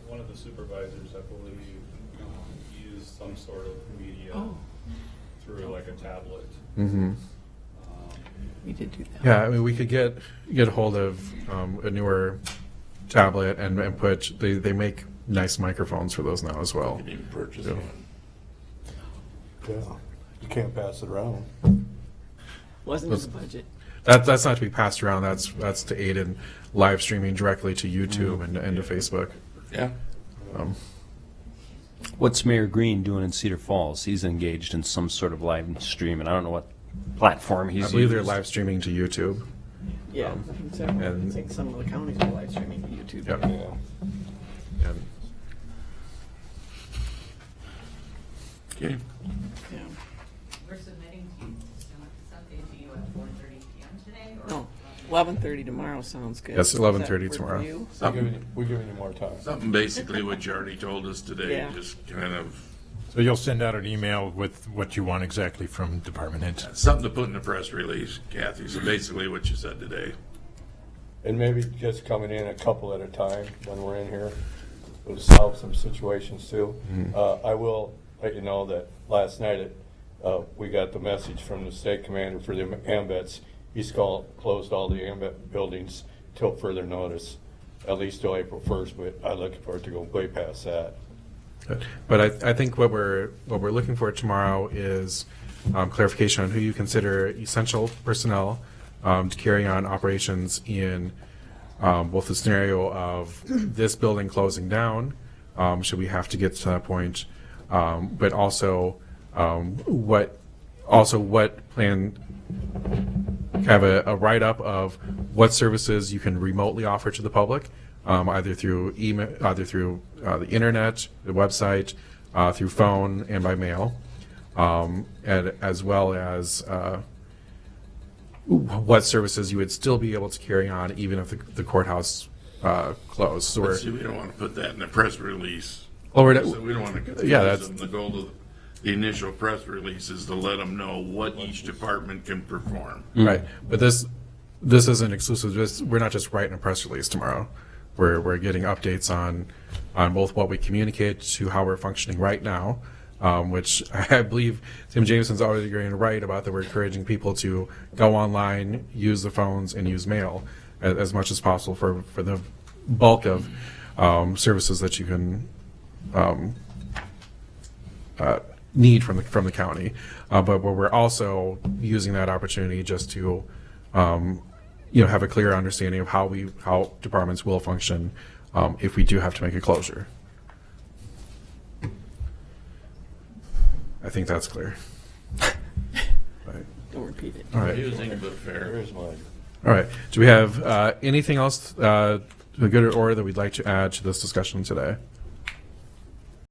one of the supervisors, I believe, used some sort of media through like a tablet. Mm-hmm. We did do that. Yeah, I mean, we could get hold of a newer tablet and put, they make nice microphones for those now as well. You can even purchase Yeah. one. Yeah, you can't pass it around. Wasn't in the budget. That's not to be passed around. That's to aid in live streaming directly to YouTube and to Facebook. Yeah. What's Mayor Green doing in Cedar Falls? He's engaged in some sort of live stream, and I don't know what platform he's I believe they're used. live streaming to YouTube. Yeah, I think some of the counties are live streaming to YouTube. Yep. Yeah. And Okay. Yeah. We're submitting something to you at 4:30 PM today? Or No, 11:30 tomorrow sounds good. Yes, Does 11:30 that work for tomorrow. you? We're giving you more time. Something basically what you already told us today, Yeah. just kind of So you'll send out an email with what you want exactly from department heads? something to put in the press release, Kathy. So basically what you said today. And maybe just coming in a couple at a time when we're in here will solve some situations too. I will let you know that last night we got the message from the state commander for the AMVETs. He's closed all the AMVET buildings till further notice, at least till April 1st, but I'm looking for it to go way past that. But I think what we're looking for tomorrow is clarification on who you consider essential personnel to carry on operations in both the scenario of this building closing down, should we have to get to that point, but also what plan, have a write-up of what services you can remotely offer to the public, either through email, either through the internet, the website, through phone, and by mail, and as well as what services you would still be able to carry on even if the courthouse closed. So But see, we don't want to put that in the press release. Well, we're So we don't want to confuse them. The goal of the initial press release is to let them know what each department can perform. Right, but this isn't exclusive. We're not just writing a press release tomorrow. We're getting updates on both what we communicate to how we're functioning right now, which I believe Tim Jameson's already going to write about, that we're encouraging people to go online, use the phones, and use mail as much as possible for the bulk of services that you can need from the county. But we're also using that opportunity just to have a clear understanding of how departments will function if we do have to make a closure. I think that's clear. Don't repeat it. All right. Confusing but fair. All right. Do we have anything else, a good order that we'd like to add to this discussion today?